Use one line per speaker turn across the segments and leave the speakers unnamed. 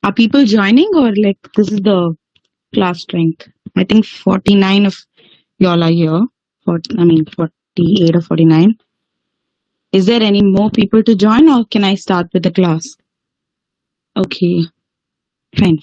Are people joining or like this is the class strength? I think 49 of y'all are here. 48 or 49. Is there any more people to join or can I start with the class? Okay, fine.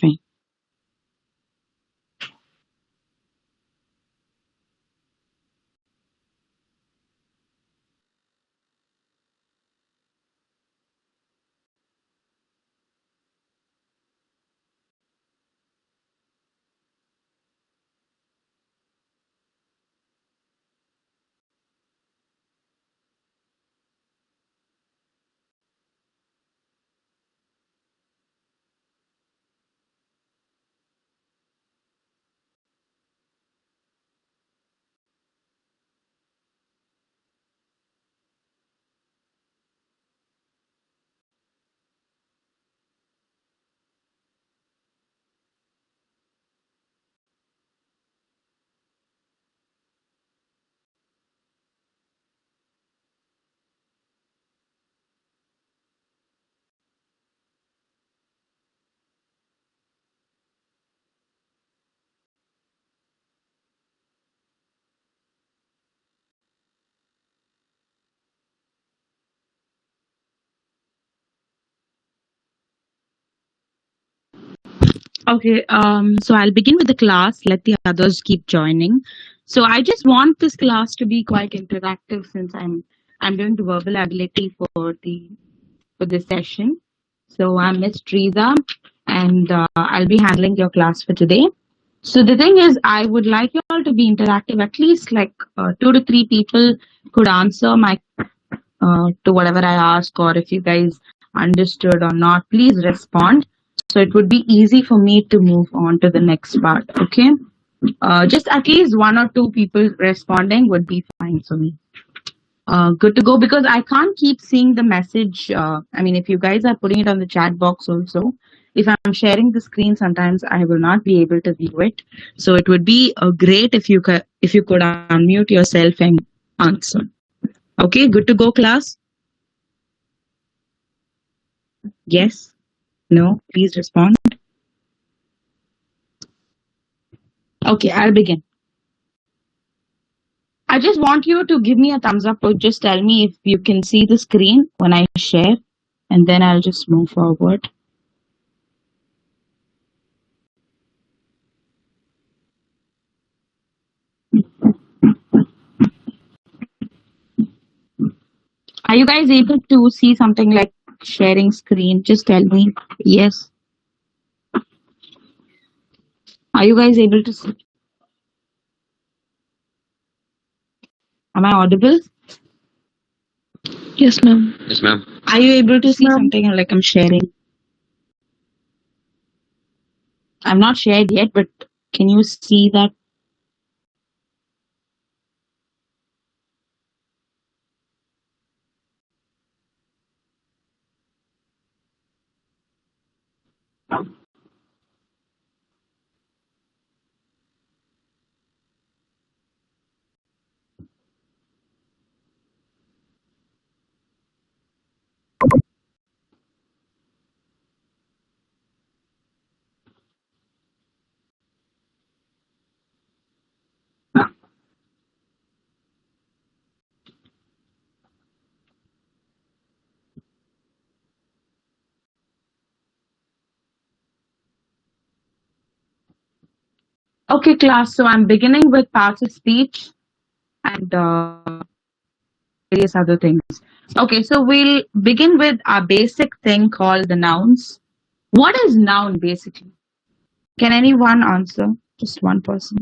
Okay, so I'll begin with the class, let the others keep joining. So I just want this class to be quite interactive since I'm doing the verbal ability for this session. So I'm Miss Teresa and I'll be handling your class for today. So the thing is, I would like you all to be interactive. At least like 2 to 3 people could answer my to whatever I ask, or if you guys understood or not, please respond. So it would be easy for me to move on to the next part. Okay, just at least 1 or 2 people responding would be fine for me. Good to go because I can't keep seeing the message. I mean, if you guys are putting it on the chat box also, if I'm sharing the screen, sometimes I will not be able to view it. So it would be great if you could unmute yourself and answer. Okay, good to go, class. Yes, no, please respond. Okay, I'll begin. I just want you to give me a thumbs up or just tell me if you can see the screen when I share, and then I'll just move forward. Are you guys able to see something like sharing screen? Just tell me. Yes. Are you guys able to see? Am I audible?
Yes, ma'am.
Yes, ma'am.
Are you able to see something like I'm sharing? I'm not shared yet, but can you see that? Okay, class. So I'm beginning with parts of speech and various other things. Okay, so we'll begin with our basic thing called the nouns. What is noun basically? Can anyone answer? Just one person.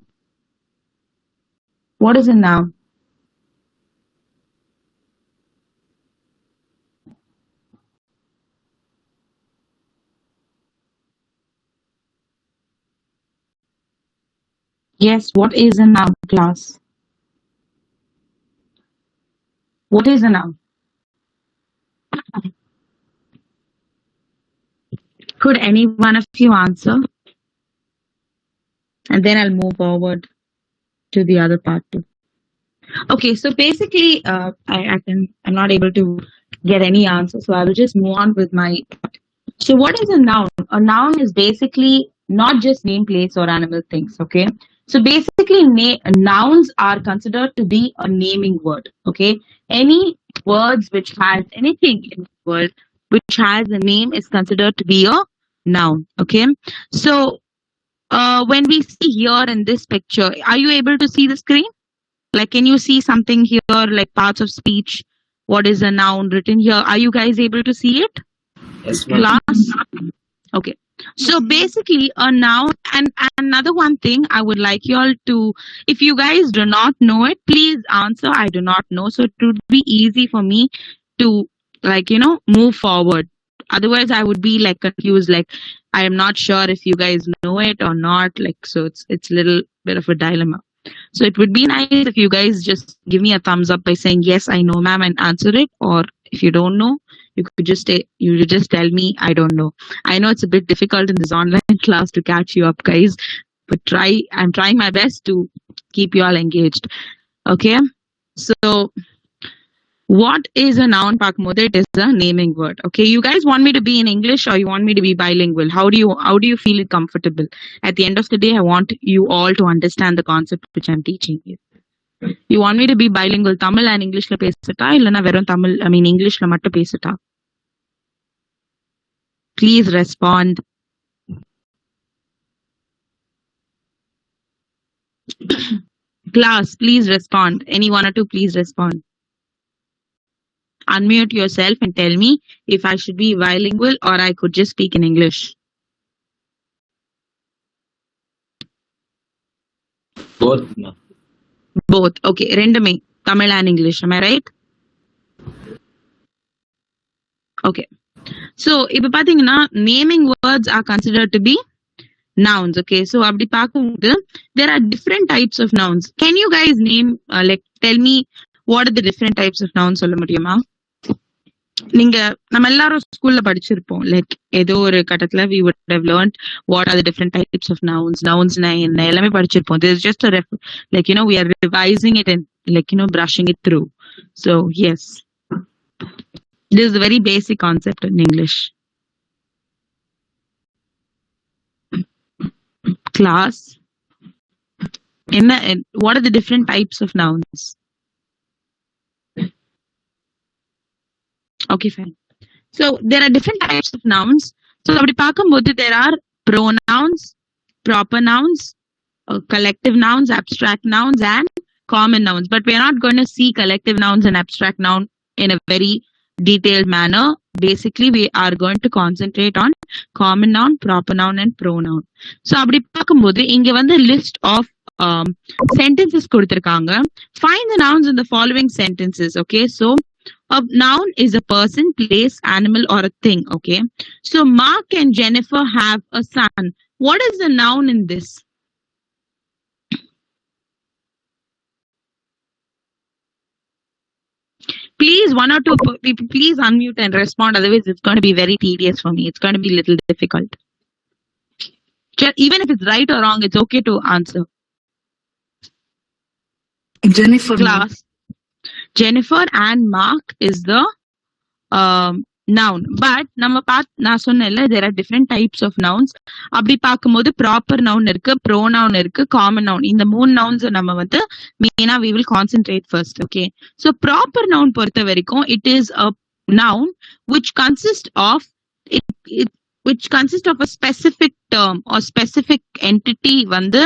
What is a noun? Yes, what is a noun, class? What is a noun? Could any one of you answer? And then I'll move forward to the other part too. Okay, so basically, I'm not able to get any answer, so I will just move on with my. So what is a noun? A noun is basically not just name, place, or animal things. Okay. So basically, nouns are considered to be a naming word. Okay. Any words which has anything in the world which has a name is considered to be a noun. Okay. So when we see here in this picture, are you able to see the screen? Like, can you see something here, like parts of speech? What is a noun written here? Are you guys able to see it?
Yes, ma'am.
Class? Okay. So basically, a noun, and another one thing I would like you all to, if you guys do not know it, please answer, I do not know. So it would be easy for me to, like, move forward. Otherwise, I would be like confused, like, I am not sure if you guys know it or not. Like, so it's a little bit of a dilemma. So it would be nice if you guys just give me a thumbs up by saying, yes, I know, ma'am, and answer it. Or if you don't know, you could just tell me, I don't know. I know it's a bit difficult in this online class to catch you up, guys, but I'm trying my best to keep you all engaged. Okay. So what is a noun, Pakmode? It is a naming word. Okay. You guys want me to be in English or you want me to be bilingual? How do you feel it comfortable? At the end of the day, I want you all to understand the concept which I'm teaching you. You want me to be bilingual, Tamil and English la pesata, illana verum Tamil, English la mattum pesata? Please respond. Class, please respond. Any one or two, please respond. Unmute yourself and tell me if I should be bilingual or I could just speak in English.
Both, ma'am.
Both. Okay. Rendume. Tamil and English. Am I right? Okay. So, if naming words are considered to be nouns. Okay. So, there are different types of nouns. Can you guys name, tell me what are the different types of nouns? நீங்க நம்ம எல்லாரும் ஸ்கூல்ல படிச்சிருப்போம். Like ஏதோ ஒரு கட்டத்துல we would have learned what are the different types of nouns என்ன எல்லாமே படிச்சிருப்போம். This is just a we are revising it and brushing it through. So yes, this is a very basic concept in English. Class, what are the different types of nouns? Okay, fine. So there are different types of nouns. So there are pronouns, proper nouns, collective nouns, abstract nouns, and common nouns. But we are not going to see collective nouns and abstract noun in a very detailed manner. Basically, we are going to concentrate on common noun, proper noun, and pronoun. So அப்படி பார்க்கும்போது இங்க வந்து list of sentences கொடுத்திருக்காங்க. Find the nouns in the following sentences. Okay, so a noun is a person, place, animal, or a thing. Okay. So Mark and Jennifer have a son. What is the noun in this? Please, one or two people, please unmute and respond. Otherwise, it's going to be very tedious for me. It's going to be a little difficult. Even if it's right or wrong, it's okay to answer.
Jennifer.
Class. Jennifer and Mark is the noun. But நான் சொன்னேன்ல, there are different types of nouns. அப்படி பார்க்கும்போது proper noun இருக்கு, pronoun இருக்கு, common noun. இந்த மூணு nouns நம்ம வந்து மெயினா we will concentrate first. Okay. So proper noun பொறுத்த வரைக்கும் it is a noun which consists of a specific term or specific entity வந்து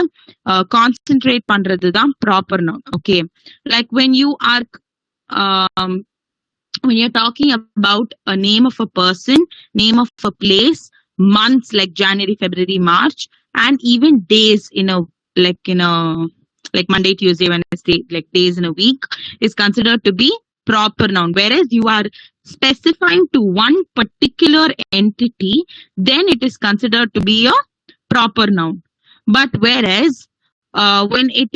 concentrate பண்றது தான் proper noun. Okay. Like when you're talking about a name of a person, name of a place, months like January, February, March, and even days like Monday, Tuesday, Wednesday, like days in a week is considered to be proper noun. Whereas you are specifying to one particular entity, then it is considered to be a proper noun. But whereas when it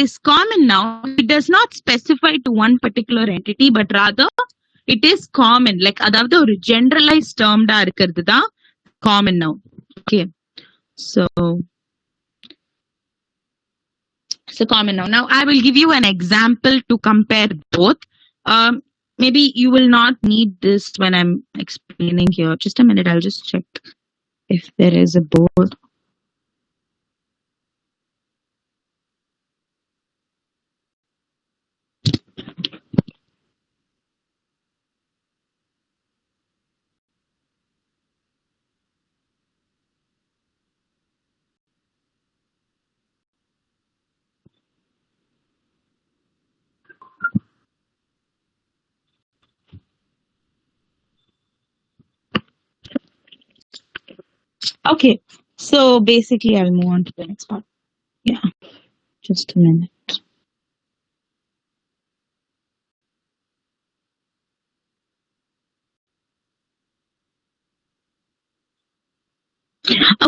is common noun, it does not specify to one particular entity, but rather it is common. Like அதாவது ஒரு generalized term டா இருக்கிறது தான் common noun. Okay. So common noun. Now I will give you an example to compare both. maybe you will not need this when I'm explaining here. Just a minute, I'll just check if there is a board. Okay, so basically I'll move on to the next part. Yeah, just a minute.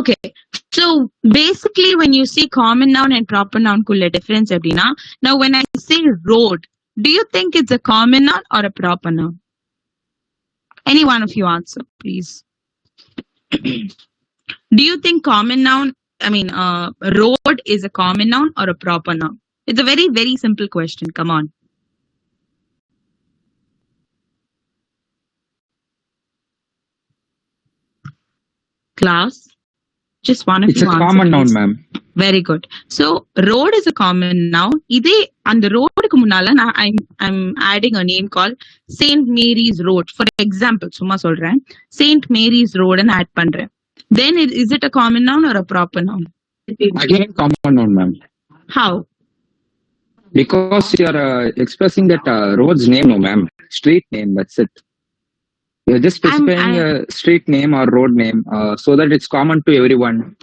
Okay, so basically when you see common noun and proper noun kulla difference appadina, now when I say road, do you think it's a common noun or a proper noun? Any one of you answer, please. Do you think common noun, road is a common noun or a proper noun? It's a very, very simple question. Come on. Class, just one of
It's
you
a
answer,
common noun,
please.
ma'am.
Very good. So road is a common noun. Idhe and the road I'm adding a name called Saint Mary's Road. For example, summa solren Saint Mary's Road and add pandren. Then is it a common noun or a proper noun?
Again, common noun, ma'am.
How?
Because you are expressing that road's name, no, ma'am. Street name, that's it. You're just specifying a street name or road name so that it's common to everyone.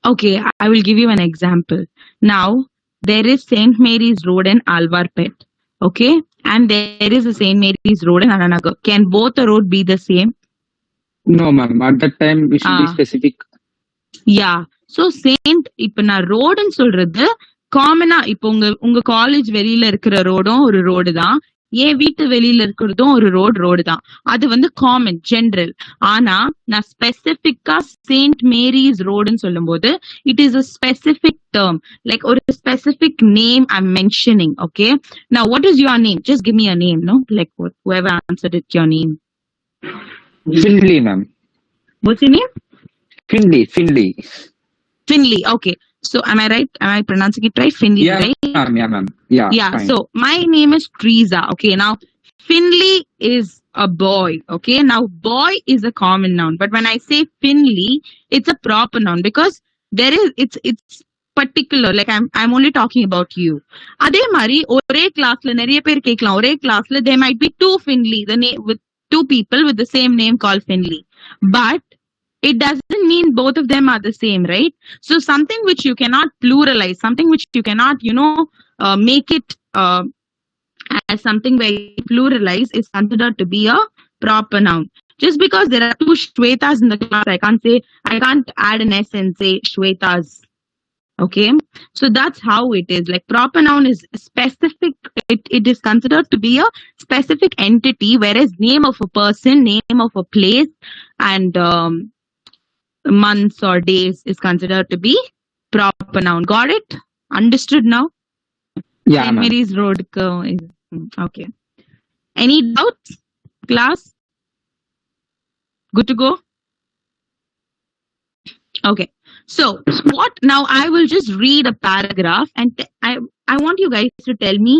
Okay, I will give you an example. Now, there is St. Mary's Road in Alvarpet. Okay, and there is a St. Mary's Road in Ananagar. Can both the road be the same?
No, ma'am. At that time, we should be specific.
Yeah. So Saint, இப்ப நான் ரோடுன்னு சொல்றது காமனா இப்போ உங்க college வெளியில இருக்கிற ரோடும் ஒரு ரோடு தான், என் வீட்டு வெளியில இருக்கிறதும் ஒரு ரோடு தான். அது வந்து காமன் ஜெனரல். ஆனா நான் ஸ்பெசிபிக்கா செயின்ட் மேரிஸ் ரோடுன்னு சொல்லும் போது it is a specific term, like ஒரு specific name I am mentioning. Okay, now what is your name? Just give me a name, no? Like whoever answered it, your name.
Finley, ma'am.
What's your name?
Finley.
Finley. Okay. So am I right? Am I pronouncing it right? Finley,
yeah,
right?
Yeah, ma'am. Yeah. Fine.
So my name is Teresa. Okay. Now Finley is a boy. Okay. Now boy is a common noun, but when I say Finley, it's a proper noun because it's particular. Like I'm only talking about you. அதே மாதிரி ஒரே கிளாஸ்ல நிறைய பேர் கேட்கலாம். ஒரே கிளாஸ்ல there might be two Finley, the name with two people with the same name called Finley, but it doesn't mean both of them are the same, right? So something which you cannot pluralize, something which you cannot, make it as something where you pluralize is considered to be a proper noun. Just because there are two Shwetas in the class, I can't add an S and say Shwetas. Okay, so that's how it is. Like proper noun is specific. It is considered to be a specific entity, whereas name of a person, name of a place, and months or days is considered to be proper noun. Got it? Understood now?
Yeah,
St. Mary's Road. Okay. Any doubts, class? Good to go? Okay. So what now? I will just read a paragraph and I want you guys to tell me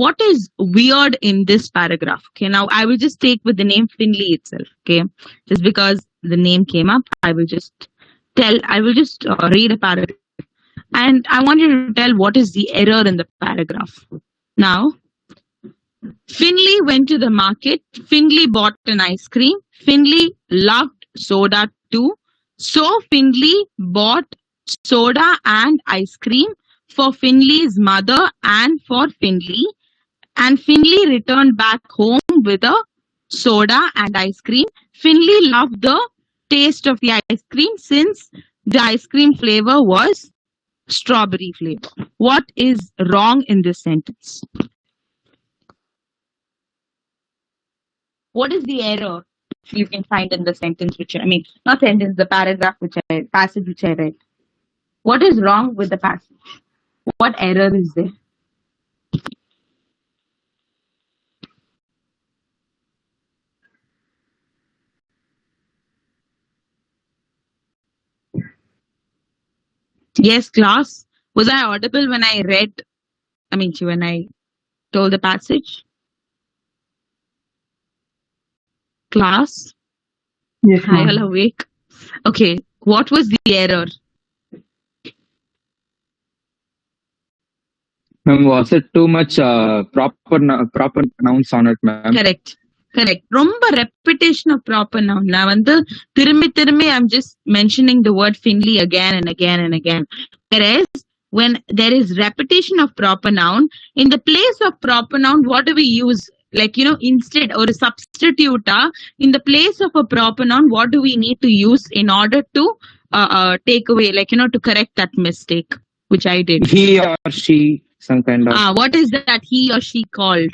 what is weird in this paragraph. Okay. Now I will just take with the name Finley itself. Okay. Just because the name came up, I will just read a paragraph and I want you to tell what is the error in the paragraph. Now, Finley went to the market. Finley bought an ice cream. Finley loved soda too. So Finley bought soda and ice cream for Finley's mother and for Finley. And Finley returned back home with a soda and ice cream. Finley loved the taste of the ice cream since the ice cream flavor was strawberry flavor. What is wrong in this sentence? What is the error you can find in the sentence not sentence, the paragraph passage which I read? What is wrong with the passage? What error is there? Yes, class. Was I audible when I read? When I told the passage? Class?
Yes,
Hi, all
ma'am.
awake. Okay, what was the error?
Ma'am, was it too much proper nouns on it, ma'am?
Correct. ரொம்ப repetition of proper noun. நான் வந்து திரும்பி I'm just mentioning the word Finley again and again and again. Whereas when there is repetition of proper noun, in the place of proper noun, what do we use? Instead or substitute in the place of a proper noun, what do we need to use in order to take away, to correct that mistake, which I did.
He or she, some kind of.
What is that he or she called?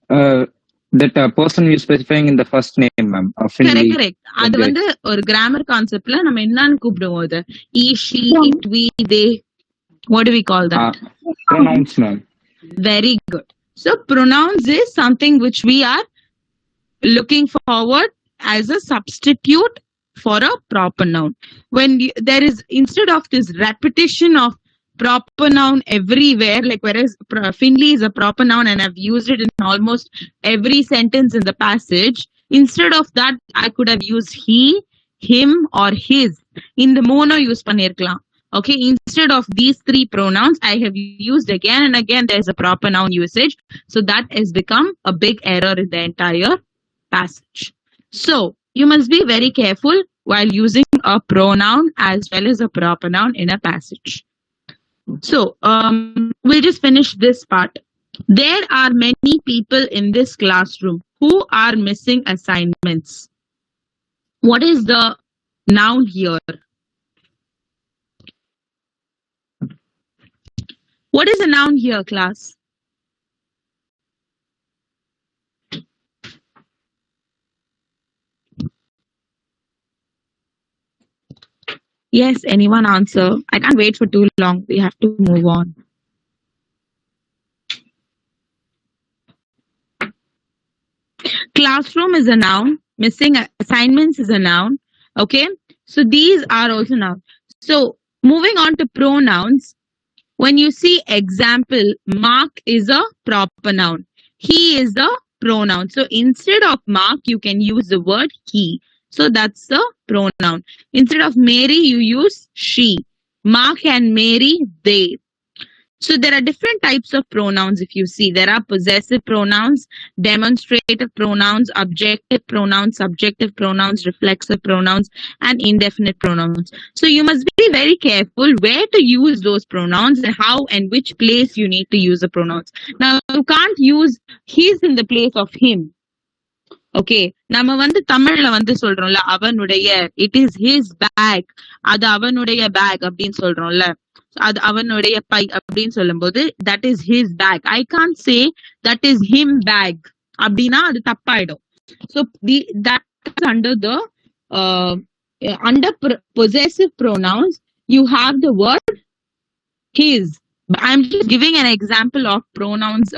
That person you specifying in the first name, ma'am. Finley.
Correct. அது வந்து ஒரு grammar கான்செப்ட்ல நம்ம என்னன்னு கூப்பிடுவோம் அது he, she, it, we, they. What do we call that?
Pronouns, ma'am.
Very good. So pronouns is something which we are looking forward as a substitute for a proper noun. When there is, instead of this repetition of proper noun everywhere, like whereas Finley is a proper noun and I've used it in almost every sentence in the passage, instead of that I could have used he, him or his. In the mono use பண்ணிருக்கலாம். Okay, instead of these three pronouns, I have used again and again there's a proper noun usage. So that has become a big error in the entire passage. So you must be very careful while using a pronoun as well as a proper noun in a passage. So we'll just finish this part. There are many people in this classroom who are missing assignments. What is the noun here? What is the noun here, class? Yes, anyone answer? I can't wait for too long. We have to move on. Classroom is a noun. Missing assignments is a noun. Okay, so these are also nouns. So moving on to pronouns. When you see example, Mark is a proper noun. He is a pronoun. So instead of Mark, you can use the word he. So that's a pronoun. Instead of Mary, you use she. Mark and Mary, they. So there are different types of pronouns if you see. There are possessive pronouns, demonstrative pronouns, objective pronouns, subjective pronouns, reflexive pronouns, and indefinite pronouns. So you must be very careful where to use those pronouns and how and which place you need to use the pronouns. Now you can't use his in the place of him. Okay, நம்ம வந்து தமிழ்ல வந்து சொல்றோம்ல அவனுடைய, it is his bag, அது அவனுடைய bag அப்படின்னு சொல்றோம்ல, அது அவனுடைய பை அப்படின்னு சொல்லும்போது that is his bag. I can't say that is him bag அப்படின்னா அது தப்பாயிடும். So that is under the under possessive pronouns you have the word his. I'm just giving an example of pronouns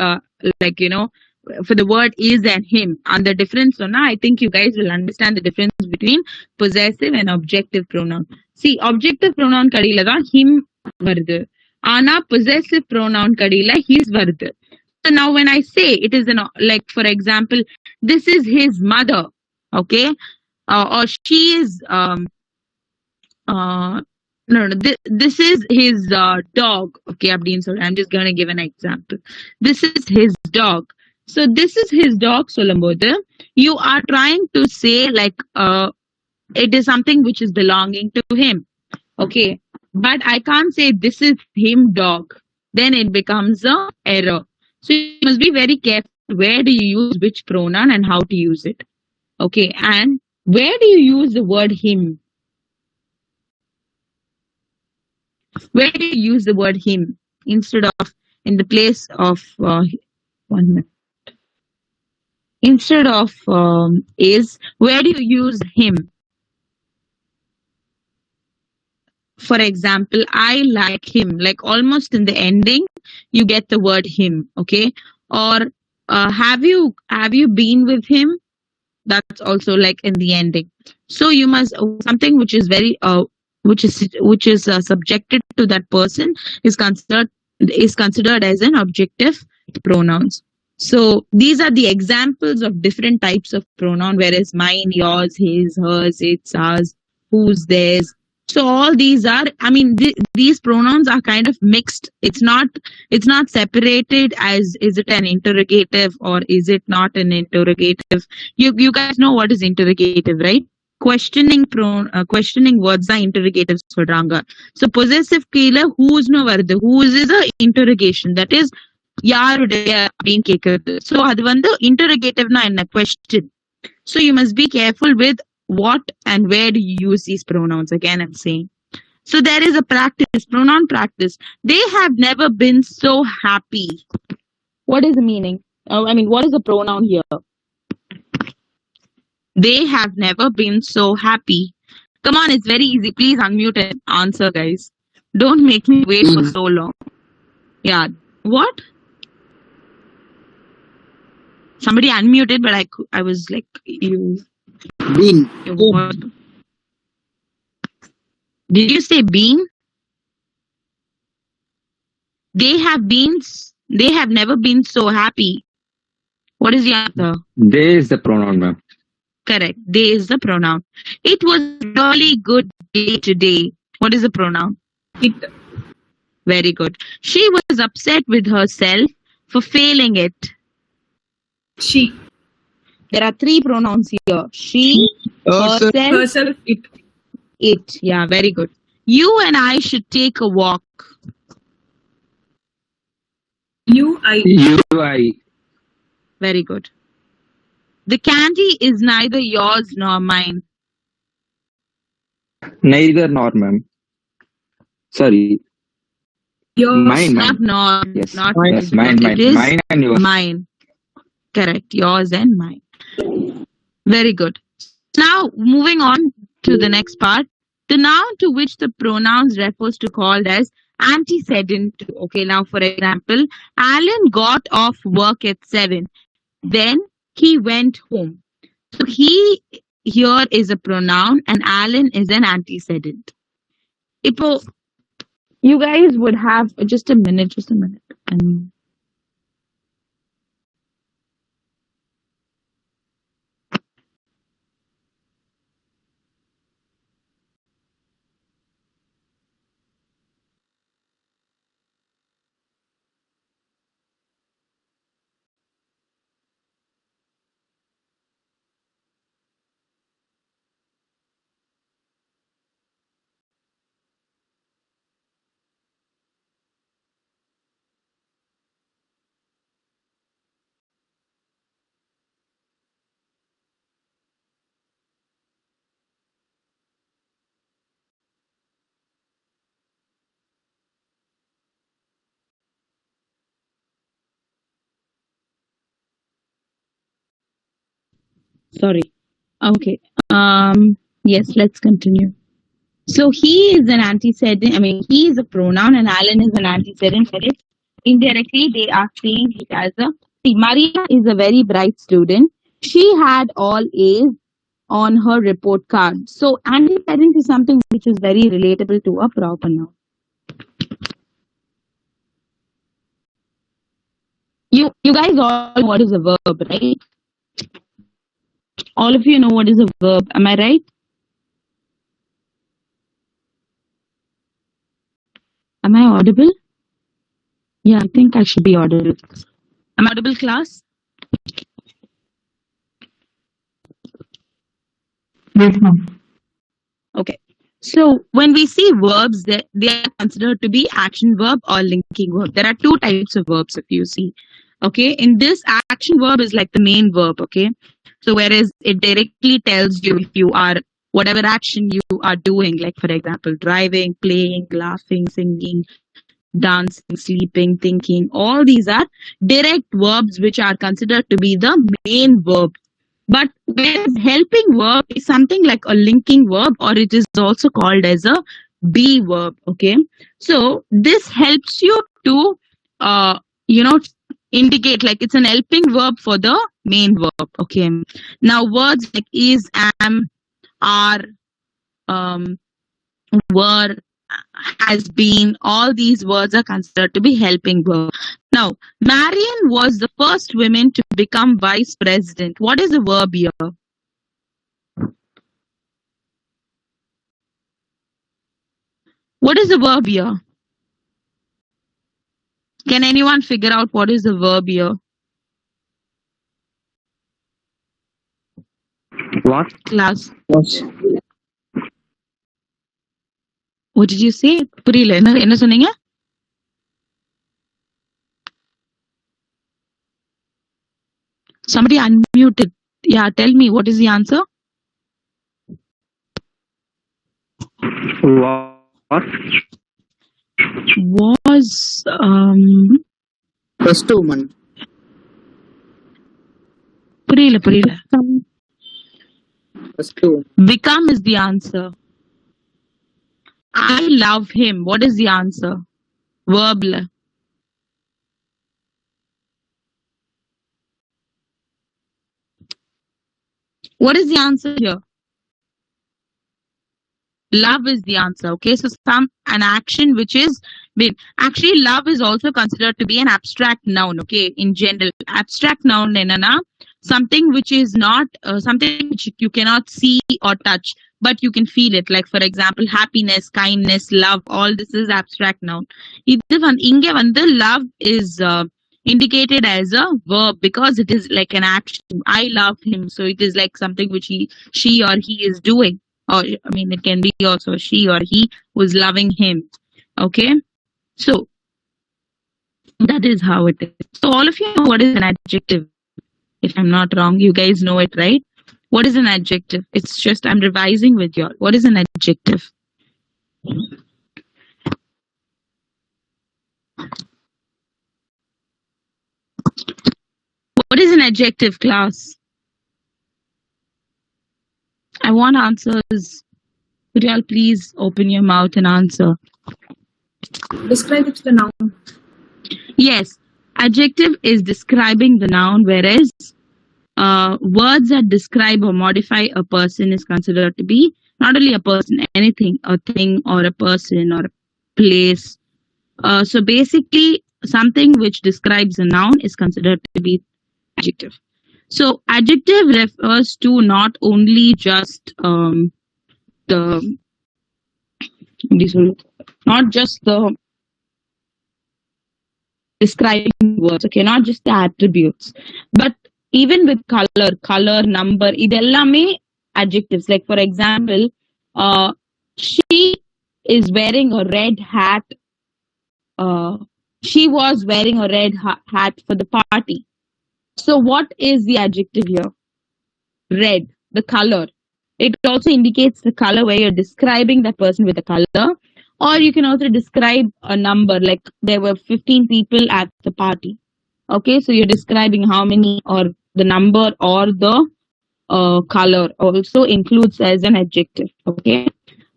for the word is and him. And the difference, so now I think you guys will understand the difference between possessive and objective pronoun. See, objective pronoun kadila da him varudhu. Ana possessive pronoun kadila his varudhu. So now when I say it is like for example, this is his mother, okay, or she is this is his dog, okay, I'm just going to give an example. This is his dog. So this is his dog சொல்லும்போது you are trying to say like it is something which is belonging to him, okay, but I can't say this is him dog, then it becomes a error. So you must be very careful where do you use which pronoun and how to use it, okay, and where do you use the word him? Where do you use the word him instead of in the place of 1 minute. Instead of is, where do you use him? For example, I like him, like almost in the ending you get the word him, okay, or have you been with him, that's also like in the ending. So you must something which is very which is subjected to that person is considered as an objective pronouns. So these are the examples of different types of pronoun, whereas mine, yours, his, hers, it's, ours, whose, theirs. So all these are, I mean, these pronouns are kind of mixed. It's not separated as is it an interrogative or is it not an interrogative. You guys know what is interrogative, right? Questioning words are interrogatives சொல்றாங்க. So possessive கீழ whose னு வருது. Whose is a interrogation. That is யாருடைய அப்படின்னு கேக்குறது. So அது வந்து interrogativeனா என்ன? Question. So you must be careful with what and where do you use these pronouns. Again, I'm saying. So there is a practice, pronoun practice. They have never been so happy. What is the meaning? I mean, what is the pronoun here? They have never been so happy. Come on, it's very easy. Please unmute and answer, guys. Don't make me wait for so long. Yeah. What? Somebody unmuted, but I was like, you.
Been.
What? Did you say been? They have never been so happy. What is the answer?
They is the pronoun, ma'am.
Correct. They is the pronoun. It was really good day today. What is the pronoun?
It.
Very good. She was upset with herself for failing it.
She.
There are three pronouns here. She,
Herself, it.
it. Yeah, very good. You and I should take a walk.
You, I.
Very good. The candy is neither yours nor mine.
Neither nor, ma'am. Sorry.
Yours.
Mine,
Not
ma'am.
nor.
Yes.
Not
Yes, mine.
It is
Mine and yours.
mine. Correct. Yours and mine. Very good. Now, moving on to the next part. The noun to which the pronouns refers to called as antecedent. Okay, now for example, Alan got off work at 7. Then he went home. So he here is a pronoun and Alan is an antecedent. Ipo, you guys would have just a minute. Sorry. Okay. Yes, let's continue. So he is an antecedent. I mean, he is a pronoun and Alan is an antecedent. Correct? Indirectly, they are saying it as a. See, Maria is a very bright student. She had all A's on her report card. So antecedent is something which is very relatable to a proper noun. You guys all know what is a verb, right? All of you know what is a verb. Am I right? Am I audible? Yeah, I think I should be audible. Am I audible, class?
Yes, ma'am.
Okay. So when we see verbs, they are considered to be action verb or linking verb. There are two types of verbs if you see. Okay. In this, action verb is like the main verb. Okay. So whereas it directly tells you if you are whatever action you are doing, like for example, driving, playing, laughing, singing, dancing, sleeping, thinking, all these are direct verbs which are considered to be the main verb. But whereas helping verb is something like a linking verb, or it is also called as a be verb. Okay. So this helps you to, indicate like it's an helping verb for the main verb. Okay. Now words like is, am, are, were, has been, all these words are considered to be helping verb. Now, Marion was the first woman to become vice president. What is the verb here? What is the verb here? Can anyone figure out what is the verb here?
What?
Class.
Was.
What did you say? புரியல என்ன சொன்னீங்க? Somebody unmuted. Yeah, tell me, what is the answer?
What?
Was
First woman.
புரியல
First woman.
become is the answer. I love him. What is the answer? Verb. What is the answer here? Love is the answer. Okay, so an action which is actually love is also considered to be an abstract noun. Okay, in general, abstract noun enna something which is not something which you cannot see or touch, but you can feel it. Like for example, happiness, kindness, love. All this is abstract noun. Inge vandu love is indicated as a verb because it is like an action. I love him, so it is like something which she or he is doing. Or I mean, it can be also she or he who is loving him. Okay, so that is how it is. So all of you know what is an adjective. If I'm not wrong, you guys know it, right? What is an adjective? It's just I'm revising with you all. What is an adjective? What is an adjective, class? I want answers. Could you all please open your mouth and answer?
Describe the noun.
Yes, adjective is describing the noun, whereas words that describe or modify a person is considered to be not only a person, anything, a thing or a person or a place. So basically, something which describes a noun is considered to be adjective. So adjective refers to not only just the describing words, okay, not just the attributes, but even with color, number, idellame adjectives. Like for example, she is wearing a red hat. She was wearing a red hat for the party. So what is the adjective here? Red, the color. It also indicates the color where you're describing that person with the color. Or you can also describe a number, like there were 15 people at the party. Okay, so you're describing how many, or the number, or the color also includes as an adjective. Okay,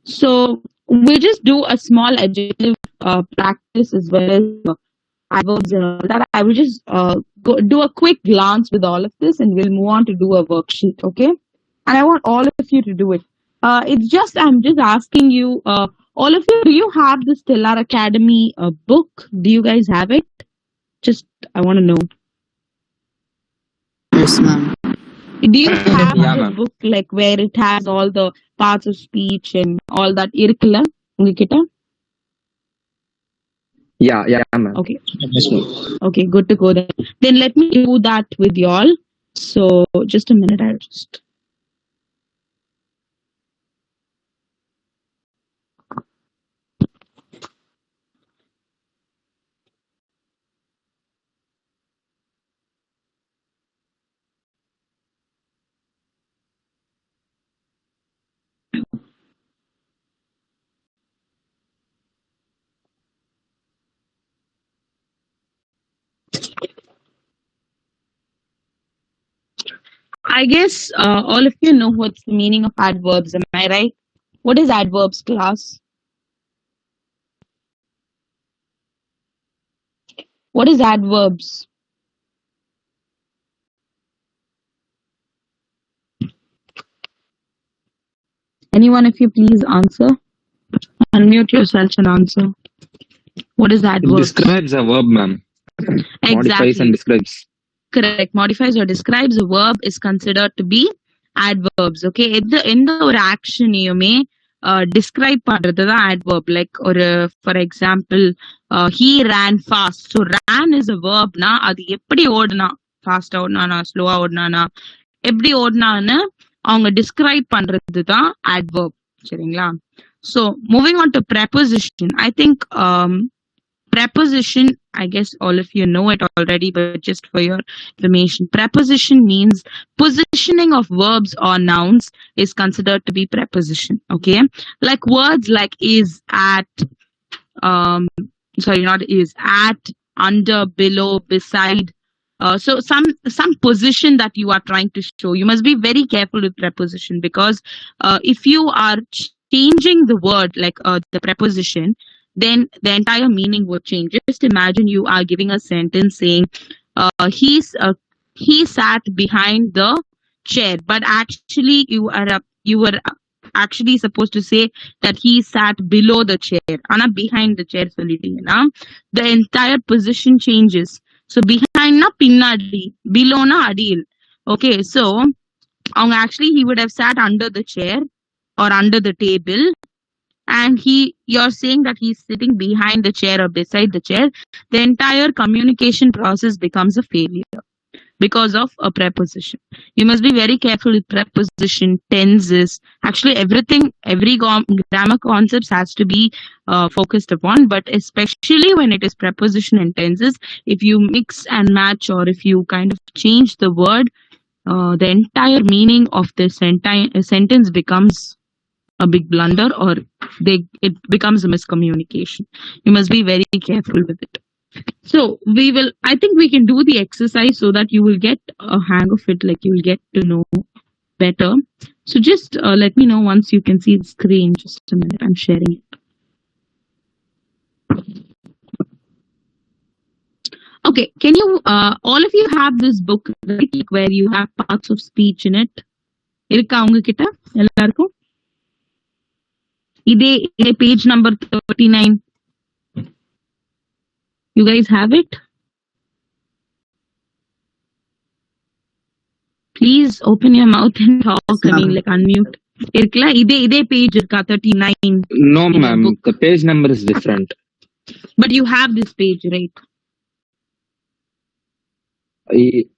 so we'll just do a small adjective practice as well as adverbs and all that. I will just do a quick glance with all of this, and we'll move on to do a worksheet. Okay, and I want all of you to do it. I'm just asking you, all of you, do you have the Stellar Academy book? Do you guys have it? Just, I want to know.
Yes, ma'am.
Do you have
Yeah,
the
ma'am.
book like where it has all the parts of speech and all that? Irukla, ungkitta?
Yeah, ma'am.
Okay.
Yes, ma'am.
Okay, good to go then. Then let me do that with y'all. So just a minute, I'll just. I guess all of you know what's the meaning of adverbs, am I right? What is adverbs, class? What is adverbs? Anyone, if you please answer. Unmute yourself and answer. What is that
It
verb?
describes a verb, ma'am. Modifies and
Exactly.
describes.
Correct. Modifies or describes a verb is considered to be adverbs. Okay. எந்த ஒரு ஆக்ஷனையுமே describe பண்றதுதான் adverb. Like for example, he ran fast. So ran is a verb na அது எப்படி ஓடுனா, ஃபாஸ்டா ஓடுனானா, ஸ்லோவா ஓடுனானா, எப்படி ஓடுனான்னு அவங்க describe பண்றதுதான் adverb. சரிங்களா? So moving on to preposition, I think preposition, I guess all of you know it already, but just for your information, preposition means positioning of verbs or nouns is considered to be preposition. Okay, like words like is, at, sorry, not is, at, under, below, beside. So some position that you are trying to show, you must be very careful with preposition, because if you are changing the word, like the preposition, then the entire meaning would change. Just imagine you are giving a sentence saying he sat behind the chair, but actually you were actually supposed to say that he sat below the chair. Ana behind the chair sollitingna the entire position changes. So behind na pinnadi, below na adil. Okay, so actually he would have sat under the chair or under the table, and you're saying that he's sitting behind the chair or beside the chair. The entire communication process becomes a failure because of a preposition. You must be very careful with preposition, tenses. Actually, every grammar concepts has to be focused upon, but especially when it is preposition and tenses, if you mix and match, or if you kind of change the word, the entire meaning of the sentence becomes a big blunder, or it becomes a miscommunication. You must be very careful with it. So I think we can do the exercise so that you will get a hang of it, like you will get to know better. So just let me know once you can see the screen. Just a minute, I'm sharing it. Okay, can you all of you have this book, right, where you have parts of speech in it? Irukka unga kitta ellarkum? Ide page number 39. You guys have it? Please open your mouth and talk. I mean, like unmute. Irukla ide page irka 39.
No, ma'am. The page number is different.
But you have this page, right?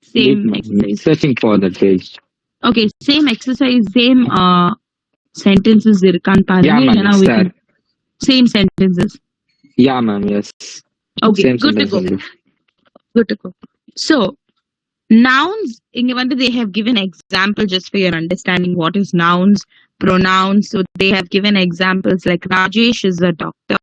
Same exercise.
Searching for that page.
Okay, same exercise, same sentences irkan parunga.
Yeah, ma'am.
Same sentences.
Yeah, ma'am. Yes.
Okay,
Same
good to go. Good to go. So nouns, they have given example just for your understanding what is nouns, pronouns. So they have given examples like Rajesh is a doctor.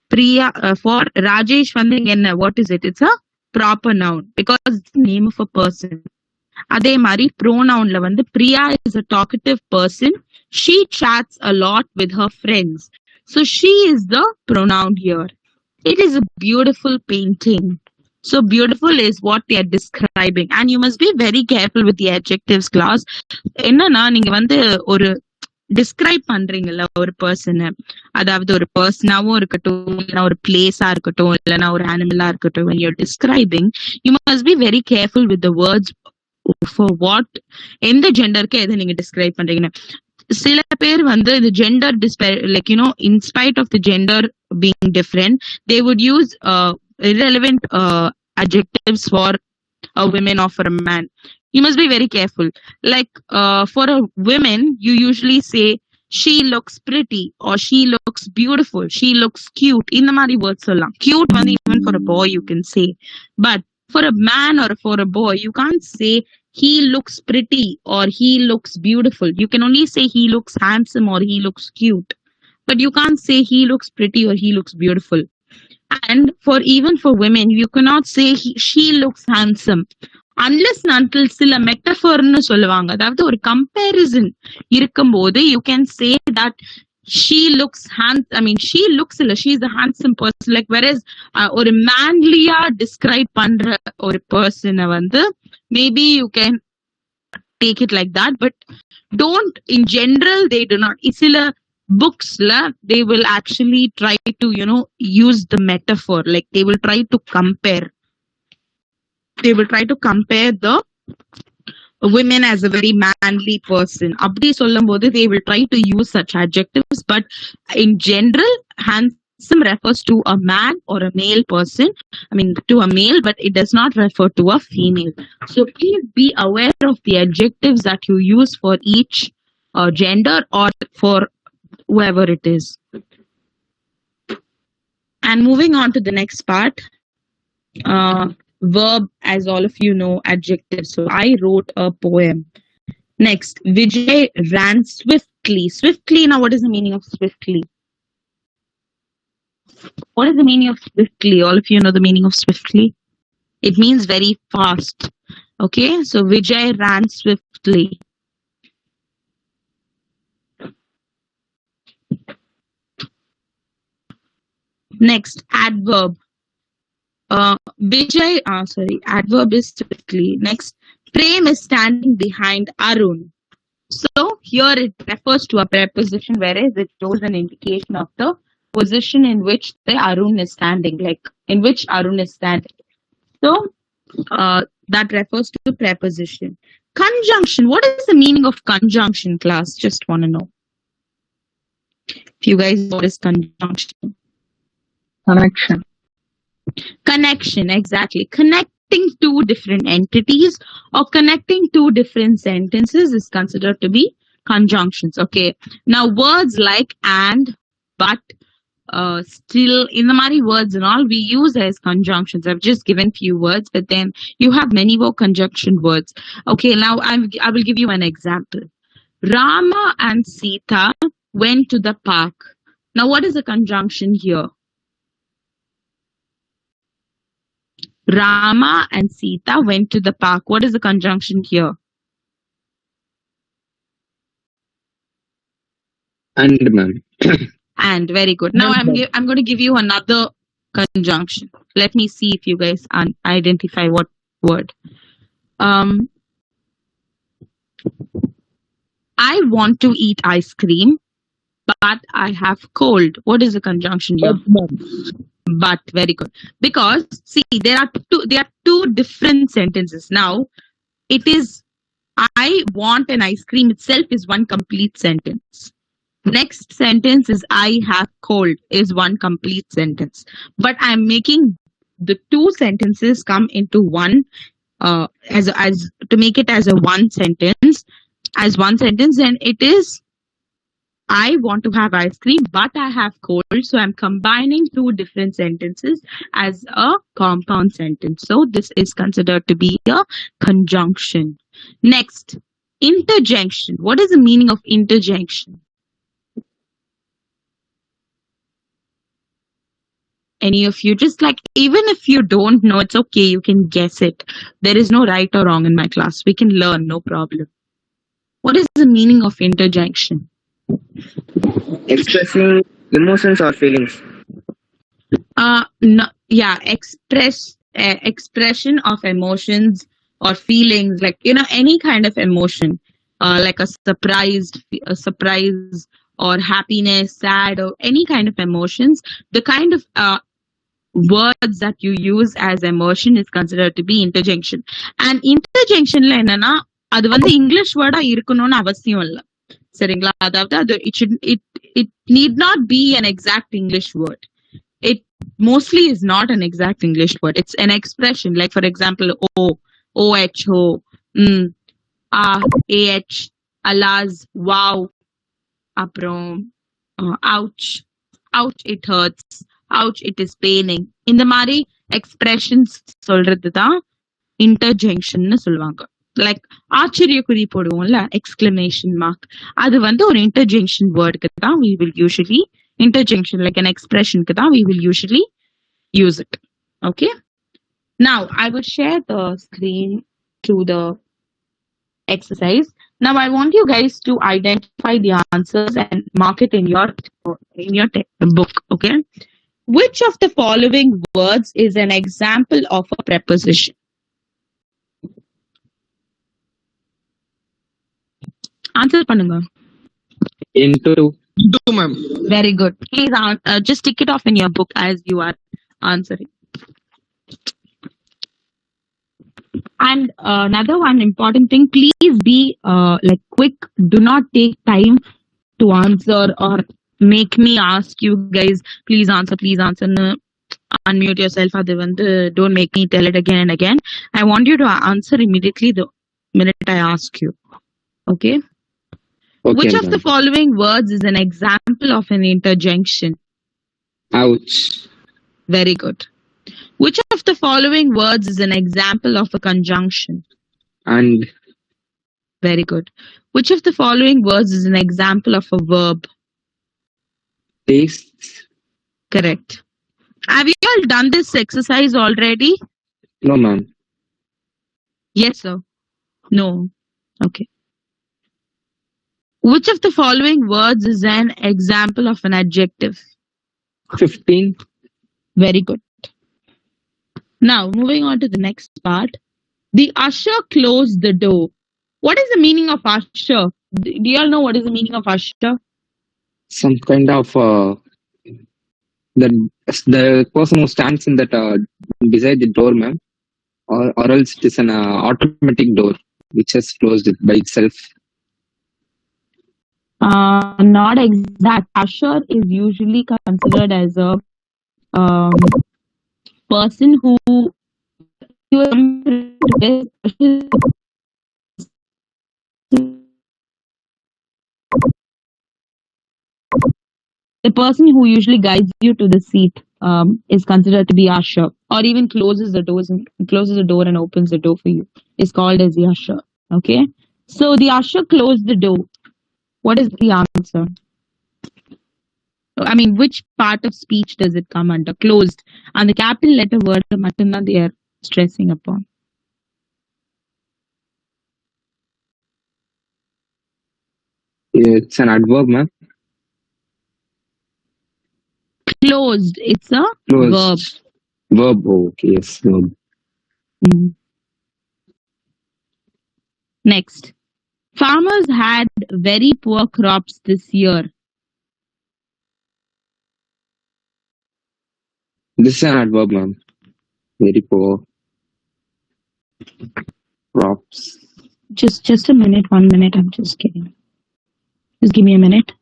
Priya, for Rajesh, what is it? It's a proper noun because it's the name of a person. Adhe mari pronoun la Priya is a talkative person. She chats a lot with her friends. So she is the pronoun here. It is a beautiful painting. So beautiful is what they are describing, and you must be very careful with the adjectives class. Enna neenga ஒரு describe பண்றீங்கல்ல ஒரு பர்சனை, அதாவது ஒரு பர்சனாவும் இருக்கட்டும், இல்லைன்னா ஒரு பிளேஸா இருக்கட்டும், இல்லைன்னா ஒரு அனிமலா இருக்கட்டும், when you're describing, you must be very careful with the words for what, எந்த ஜெண்டருக்கு எதை நீங்க describe பண்றீங்கன்னு. சில பேர் the gender, like in spite of the gender being different, they would use irrelevant adjectives for a woman or for a man. You must be very careful. Like for a woman, you usually say she looks pretty, or she looks beautiful, she looks cute. In the mari words sollam. Cute even for a boy you can say. But for a man or for a boy, you can't say he looks pretty or he looks beautiful. You can only say he looks handsome or he looks cute. But you can't say he looks pretty or he looks beautiful. And even for women, you cannot say she looks handsome. Unless until sila metaphor nu solluvaanga, adavadhu or comparison irukumbodhu you can say that she looks she looks illa, she is a handsome person. Like whereas or manliya describe pandra or person maybe you can take it like that, but don't, in general they do not. Sila books they will actually try to use the metaphor, like they will try to compare the women as a very manly person. Abdi சொல்லும்போது they will try to use such adjectives, but in general, handsome refers to a man or a male person. I mean, to a male, but it does not refer to a female. So please be aware of the adjectives that you use for each gender or for whoever it is. And moving on to the next part, verb, as all of you know, adjective. So I wrote a poem. Next, Vijay ran swiftly. Swiftly, now what is the meaning of swiftly? What is the meaning of swiftly? All of you know the meaning of swiftly? It means very fast. Okay, so Vijay ran swiftly. Next, adverb. Vijay, adverb is swiftly. Next, Prem is standing behind Arun. So here it refers to a preposition, whereas it shows an indication of the position in which the Arun is standing, like in which Arun is standing. So that refers to preposition. Conjunction. What is the meaning of conjunction, class? Just want to know. If you guys know what is conjunction. Connection, exactly. Connecting two different entities or connecting two different sentences is considered to be conjunctions. Okay. Now words like and, but, still, in the mari words and all we use as conjunctions. I've just given few words, but then you have many more conjunction words. Okay, now I will give you an example. Rama and Sita went to the park. Now what is the conjunction here? Rama and Sita went to the park. What is the conjunction here?
And, ma'am.
And, very good. Now I'm going to give you another conjunction. Let me see if you guys identify what word. I want to eat ice cream, but I have cold. What is the conjunction here? But, very good. Because see, there are two different sentences. Now it is I want an ice cream itself is one complete sentence. Next sentence is I have cold is one complete sentence. But I'm making the two sentences come into one as to make it as one sentence, and it is I want to have ice cream, but I have cold. So I'm combining two different sentences as a compound sentence. So this is considered to be a conjunction. Next, interjection. What is the meaning of interjection? Any of you? Just like, even if you don't know, it's okay. You can guess it. There is no right or wrong in my class. We can learn, no problem. What is the meaning of interjection?
Expressing emotions or feelings.
No, yeah, expression of emotions or feelings, like any kind of emotion, like a surprise or happiness, sad, or any kind of emotions. The kind of words that you use as emotion is considered to be interjection. And interjectionல என்னன்னா அது வந்து English வேர்டா இருக்கணும்னு அவசியம் இல்ல, சரிங்களா? அதாவது it need not be an exact English word. It mostly is not an exact English word. It's an expression, like for example, O-H-O, A-H, alas, wow, aprom, ouch, it hurts, ouch, it is paining. இந்த மாதிரி expressions சொல்றது தான் interjection சொல்லுவாங்க. Like ஆச்சரியக்குறி போடுவோம்ல, exclamation mark, அது வந்து ஒரு interjection வேர்டுக்கு தான் we will usually interjection, like an expression ku we will usually use it. Okay, now I will share the screen to the exercise. Now I want you guys to identify the answers and mark it in your book. Okay, which of the following words is an example of a preposition? Answer பண்ணுங்க.
Into.
Do, ma'am.
Very good. Please just tick it off in your book as you are answering. And another one important thing, please be like quick. Do not take time to answer or make me ask you guys, please answer, please answer. No, unmute yourself. Don't make me tell it again and again. I want you to answer immediately the minute I ask you. Okay? Which of the following words is an example of an interjection?
Ouch.
Very good. Which of the following words is an example of a conjunction?
And.
Very good. Which of the following words is an example of a verb?
Taste.
Correct. Have you all done this exercise already?
No, ma'am.
Yes, sir. No. Okay. Which of the following words is an example of an adjective?
15.
Very good. Now, moving on to the next part. The usher closed the door. What is the meaning of usher? Do you all know what is the meaning of usher?
Some kind of the person who stands in that beside the door, ma'am, or else it is an automatic door which has closed it by itself.
Not exact. Usher is usually considered as a person who the person who usually guides you to the seat is considered to be usher, or even closes the door and opens the door for you is called as the usher. Okay, so the usher closed the door. What is the answer? I mean, which part of speech does it come under? Closed. And the capital letter word matana they are stressing upon.
It's an adverb, ma'am.
Closed. It's a
Closed. Verb. Oh, okay, yes. Verb.
Next. Farmers had very poor crops this year.
This is an adverb, ma'am. Very poor crops.
Just a minute, 1 minute. I'm just kidding. Just give me a minute.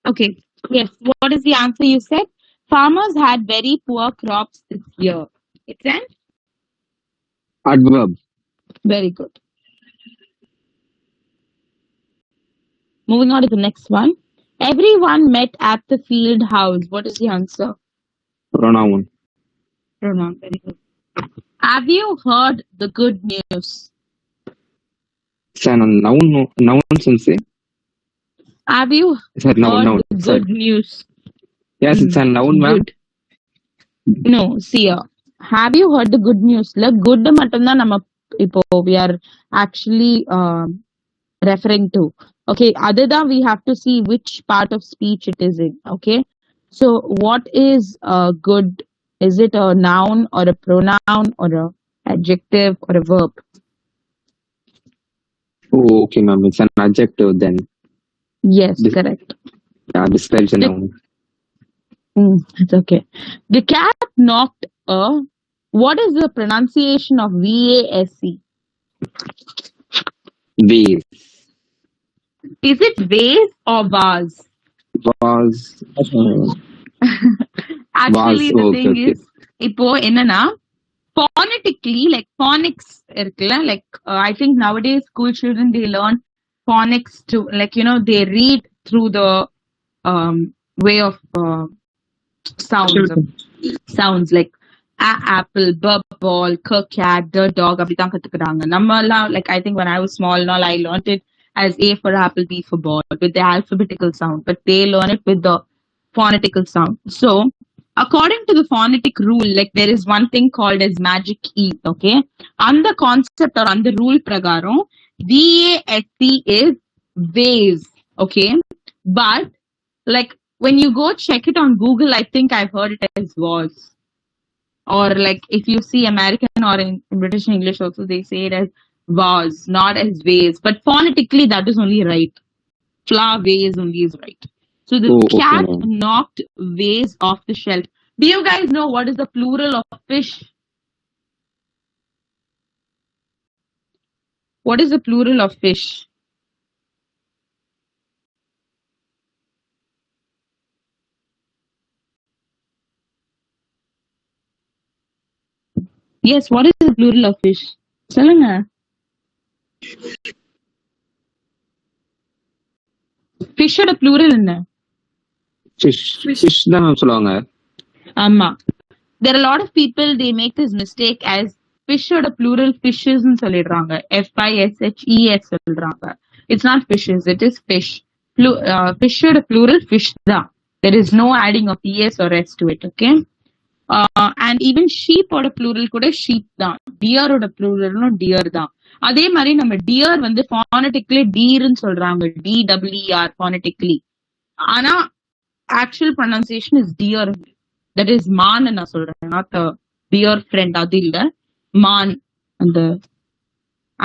Okay. Yes. What is the answer you said? Farmers had very poor crops this year. It's an
Adverb.
very good. Moving on to the next one. Everyone met at the field house. What is the answer?
Pronoun.
Pronoun. Very good. Have you heard the good news?
It's a noun. Noun, say.
Have you
Sorry,
heard the good news?
Yes, it's a noun, ma'am.
Good. No, see, have you heard the good news? Like good matanda nama ipo we are actually referring to. Okay, other than we have to see which part of speech it is in. Okay, so what is good? Is it a noun or a pronoun or a adjective or a verb?
Oh, okay, ma'am. It's an adjective then.
Yes, correct.
Describes a noun.
It's okay. The cat knocked a. What is the pronunciation of VASE?
Vase.
Is it vase or vase?
Was.
Actually, the thing is, இப்போ என்னன்னா phonetically, like phonics இருக்குல்ல, like I think nowadays school children they learn phonics to, like, you know, they read through the um, way of sounds like apple, ball, cat, the dog, அப்படிதான் கத்துக்கிறாங்க. நம்ம எல்லாம், like, I think when I was small and all, I learned it as A for apple, B for ball, with the alphabetical sound, but they learn it with the phonetical sound. So according to the phonetic rule, like, there is one thing called as magic E, okay? And the concept or on the rule pragaram, VAST is vase, okay? But like when you go check it on Google, I think I've heard it as was. Or like if you see American or in British English also, they say it as was, not as vase. But phonetically, that is only right. Flower vase only is right. So the cat knocked vase off the shelf. Do you guys know what is the plural of fish? What is the plural of fish? Yes, what is the plural of fish? சொல்லுங்க. ஃபிஷ்ஷோட plural என்ன?
fish தான் சொல்லுவாங்க.
ஆமா. There are a lot of people, they make this mistake as ஃபிஷ்ஷோட plural fishes ன்னு சொல்லிடுறாங்க. FISHES சொல்றாங்க. It's not fishes, it is fish. ஃபிஷ்ஷோட plural fish தான். There is no adding of ES or S to it, okay? And even sheep ஓட plural கூட sheep தான். Deer ஓட plural deer தான். அதே மாதிரி நம்ம deer வந்து phonetically deer ன்னு சொல்றாங்க. DEER phonetically. ஆனா actual pronunciation is deer. That is man ன்னு நான் சொல்றேன். Not a dear friend. அது இல்ல. Man. அந்த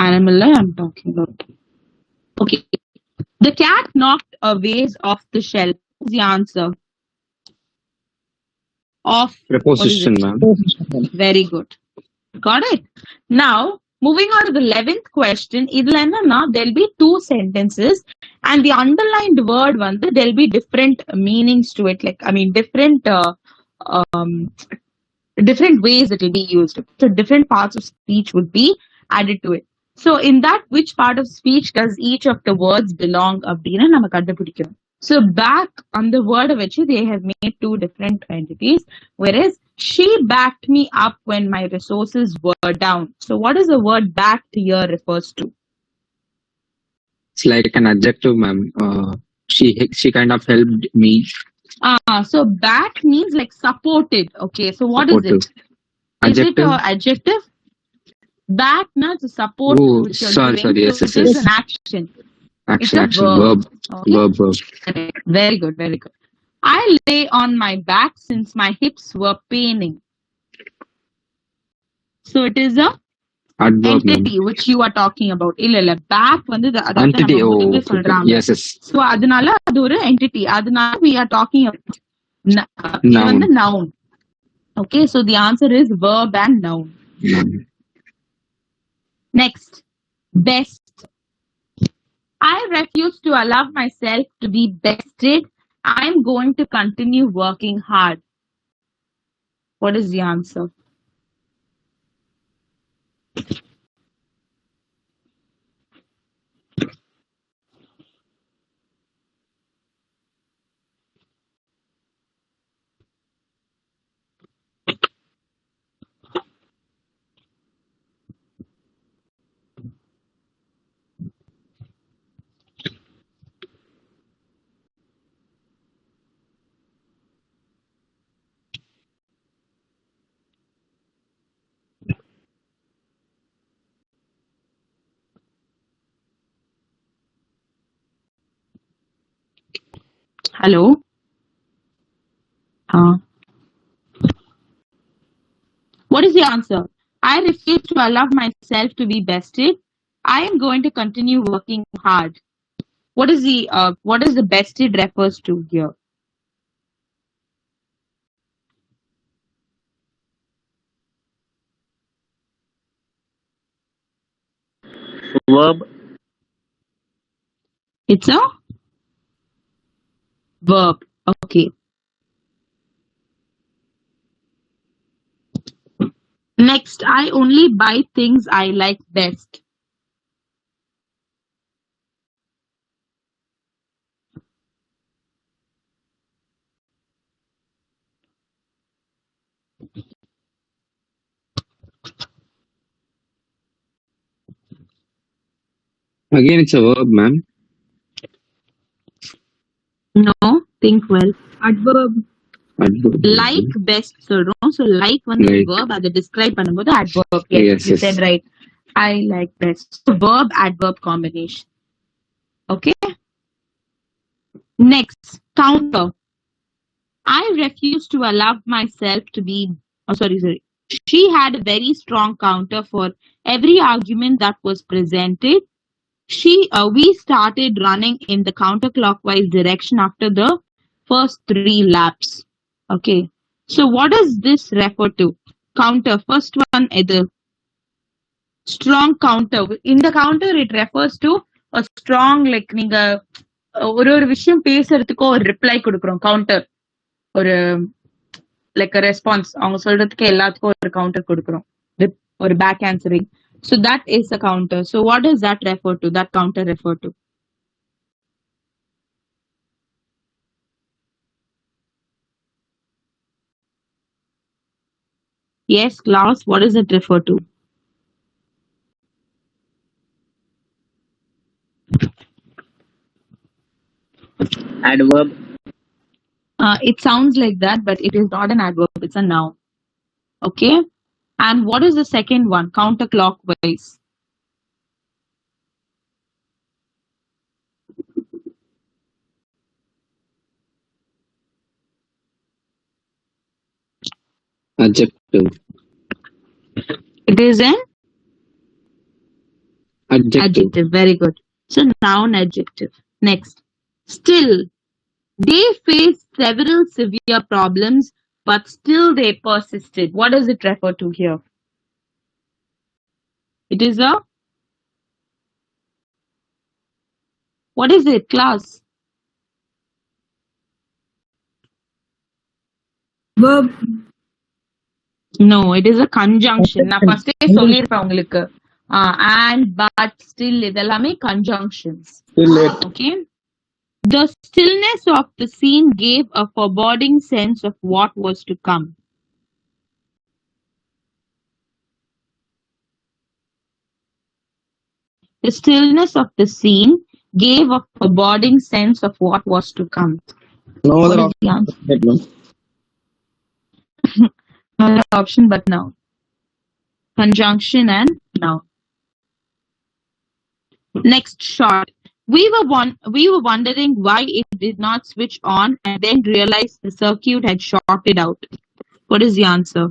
animal I'm talking about. Okay. The cat knocked a vase off the shelf. What's the answer? Of
Preposition, ma'am.
Very good. Got it. Now, moving on to the 11th question. Idhula enna, there'll be two sentences and the underlined word vandu, there'll be different meanings to it. Like, I mean, different ways it will be used. So different parts of speech would be added to it. So in that, which part of speech does each of the words belong? Abdina nama kandupidikkணும். So back on the word of which they have made two different entities, whereas she backed me up when my resources were down. So what is the word backed here refers to?
It's like an adjective, ma'am. She kind of helped me.
So back means like supported. Okay, so what
Supportive.
is it?
Adjective.
Is it an adjective? Back means a support.
Oh,
which you're
sorry,
doing.
yes,
So
yes,
it is
yes.
an action.
Action,
It's a
action,
verb.
verb,
Okay.
verb.
Very good, very good. I lay on my back since my hips were paining. So it is a
Adverb, ma'am.
entity which you are talking about. இல்ல back வந்து அதாவது
Entity.
நம்ம
Oh,
முதுகு
okay.
சொல்றாங்க.
Yes, yes.
So அதனால அது ஒரு entity. அதனால we are talking about இது
Noun.
வந்து noun. Okay, so the answer is verb and noun. Next, best. I refuse to allow myself to be bested. I'm going to continue working hard. What is the answer? Hello? What is the answer? I refuse to allow myself to be bested. I am going to continue working hard. What is the bested refers to here?
Verb.
It's a verb. Okay. Next, I only buy things I like best.
Again, it's a verb, ma'am.
No, think well.
Adverb.
Adverb.
Like best சொல்றோம். So like வந்து
Like.
verb, அதை describe பண்ணும்போது adverb. Yes,
Yes,
you
yes.
said right. I like best. So verb adverb combination. Okay. Next, counter. I refuse to allow myself to be. Oh, sorry. She had a very strong counter for every argument that was presented. We started running in the counterclockwise direction after the first 3 laps. Okay. So what does this refer to? Counter. First one is the strong counter. In the counter, it refers to a strong, like நீங்க ஒரு விஷயம் பேசுறதுக்கு ஒரு reply கொடுக்குறோம். Counter. ஒரு like response அவங்க சொல்றதுக்கு எல்லாத்துக்கும் ஒரு கவுண்டர் கொடுக்குறோம். ஒரு back answering. So that is a counter. So what does that refer to? That counter refer to? Yes, class. What does it refer to?
Adverb.
It sounds like that, but it is not an adverb. It's a noun. Okay. And what is the second one? Counterclockwise.
Adjective.
It is an
Adjective.
adjective. Very good. So noun adjective. Next. Still, they faced several severe problems, but still they persisted. What does it refer to here? It is a. What is it, class?
Verb.
No, it is a conjunction. நான் first சொல்லிருப்பேன் உங்களுக்கு. And, but, still இதெல்லாமே conjunctions.
Still late.
Okay. The stillness of the scene gave a foreboding sense of what was to come. The stillness of the scene gave a foreboding sense of what was to come.
No
What
other
is the answer?
option.
Another option, but noun. Conjunction and noun. Next, short. We were wondering why it did not switch on and then realized the circuit had shorted out. What is the answer?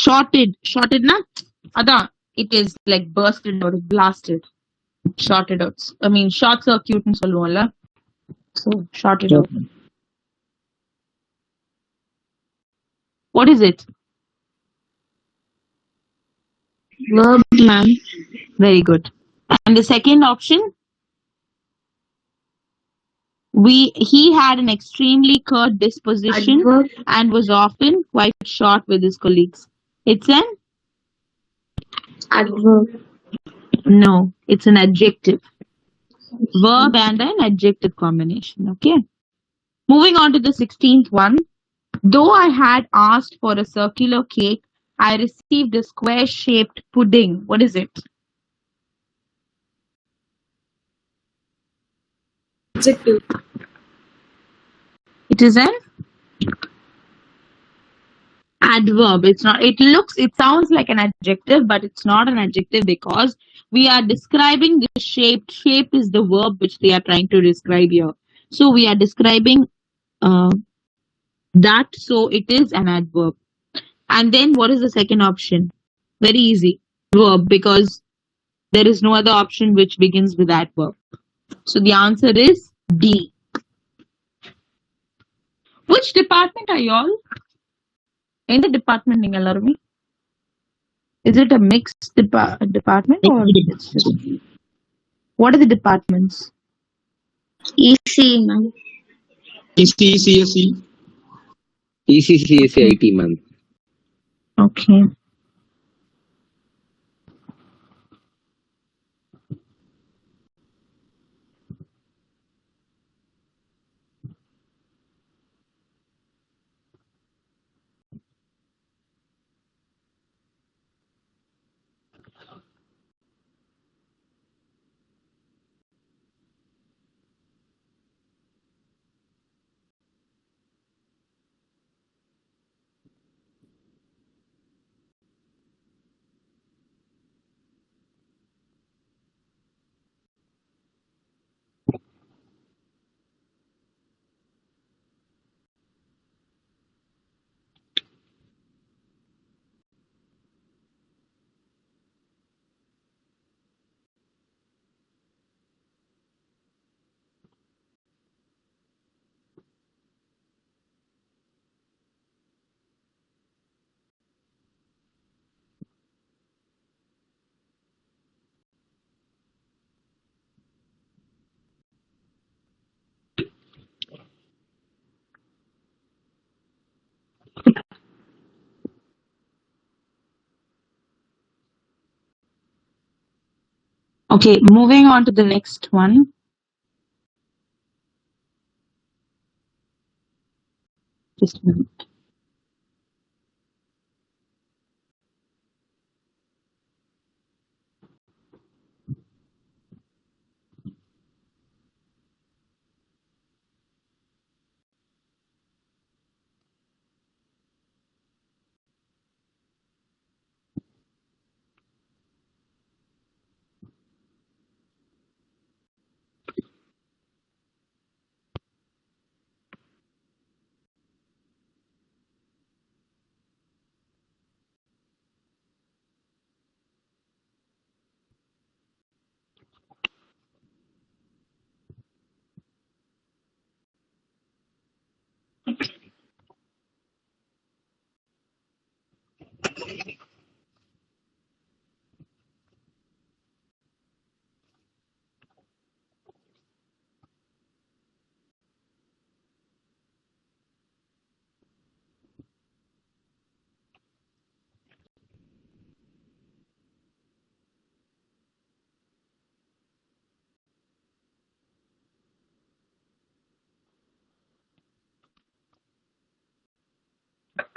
Shorted. Shorted na? Ada. It is like bursted out, blasted. Shorted out. I mean, short circuit nu solluvoம்ல. So, shorted out. What is it?
Verb, ma'am.
Very good. And the second option? He had an extremely curt disposition
Adverb.
and was often quite short with his colleagues. It's an?
Adverb.
No, it's an adjective. Verb and an adjective combination. Okay. Moving on to the 16th one. Though I had asked for a circular cake, I received a square-shaped pudding. What is it?
Adjective.
It is an adverb. It's not. It sounds like an adjective, but it's not an adjective because we are describing the shape. Shape is the verb which they are trying to describe here. So we are describing that. So it is an adverb. And then what is the second option? Very easy. Verb, because there is no other option which begins with adverb. So the answer is D. Which department are y'all? In the department, நீங்க எல்லாருமே? Is it a mixed department or it's just... What are the departments?
EC, ma'am.
EC, CSE.
ECCACIT, ma'am.
Okay. Okay, moving on to the next one. Just a minute.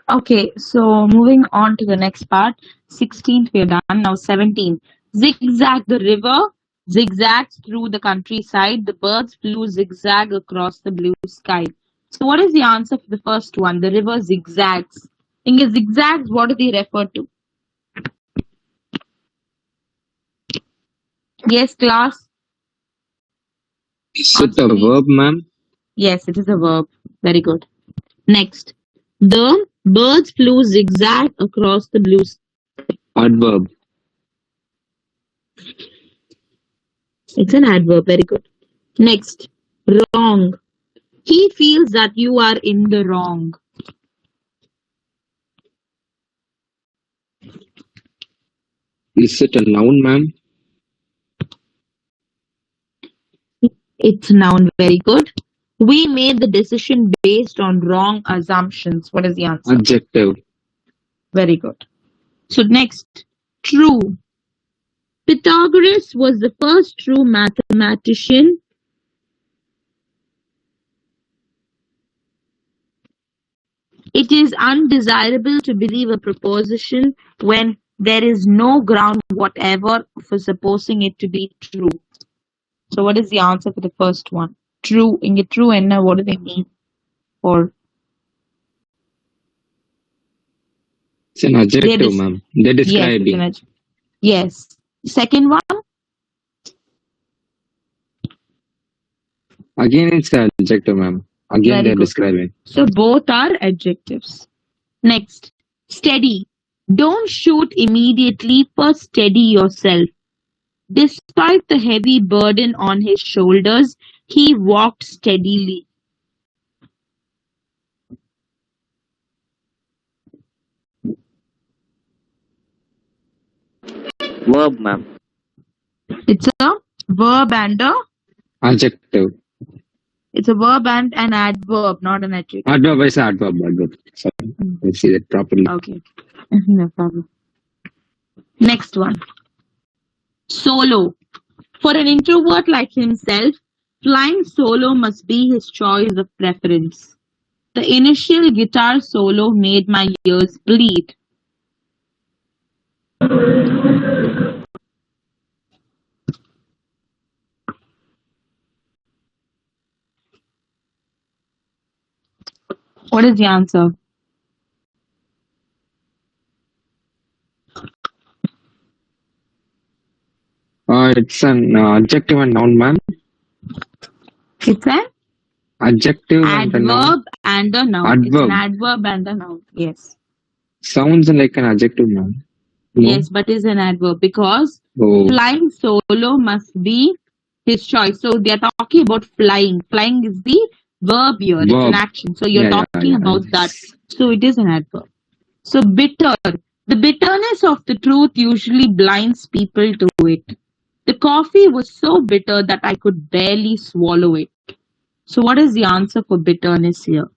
Okay, so moving on to the next part. 16th we are done. Now 17. Zigzag the river, zigzags through the countryside. The birds flew zigzag across the blue sky. So what is the answer for the first one? The river zigzags. In the zigzags, what do they refer to? Yes, class?
Is it a verb, ma'am?
Yes, it is a verb. Very good. Next. The birds flew zigzag across the blue sky.
Adverb.
It's an adverb. Very good. Next. Wrong. He feels that you are in the wrong.
Is it a noun, ma'am?
It's noun. Very good. We made the decision based on wrong assumptions. What is the answer?
Adjective.
Very good. So next. True. Pythagoras was the first true mathematician. It is undesirable to believe a proposition when there is no ground whatever for supposing it to be true. So what is the answer for the first one? True. In true and what do they mean? Or
It's an adjective,
dis-
ma'am. They're
yes, it's
describing.
an adjective. Yes. Second one?
Again, it's an adjective, ma'am. Again,
Very
they're
good.
describing.
So both are adjectives. Next. Steady. Don't shoot immediately, first steady yourself. Despite the heavy burden on his shoulders, he walked steadily.
Verb, ma'am.
It's a verb and a
Adjective.
It's a verb and an adverb, not an adjective.
Adverb is adverb. Sorry, let's see that properly.
Okay. No problem. Next one. Solo. For an introvert like himself, flying solo must be his choice of preference. The initial guitar solo made my ears bleed. What is the answer?
It's an adjective and noun, ma'am.
It's an
Adjective and a noun.
adverb and a noun. It's
Adverb.
an adverb and a noun. Yes.
Sounds like an adjective, ma'am. No?
Yes, but it's an adverb because
Oh,
flying solo must be his choice. So they are talking about flying. Flying is the verb here. It's an
Verb.
action. So you're
Yeah,
talking about that. So it is an adverb. So bitter. The bitterness of the truth usually blinds people to it. The coffee was so bitter that I could barely swallow it. So what is the answer for bitterness here?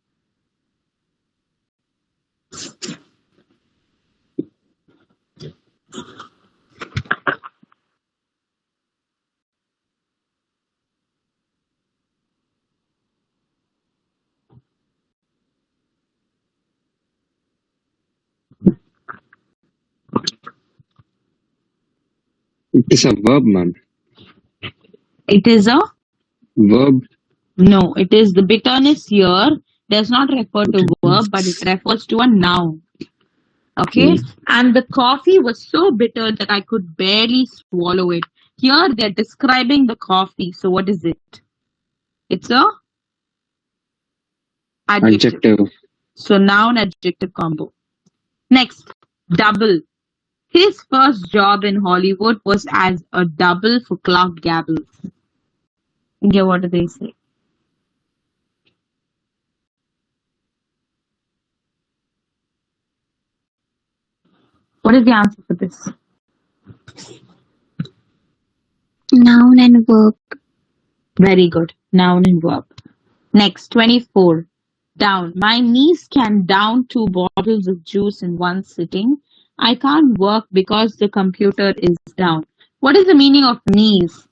it is a verb, ma'am.
It is a
Verb.
no. It is the bitterness here does not refer to verb, but it refers to a noun. Okay, and the coffee was so bitter that I could barely swallow it. Here they're describing the coffee. So what is it? It's a adjective.
Adjective.
So noun adjective combo. Next, double. His first job in Hollywood was as a double for Clark Gable. Okay, what do they say? What is the answer for this?
Noun and verb.
Very good. Noun and verb. Next, 24. Down. My niece can down 2 bottles of juice in one sitting. I can't work because the computer is down. What is the meaning of knees?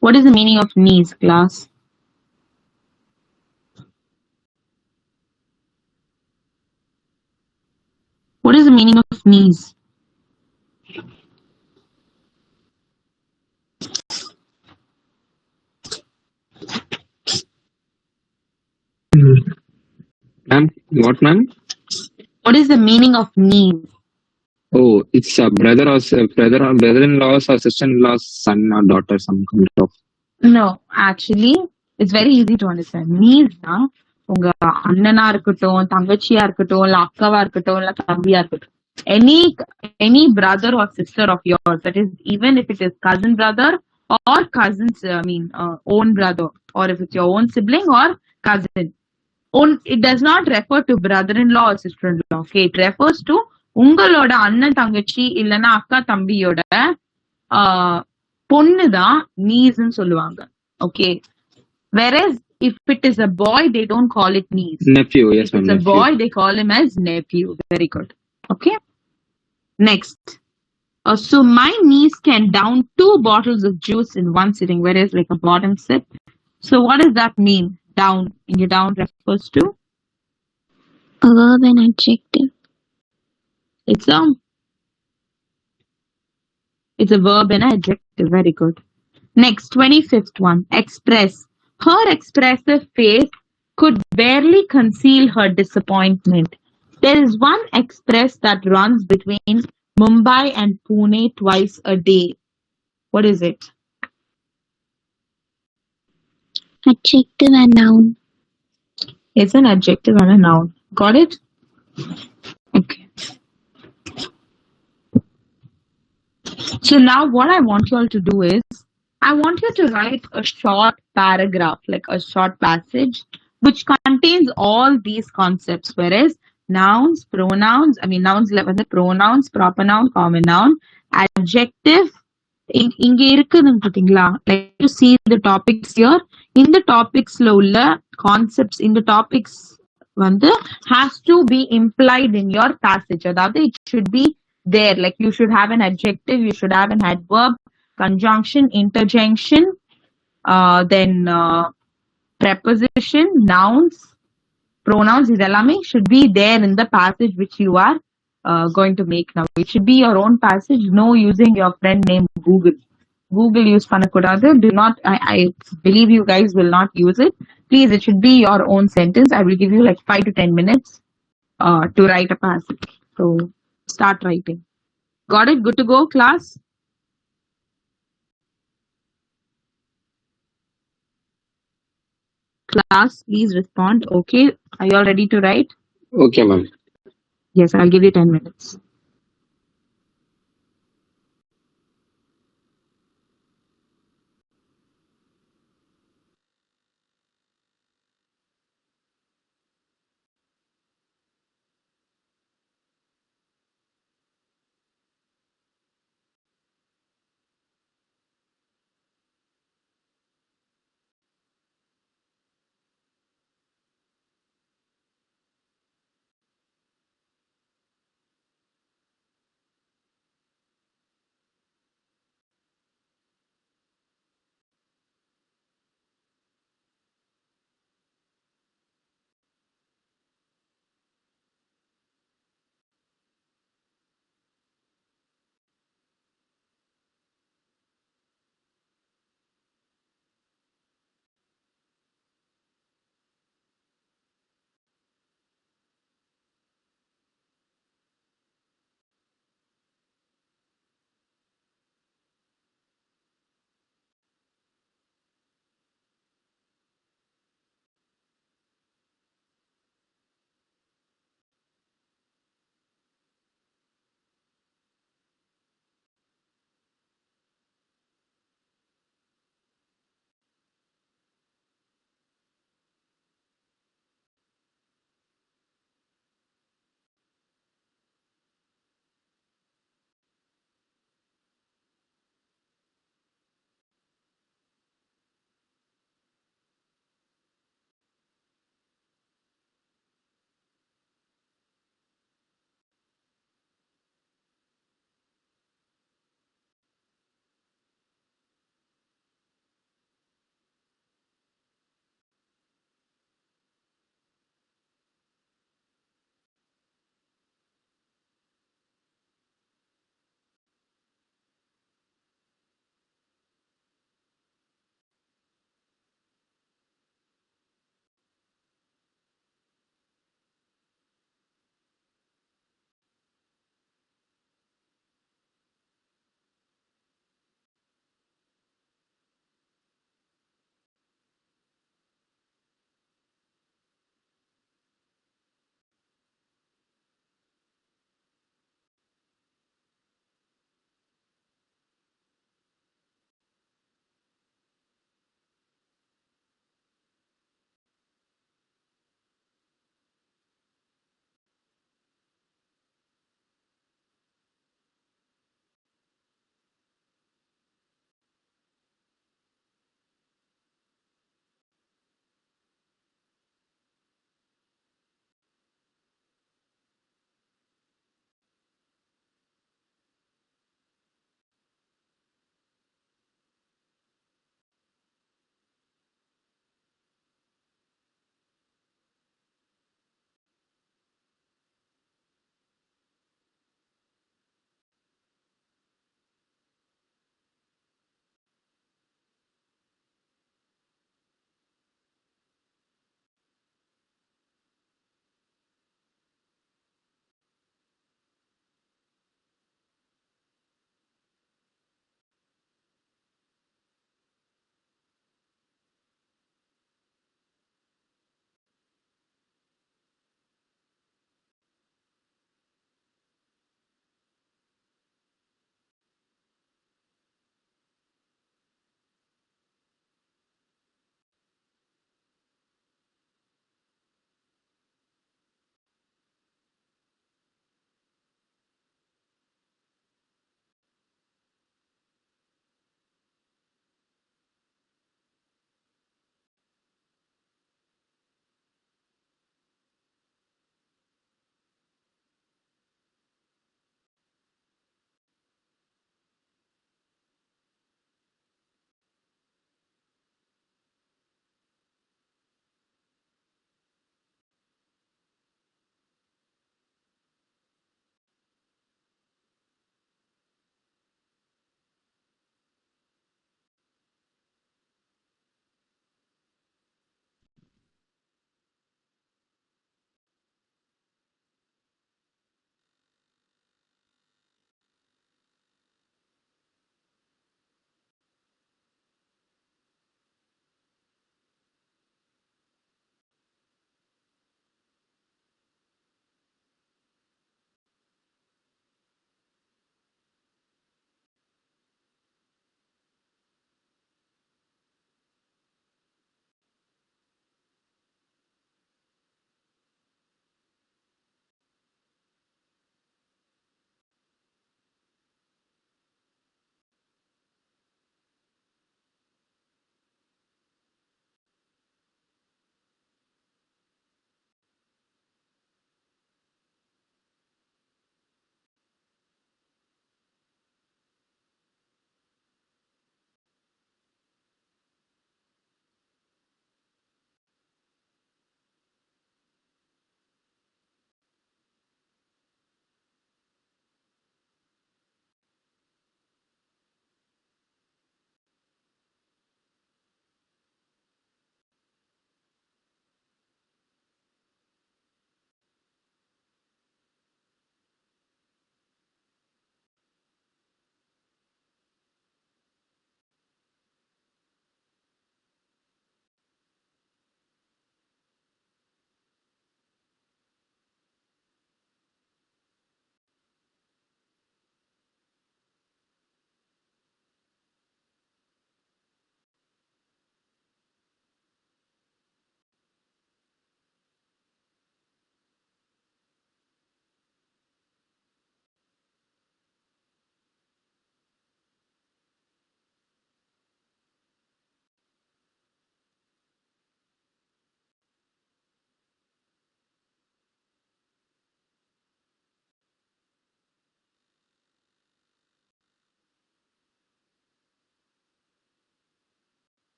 What is the meaning of knees, class? What is the meaning of knees?
Ma'am, what, ma'am?
What is the meaning of knees?
Oh, it's a brother-in-law's or sister-in-law's son or daughter, some kind of.
No, actually, it's very easy to understand. Knees-na உங்க அண்ணனா இருக்கட்டும் தங்கச்சியா இருக்கட்டும் இல்ல அக்காவா இருக்கட்டும் இல்ல தம்பியா இருக்கட்டும் any brother or sister of yours, that is even if it is cousin brother or cousins, own brother, or if it's your own sibling or cousin, it does not refer to brother-in-law or sister-in-law. Okay, it refers to உங்களோட அண்ணன் தங்கச்சி இல்லைன்னா அக்கா தம்பியோட பொண்ணுதான் நீஸ்ன்னு சொல்லுவாங்க. Okay, whereas if it is a boy, they don't call it niece.
Nephew, yes,
if it's a boy, they call him as nephew. Very good. Okay. Next. So my niece can down 2 bottles of juice in one sitting, whereas like a bottom sip. So what does that mean? Down. In your down refers to?
A verb and adjective.
It's a verb and adjective. Very good. Next, 25th one. Express. Her expressive face could barely conceal her disappointment. There is one express that runs between Mumbai and Pune twice a day. What is it?
Adjective and noun.
It's an adjective and a noun. Got it? Okay. So now what I want you all to do is, I want you to write a short paragraph, like a short passage, which contains all these concepts, whereas nouns, pronouns, nouns, pronouns, proper noun, common noun, adjective, இங்க இருக்குன்னு பாத்தீங்களா? Like to see the topics here. இந்த topicsல உள்ள concepts இந்த topics வந்து has to be implied in your passage. அதாவது it should be there. Like you should have an adjective, you should have an adverb, conjunction, interjection, then preposition, nouns, pronouns. இதெல்லாமே should be there in the passage which you are going to make now. It should be your own passage. No using your friend name Google. Google use பண்ணக்கூடாது. Do not. I believe you guys will not use it. Please, it should be your own sentence. I will give you like 5 to 10 minutes to write a passage. So start writing. Got it? Good to go, class? Class, please respond. Okay. Are you all ready to write?
Okay, ma'am.
Yes, I'll give you 10 minutes.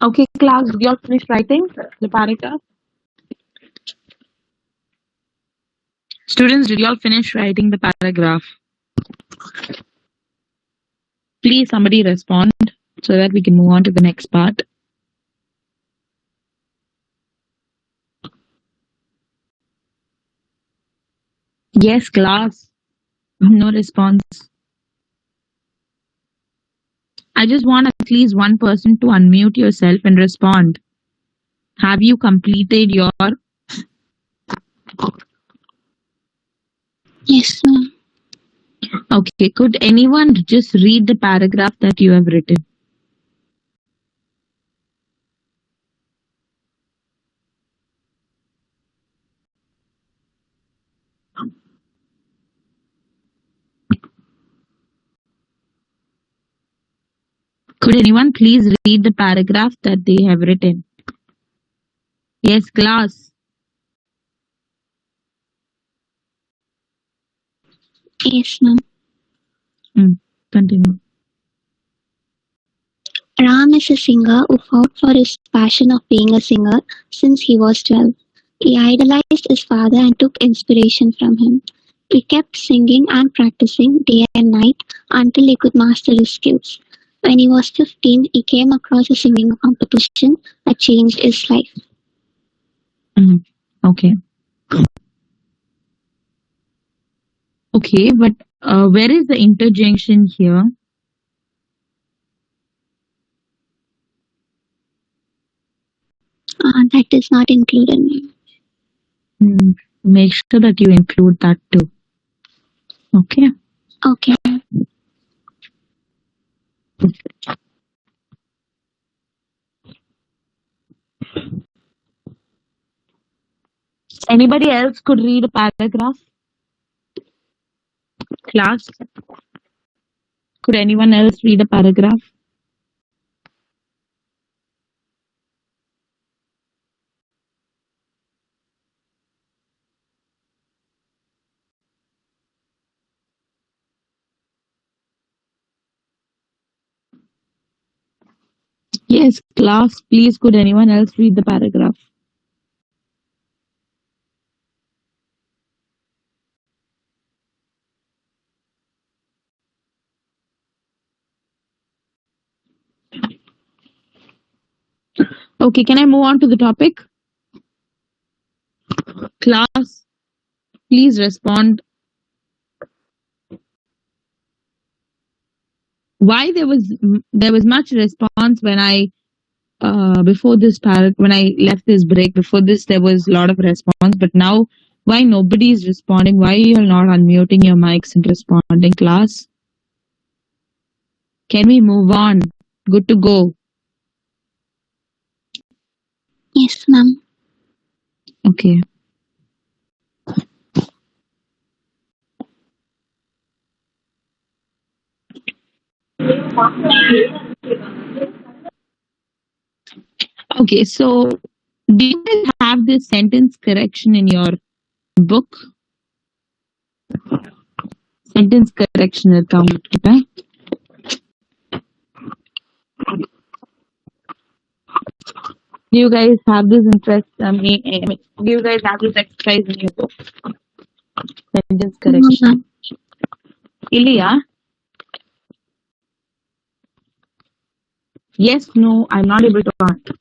Okay, class, did you all finish writing the paragraph? Students, did you all finish writing the paragraph? Please, somebody respond so that we can move on to the next part. Yes, class. No response. I just want at least one person to unmute yourself and respond. Have you completed your...
Yes, ma'am.
Okay, could anyone just read the paragraph that you have written? Could anyone please read the paragraph that they have written? Yes, class.
Yes, ma'am.
Continue.
Ram is a singer who fought for his passion of being a singer since he was 12. He idolized his father and took inspiration from him. He kept singing and practicing day and night until he could master his skills. When he was 15, he came across a singing competition that changed his life.
Okay. Okay, but where is the interjection here?
That is not included, ma'am.
Make sure that you include that too. Okay.
Okay.
Anybody else could read a paragraph? Class? Could anyone else read a paragraph? Yes, class, please, could anyone else read the paragraph? Okay, can I move on to the topic? Class, please respond. Why there was much response when I before this when I left this break. Before this, there was a lot of response, but now why nobody is responding? Why you are not unmuting your mics and responding, class? Can we move on? Good to go.
Yes, ma'am.
Okay. Okay, so do you guys have this sentence correction in your book? Sentence correction account, okay? Do you guys have this interest? Do you guys have this exercise in your book? Sentence correction. Ilya? Yes, no, I'm not able to answer.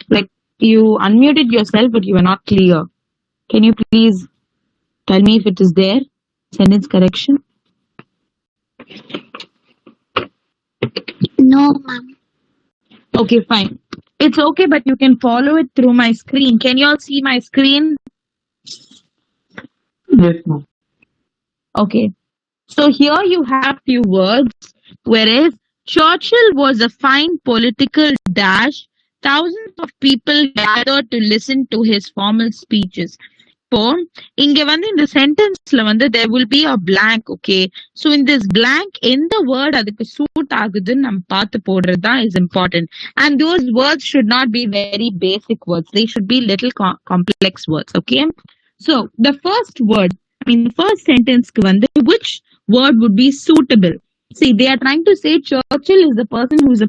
Like, you unmuted yourself, but you are not clear. Can you please tell me if it is there? Sentence correction?
No, ma'am.
Okay, fine. It's okay, but you can follow it through my screen. Can you all see my screen?
Yes, ma'am.
Okay. So here you have few words, whereas Churchill was a fine political dash. Thousands of people gathered to listen to his formal speeches. இப்போ இங்க வந்து இந்த சென்டென்ஸ்ல வந்து there will be a blank, okay? So in this blank, எந்த word அதுக்கு suit ஆகுதுன்னு நம்ம பார்த்து போடுறது தான் is important. And those words should not be very basic words. They should be little complex words, okay? So the first word, the first sentence க்கு வந்து which word would be suitable? See, they are trying to say Churchill is the person who's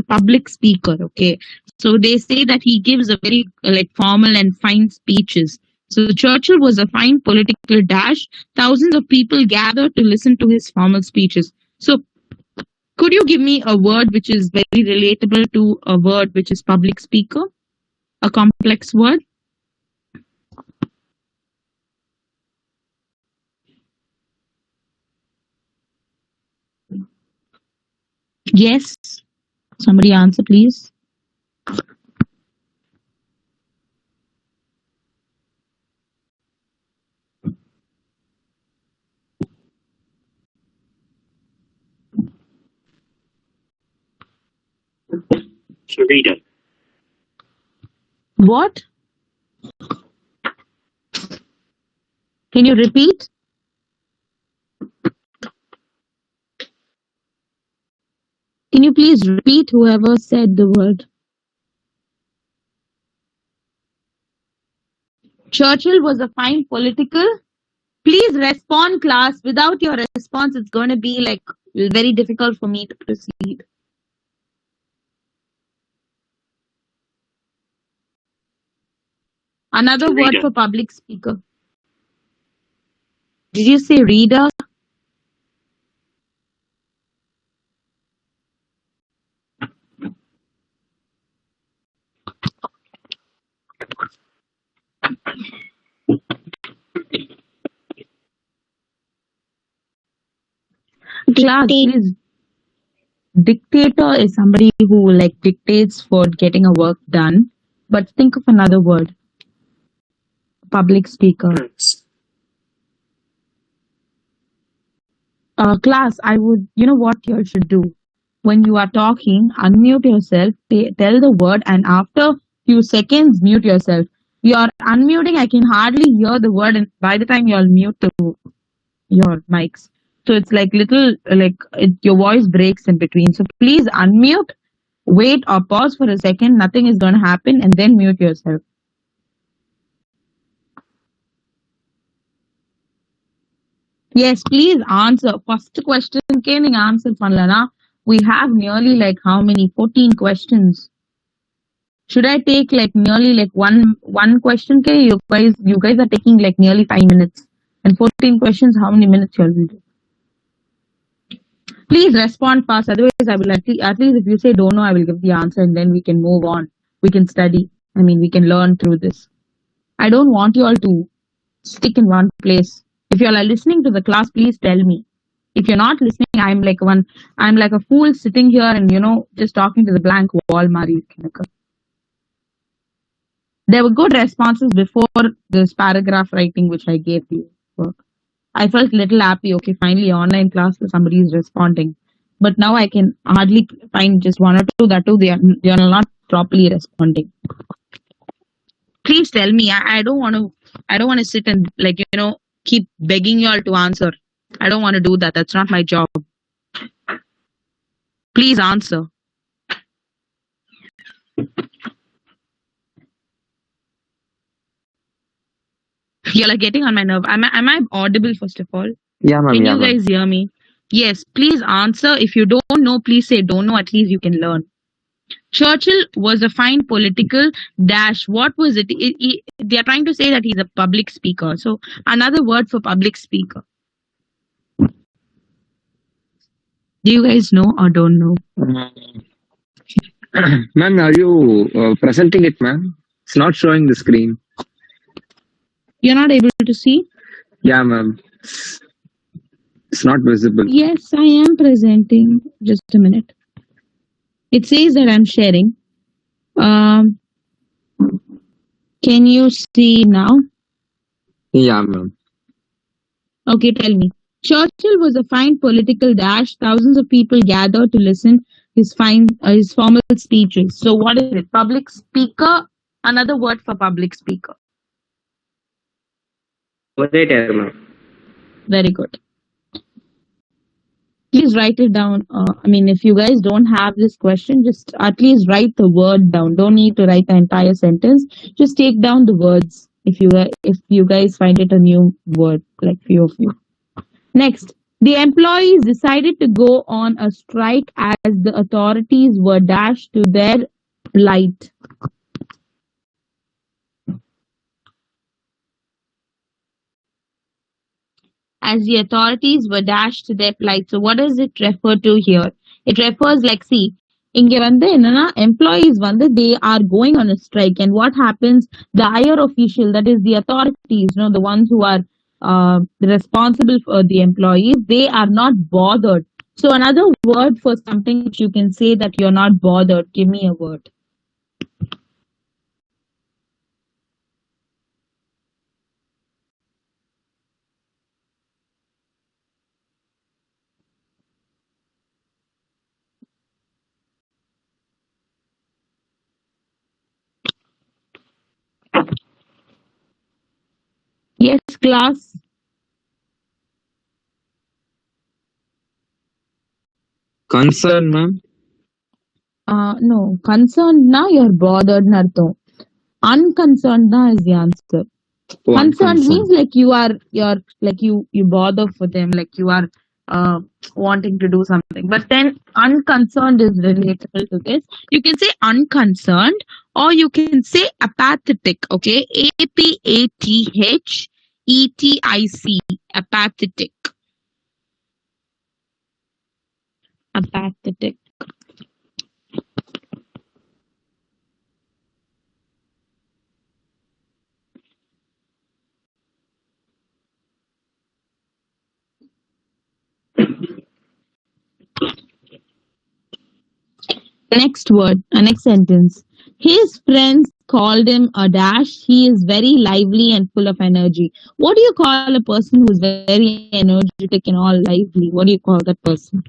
a public speaker, okay? So they say that he gives a very formal and fine speeches. So Churchill was a fine political dash. Thousands of people gathered to listen to his formal speeches. So could you give me a word which is very relatable to a word which is public speaker? A complex word? Yes. Somebody answer, please.
Reader.
What? Can you repeat? Can you please repeat whoever said the word? Churchill was a fine political. Please respond, class. Without your response, it's going to be very difficult for me to proceed. Another word
Reader.
for public speaker. Did you say reader? Class, please. Dictator is somebody who dictates for getting a work done. But think of another word. Public speaker. Class, I would, you know what you should do? When you are talking, unmute yourself, tell the word, and after few seconds, mute yourself. You are unmuting, I can hardly hear the word, and by the time you'll mute your mics. So it's your voice breaks in between. So please unmute, wait or pause for a second, nothing is going to happen, and then mute yourself. Yes, please answer. First question can answer panlana. We have nearly how many? 14 questions. Should I take nearly one question? Okay, you guys are taking nearly 5 minutes. And 14 questions, how many minutes you'll do? Please respond fast. Otherwise, I will at least if you say don't know, I will give the answer and then we can move on. We can study. I mean, we can learn through this. I don't want you all to stick in one place. If you all are listening to the class, please tell me. If you're not listening, I'm like a fool sitting here and just talking to the blank wall, Mari. There were good responses before this paragraph writing which I gave you. I felt a little happy. Okay, finally online class somebody is responding. But now I can hardly find just one or two. That too, they are not properly responding. Please tell me. I don't want to sit and keep begging you all to answer. I don't want to do that. That's not my job. Please answer. You all are getting on my nerve. Am I audible first of all?
Yeah, ma'am.
Can you guys hear me? Yes, please answer. If you don't know, please say don't know. At least you can learn. Churchill was a fine political dash. What was it? They are trying to say that he's a public speaker. So another word for public speaker. Do you guys know or don't know?
Ma'am, are you presenting it, ma'am? It's not showing the screen.
You're not able to see?
Yeah, ma'am. It's not visible.
Yes, I am presenting. Just a minute. It says that I'm sharing. Can you see now?
Yeah, ma'am.
Okay, tell me. Churchill was a fine political dash. Thousands of people gathered to listen his formal speeches. So what is it? Public speaker. Another word for public speaker.
Orator, ma'am.
Very good. Please write it down. If you guys don't have this question, just at least write the word down. Don't need to write the entire sentence. Just take down the words if you guys find it a new word, like few of you. Next, the employees decided to go on a strike as the authorities were dashed to their Plight. As the authorities were dashed to their plight. So what does it refer to here? It refers like, see, இங்க வந்து என்னன்னா employees வந்து they are going on a strike, and what happens, the higher official, that is the authorities, the ones who are responsible for the employees, they are not bothered. So another word for something which you can say that you're not bothered, give me a word. Yes, class.
Concern, ma'am.
No, concerned na you're bothered nartham. Unconcerned na is the answer.
Oh,
Concerned
unconcerned.
means like you're like you bother for them, like you are wanting to do something. But then unconcerned is relatable to this. You can say unconcerned, or you can say apathetic. Okay, apathetic, apathetic, apathetic. Next word, next sentence. His friends called him a dash. He is very lively and full of energy. What do you call a person who is very energetic and all lively? What do you call that person?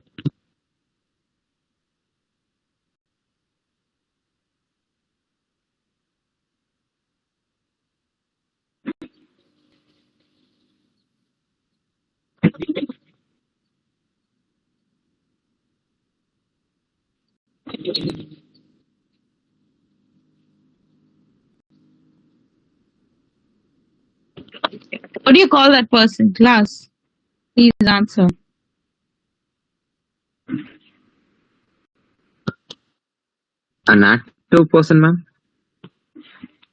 What do you call that person? Class, please answer.
An active person, ma'am.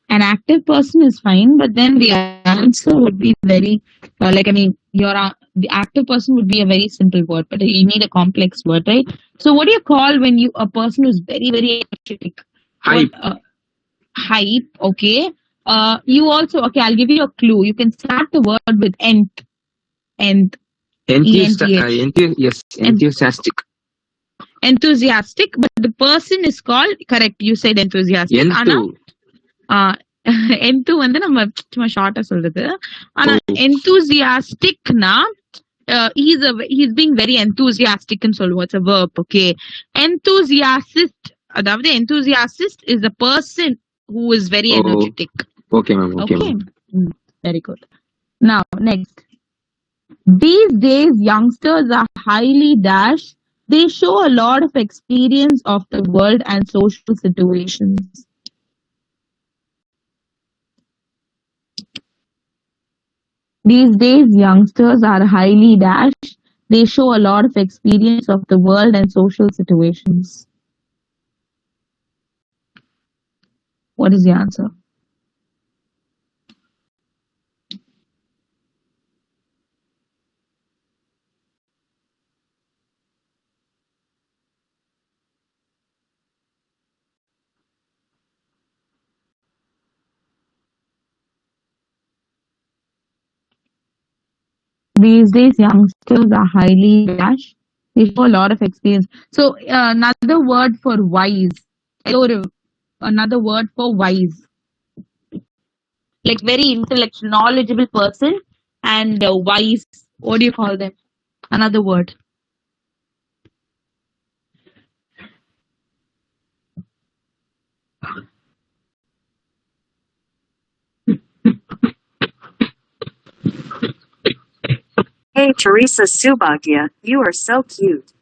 An active person is fine, but then the answer would be very, the active person would be a very simple word, but you need a complex word, right? So, what do you call when a person who's very, very energetic?
Hype.
Hype, okay. You also, okay, I'll give you a clue. You can start the word with nth. Nth.
Yes, enthusiastic.
Enthusiastic, but the person is called, correct, you said enthusiastic. Enthu வந்து நம்ம சும்மா ஷார்ட்டா சொல்றது. ஆனா enthusiasticனா he's being very enthusiastic ன்னு சொல்லுவோம். It's a verb, okay. Enthusiast, அதாவது enthusiast is a person who is very energetic.
Okay, ma'am. Okay, ma'am.
Very good. Now, next. These days, youngsters are highly dash. They show a lot of experience of the world and social situations. These days, youngsters are highly dash. They show a lot of experience of the world and social situations. What is the answer? These days, youngsters are highly dash. They show a lot of experience. So, another word for wise. Another word for wise. Like very intellectual, knowledgeable person and wise. What do you call them? Another word.
Hey Teresa Subagya, you are so cute.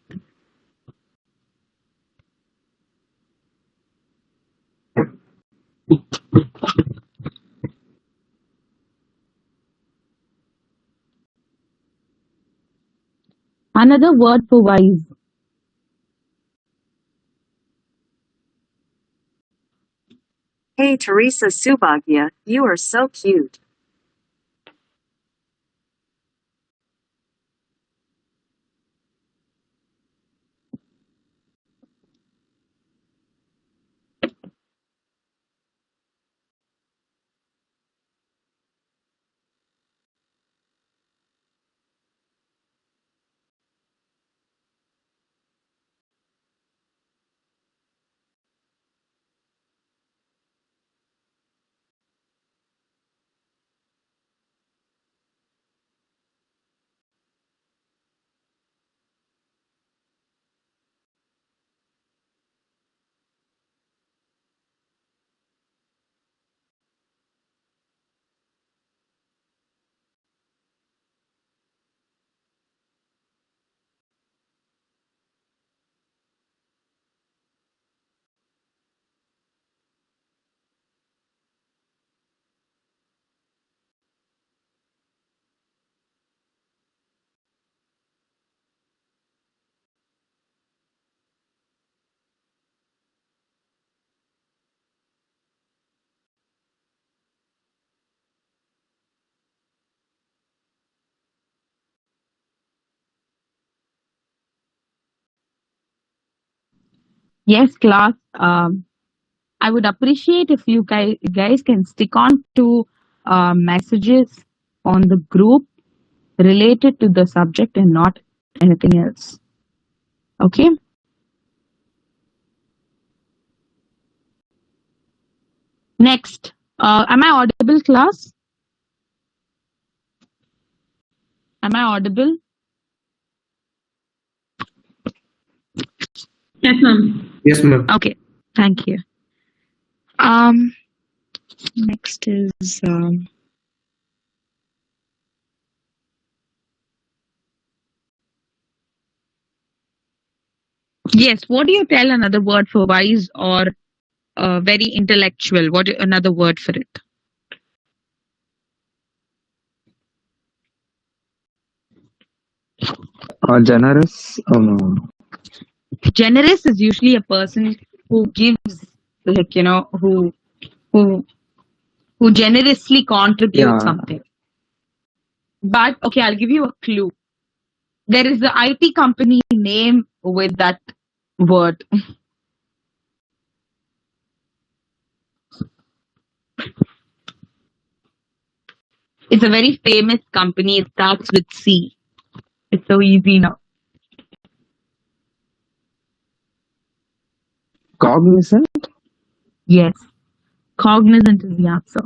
Another word for wise.
Hey Teresa Subagya, you are so cute.
Yes, class. I would appreciate if you guys can stick on to messages on the group related to the subject and not anything else. Okay. Next. Am I audible, class? Am I audible?
Yes, ma'am. Yes, ma'am.
Okay. Thank you. Um. Next is yes. What do you tell another word for wise or very intellectual? What another word for it?
Generous.
Generous is usually a person who gives, like who who generously contributes
Yeah.
something. But okay, I'll give you a clue. There is the IT company name with that word. It's a very famous company. It starts with C. It's so easy now.
Cognizant.
Yes. Cognizant is the answer.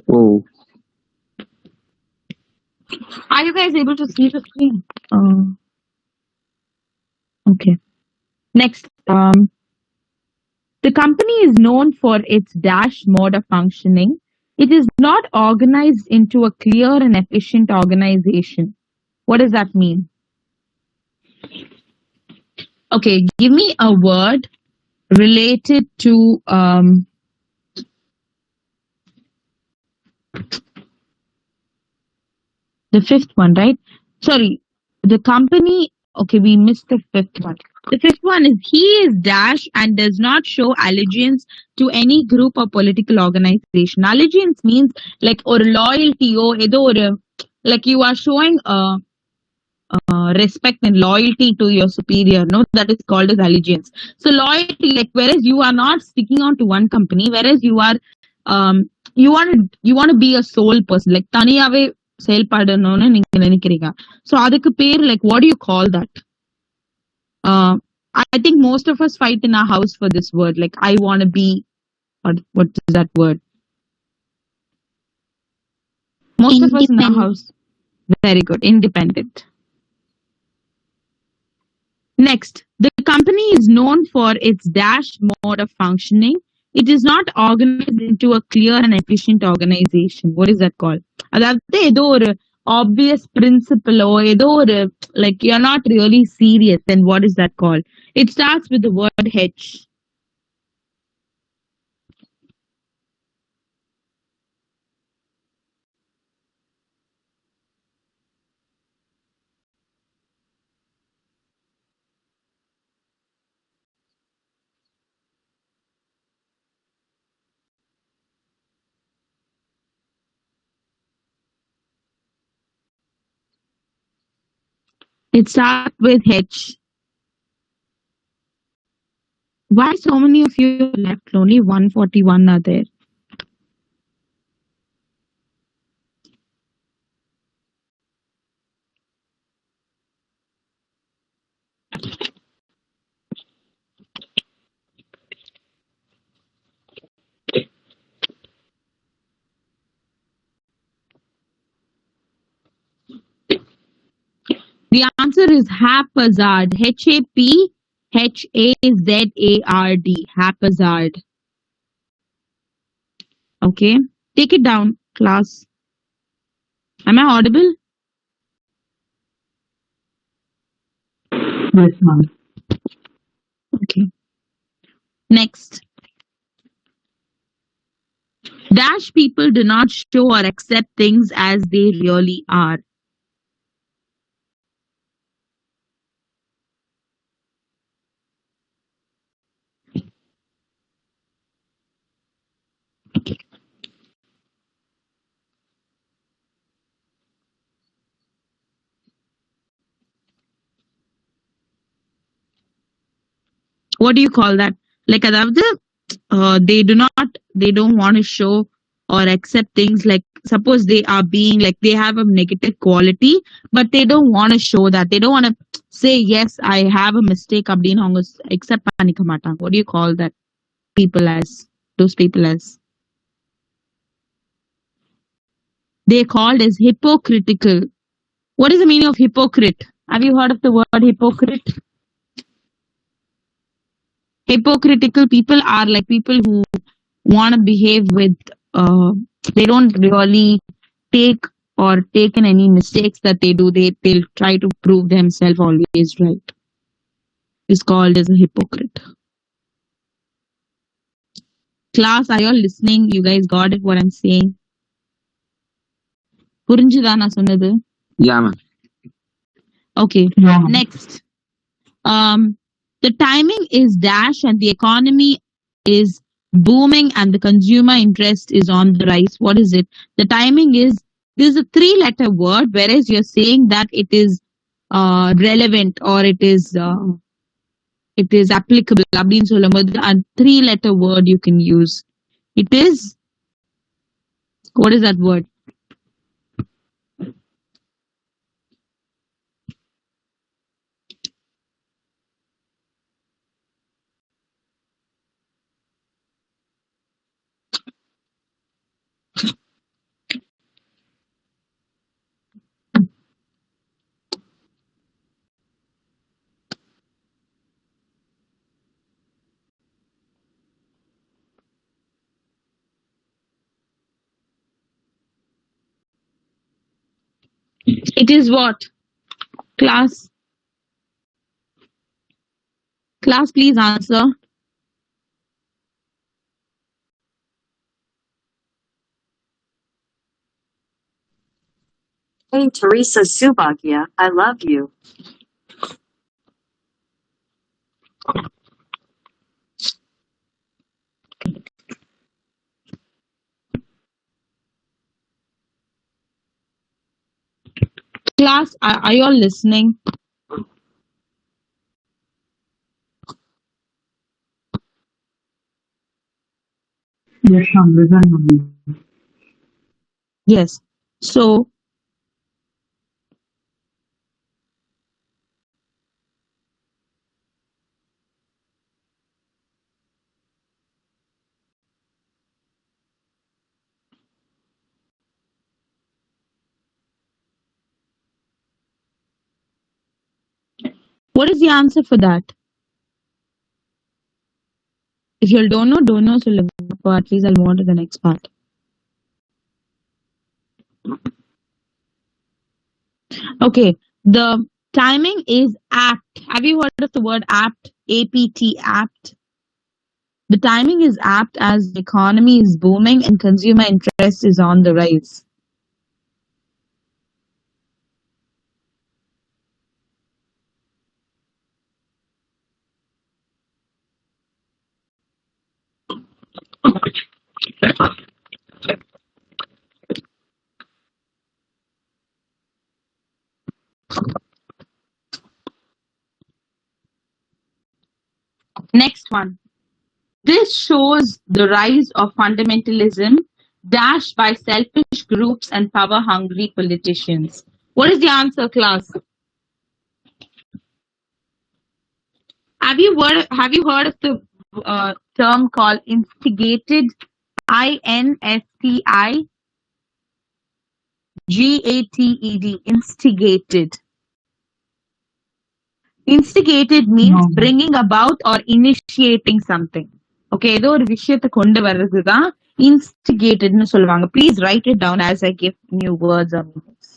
Oh.
Are you guys able to see the screen? Okay. Next. The company is known for its dash mode of functioning. It is not organized into a clear and efficient organization. What does that mean? Okay, give me a word related to the fifth one, right? Sorry, the company. Okay, we missed the fifth one. The fifth one is he is dash and does not show allegiance to any group or political organization. Allegiance means like or loyalty or like you are showing respect and loyalty to your superior. No, that is called as allegiance. So loyalty, like whereas you are not sticking on to one company, whereas you are you want to be a sole person, like தனியாவே செயல்படணும்னு நீங்க நினைக்கிறீங்க. So அதுக்கு பேர் like what do you call that? Uh, I think most of us fight in our house for this word. Like I want to be what is that word? Most of us in our
Independent.
house. Very good. Independent. Next, the company is known for its dash mode of functioning. It is not organized into a clear and efficient organization. What is that called? அதாவது ஏதோ ஒரு obvious principle or ஏதோ ஒரு like you're not really serious, then what is that called? It starts with the word H. It starts with H. Why so many of you left? Only 141 are there. The answer is haphazard. Haphazard. Haphazard. Okay. Take it down, class. Am I audible?
Yes, ma'am.
Okay. Next. Dash people do not show or accept things as they really are. What do you call that? Like they don't want to show or accept things, like suppose they are being like they have a negative quality, but they don't want to show that. They don't want to say yes, I have a mistake அப்படின்னு அவங்க accept பண்ணிக்க மாட்டாங்க. What do you call that people as? Those people as? They're called as hypocritical. What is the meaning of hypocrite? Have you heard of the word hypocrite? Hypocritical people are like people who want to behave with they don't really take in any mistakes that they do. They'll try to prove themselves always right. It's called as a hypocrite. Class, are you all listening? You guys got it what I'm saying? புரிஞ்சுதா நான் சொன்னது?
Yeah, ma'am.
Okay.
Yeah.
Next. The timing is dash and the economy is booming and the consumer interest is on the rise. What is it? The timing is, this is a 3-letter word, whereas you're saying that it is relevant or it is applicable. அப்படின்னு சொல்லும்போது a 3-letter word you can use. It is, what is that word? It is what? Class, please answer.
Hey, Teresa Subagya, I love you.
Class, are you all listening?
Yes, ma'am. Listen, ma'am.
Yes. So, what is the answer for that? If you all don't know, so at least I'll move on to the next part. Okay, the timing is apt. Have you heard of the word apt? APT, apt. The timing is apt as the economy is booming and consumer interest is on the rise. one. This shows the rise of fundamentalism dashed by selfish groups and power-hungry politicians. What is the answer, class? Have you heard of the term called instigated? INSTIGATED. Instigated. Instigated means
No.
bringing about or initiating something. Okay, ஏதோ ஒரு விஷயத்தை கொண்டு வர்றதுதான் instigatedனு சொல்லுவாங்க. Please write it down as I give new words or meanings.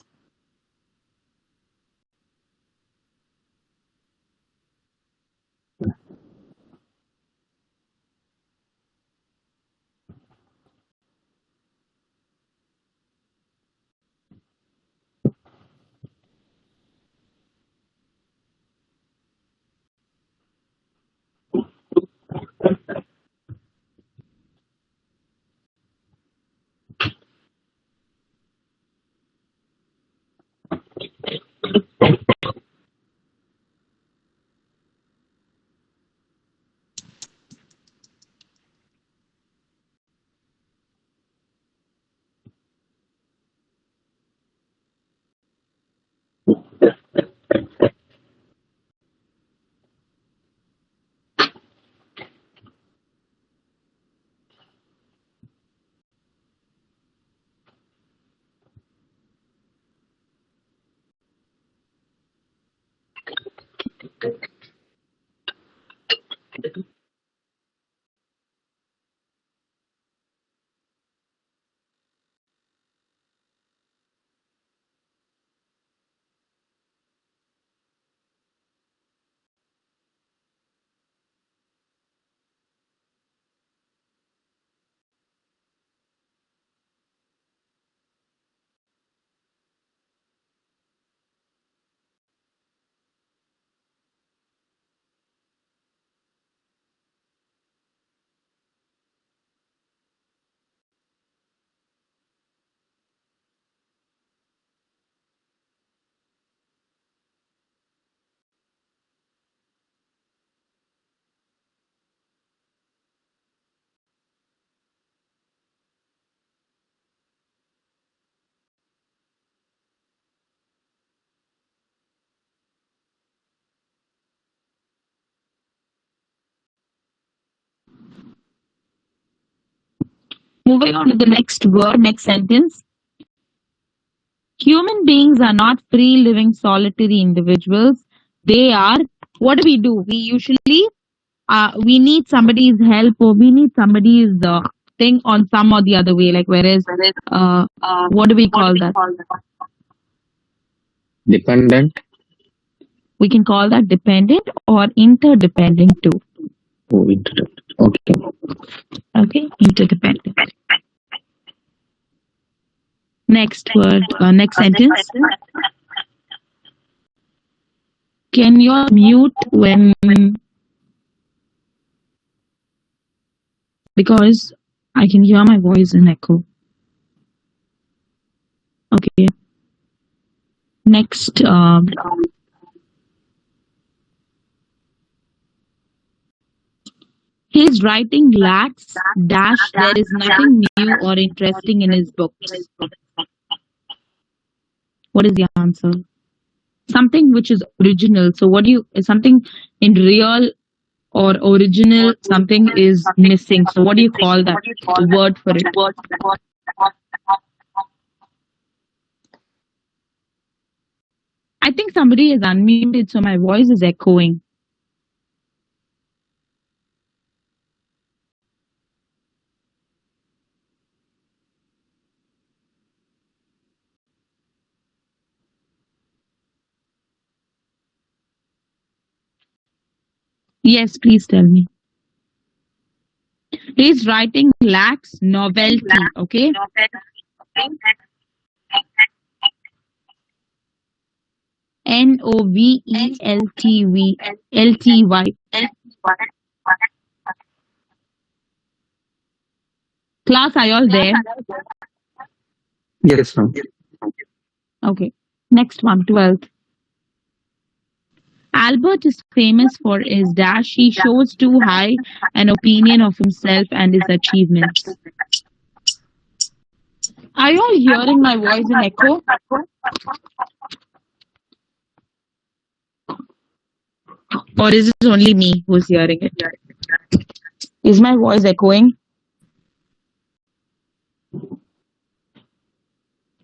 Moving on to the next word, next sentence. Human beings are not free living solitary individuals. They are, what do? We usually, we need somebody's help or we need somebody's thing on some or the other way. Like whereas, what do we call that?
Dependent.
We can call that dependent or interdependent too.
Oh, interdependent. Okay.
Okay, interdependent. Next word, next sentence. Can you mute when, because I can hear my voice in echo. Okay. Next, his writing lacks dash. There is nothing new or interesting in his books. What is the answer? Something which is original. So what do you, is something in real or original, something is missing. So what do you call that? The word for it. I think somebody is unmuted, so my voice is echoing. Yes, please tell me. His writing lacks novelty, okay? Novelty. Class, are you all there?
Yes, ma'am.
Okay. Next one, 12th. Albert is famous for his dash. He shows too high an opinion of himself and his achievements. Are you all hearing my voice in echo? Or is it only me who's hearing it? Is my voice echoing?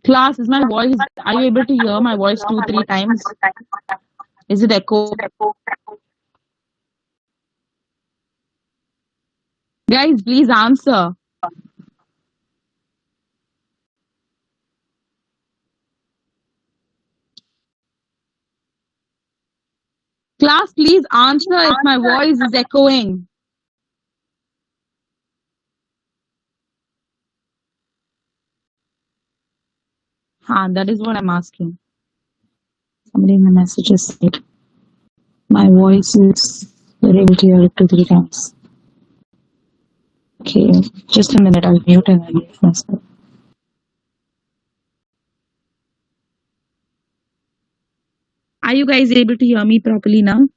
Class, is my voice, are you able to hear my voice 2-3 times? Is it echo? Guys, please answer. Class, please answer if my voice is echoing. That is what I'm asking. Somebody in the messages said my voice is, you're able to hear it 2-3 times. Okay, just a minute, I'll mute and I'll mute myself. Are you guys able to hear me properly now?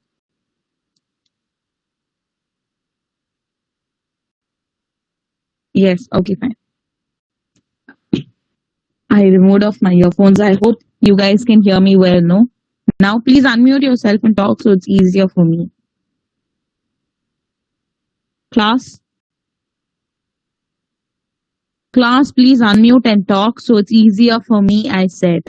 Yes, okay, fine. I removed off my earphones. I hope you guys can hear me well, no? Now please unmute yourself and talk so it's easier for me. Class? Class, please unmute and talk so it's easier for me, I said.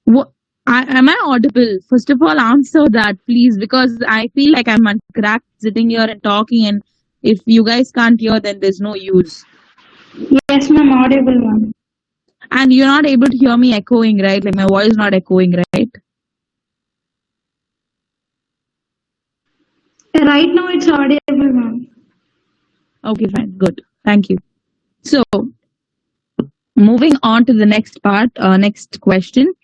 What? Am I audible? First of all, answer that, please, because I feel like I'm uncracked sitting here and talking, and if you guys can't hear, then there's no use.
Yes, ma'am, audible, ma'am.
And you're not able to hear me echoing, right? Like my voice not echoing, right?
Right now it's audible, ma'am.
Okay, fine. Good. Thank you. So, moving on to the next part, next question.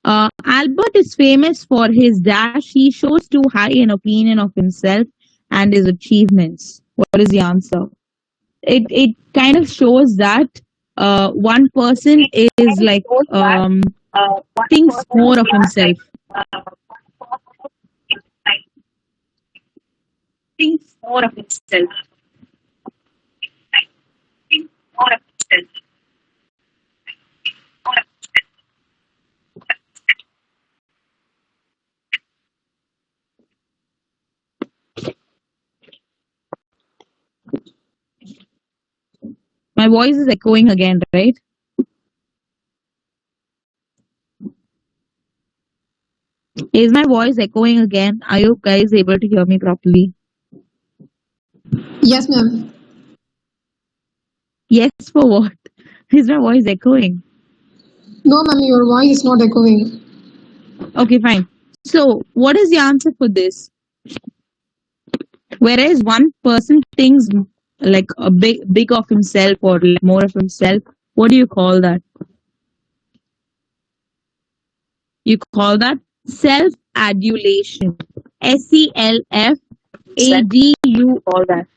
Albert is famous for his dash. He shows too high an opinion of himself and his achievements. What is the answer? It kind of shows that one person is like thinks more of himself. Thinks more of himself. My voice is echoing again, right? Is my voice echoing again? Are you guys able to hear me properly?
Yes, ma'am.
Yes, for what? Is my voice echoing?
No, ma'am, your voice is not echoing.
Okay, fine. So, what is the answer for this? Whereas one person thinks like a big of himself or like more of himself, what do you call that? You call that self-adulation. SELFADU. All that.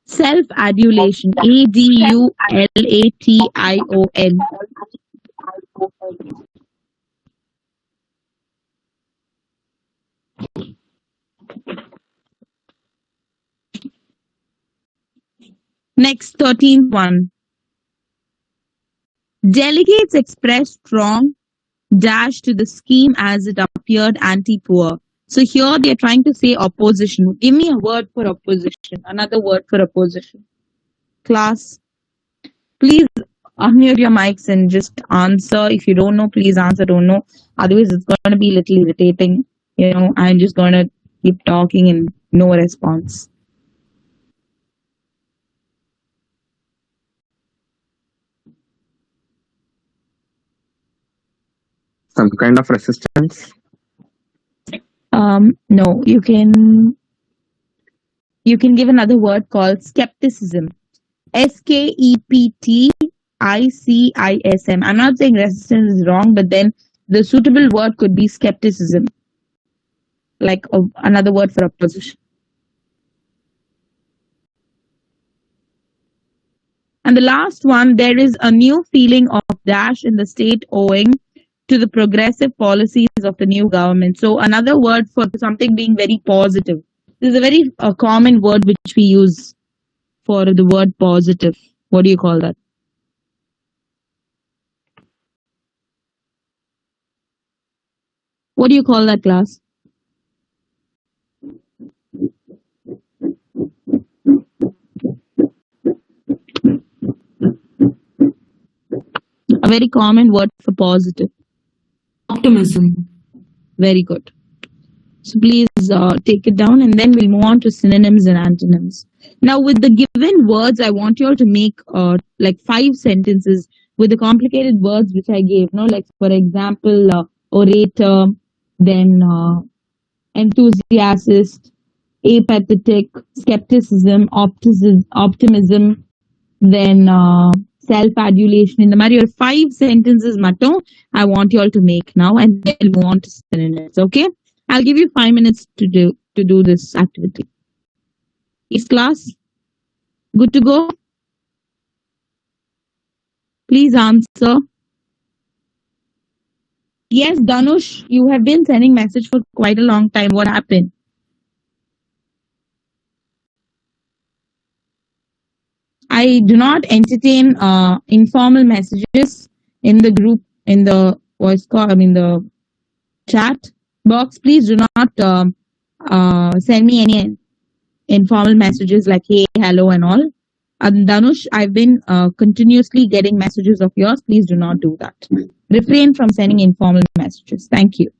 Self-adulation. ADULATION. Next, 13th one. Delegates express strong dash to the scheme as it appeared anti-poor. So here they are trying to say opposition. Give me a word for opposition. Another word for opposition. Class, please unmute your mics and just answer. If you don't know, please answer don't know. Otherwise, it's going to be a little irritating. You know, I'm just going to keep talking and no response.
Some kind of resistance.
No, you can give another word called skepticism. SKEPTICISM. I'm not saying resistance is wrong, but then the suitable word could be skepticism. Like another word for opposition. And the last one, there is a new feeling of dash in the state owing to the progressive policies of the new government. So another word for something being very positive. This is a very common word which we use for the word positive. What do you call that? What do you call that, class? A very common word for positive.
Optimism.
Very good. So please take it down and then we'll move on to synonyms and antonyms. Now with the given words, I want you all to make like 5 sentences with the complicated words which I gave. No, like for example, orator, then enthusiast, apathetic, skepticism, optimism, then self-adulation. In the மாதிரி ஒரு 5 sentences மட்டும் I want you all to make now and then we'll move on to synonyms. Okay? I'll give you 5 minutes to do this activity. Is class good to go? Please answer. Yes, Danush, you have been sending message for quite a long time. What happened? I do not entertain informal messages in the group, in the voice call, I mean the chat box. Please do not send me any informal messages like hey, hello and all. Danush, I've been continuously getting messages of yours. Please do not do that. Refrain from sending informal messages. Thank you.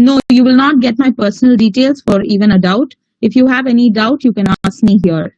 No, you will not get my personal details for even a doubt. If you have any doubt, you can ask me here.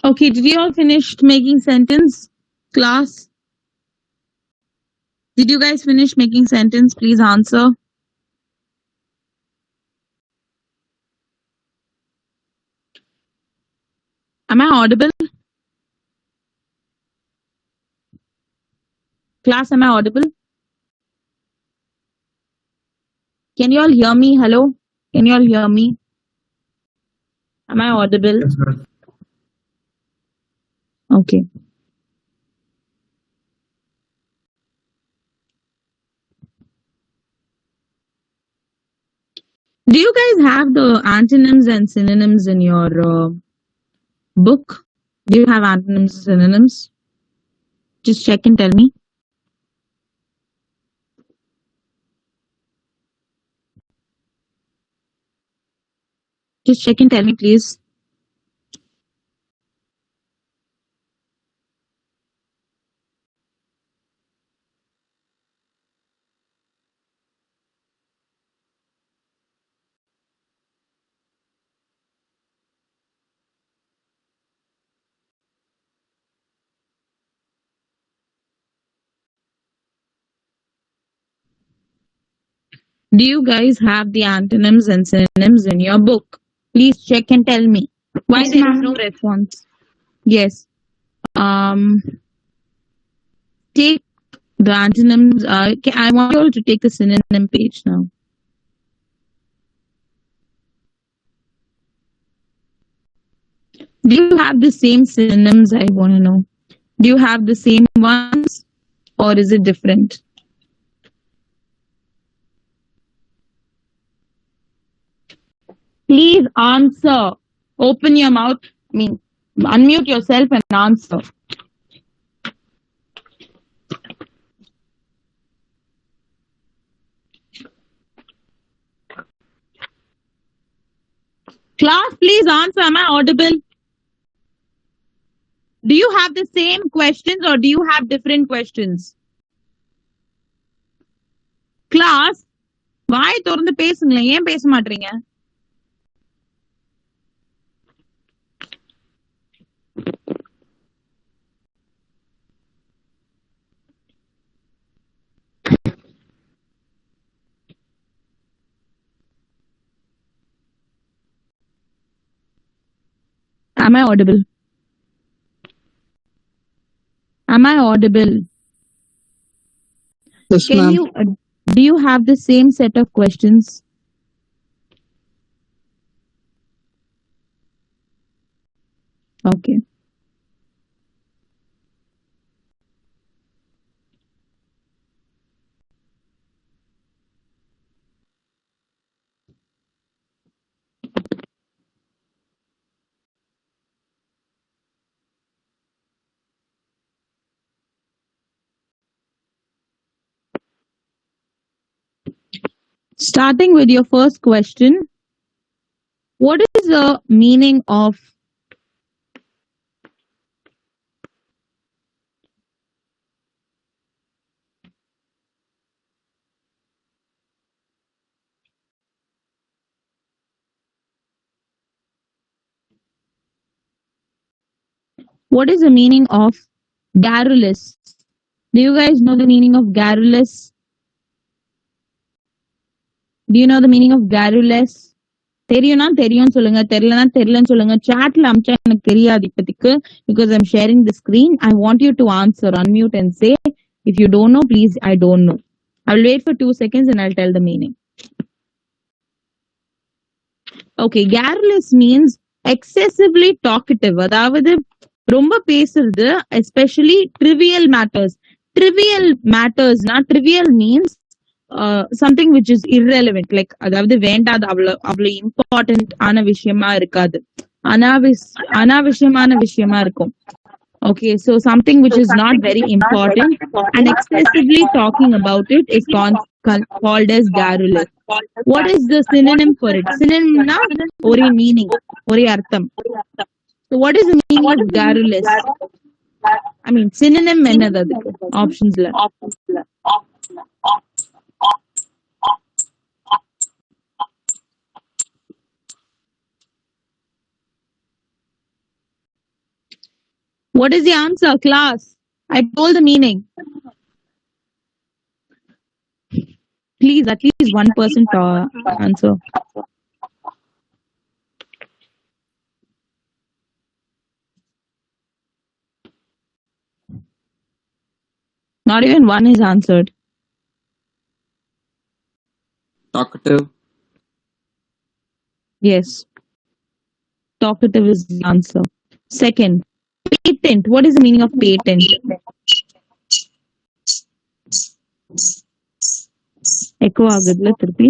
Okay, did you all finish making sentence? Class? Did you guys finish making sentence? Please answer. Am I audible? Class, am I audible? Can you all hear me? Hello? Can you all hear me? Am I audible?
Yes, ma'am.
Okay. Do you guys have the antonyms and synonyms in your book? Do you have antonyms and synonyms? Just check and tell me. Just check and tell me, please. Do you guys have the antonyms and synonyms in your book? Please check and tell me. Why
Yes,
there is
ma'am.
no response? Yes. Take the antonyms. I want you all to take the synonym page now. Do you have the same synonyms? I want to know. Do you have the same ones or is it different? Please answer. Open your mouth. I mean, unmute yourself and answer. Class, please answer. Am I audible? Do you have the same questions or do you have different questions? Class, வாய் திறந்து பேசுங்களேன், ஏன் பேச மாட்டீங்க? Am I audible? Am I audible?
Yes,
Can
ma'am.
you do you have the same set of questions? Okay. Starting with your first question, what is the meaning of garrulous? Do you guys know the meaning of garrulous? Do you know the meaning of garrulous? தெரியும்னா தெரியும்னு சொல்லுங்க, தெரியலனா தெரியலன்னு சொல்லுங்க. Chatல அம்ச்சா எனக்கு தெரியாது இப்போதைக்கு because I'm sharing the screen. I want you to answer, unmute and say if you don't know, please I don't know. I'll wait for 2 seconds and I'll tell the meaning. Okay, garrulous means excessively talkative. அதாவது ரொம்ப பேசுறது, especially trivial matters. Trivial matters, not trivial means something which is irrelevant, like அதாவது வேண்டாத அவ்வளவு important ஆன விஷயமா இருக்காது, அனாவசியமான விஷயமா இருக்கும். Okay, so something which is not very important and excessively talking about it is called as garrulous. What is the synonym for it? Synonym na ஒரே meaning, ஒரே அர்த்தம். So what is the meaning of garrulous? I mean, synonym என்னது அதுக்கு ஆப்ஷன்ஸ்ல? What is the answer, class? I told the meaning. Please, at least one person answer. Not even one is answered.
Talkative.
Yes. Talkative is the answer. Second, patent. What is the meaning of patent? Echo agudla Tiruphi.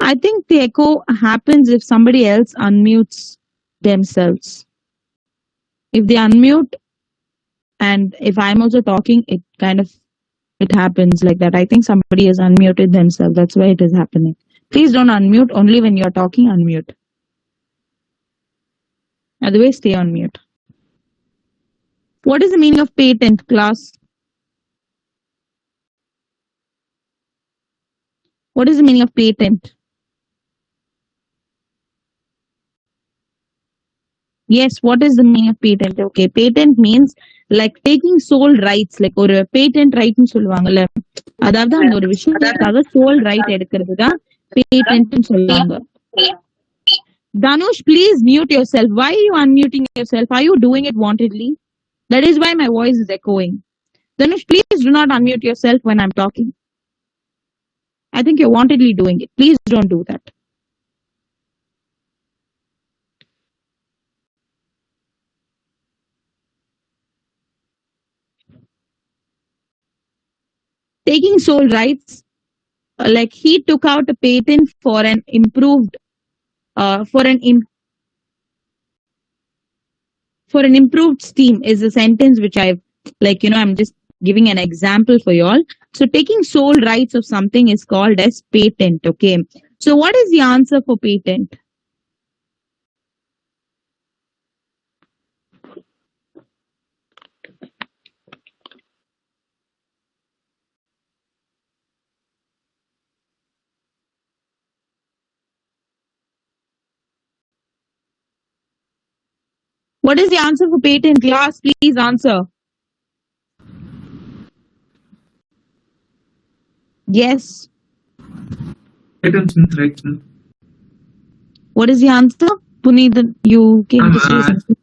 I think the echo happens if somebody else unmutes themselves. If they unmute and if I'm also talking, it happens like that. I think somebody has unmuted themselves. That's why it is happening. Please don't unmute. Only when you're talking, unmute. Otherwise, stay on mute. What is the meaning of patent, class? What is the meaning of patent? Yes, what is the meaning of patent? Okay, patent means like taking sole rights, like ஒரு patent right னு சொல்லுவாங்கல்ல. அதாவது அந்த ஒரு விஷயத்துக்காக sole right எடுக்கிறது தான் patent னு சொல்லுவாங்க. Dhanush, please mute yourself. Why are you unmuting yourself? Are you doing it wantedly? That is why my voice is echoing. Dhanush, please do not unmute yourself when I'm talking. I think you're wantedly doing it. Please don't do that. Taking sole rights, like he took out a patent for an improved, for an improved steam is a sentence which I've I'm just giving an example for you all. So taking sole rights of something is called as patent. Okay. So what is the answer for patent? What is the answer for patent, class? Please answer. Yes.
Patent means rights.
What is the answer? Puneet, you came to say something.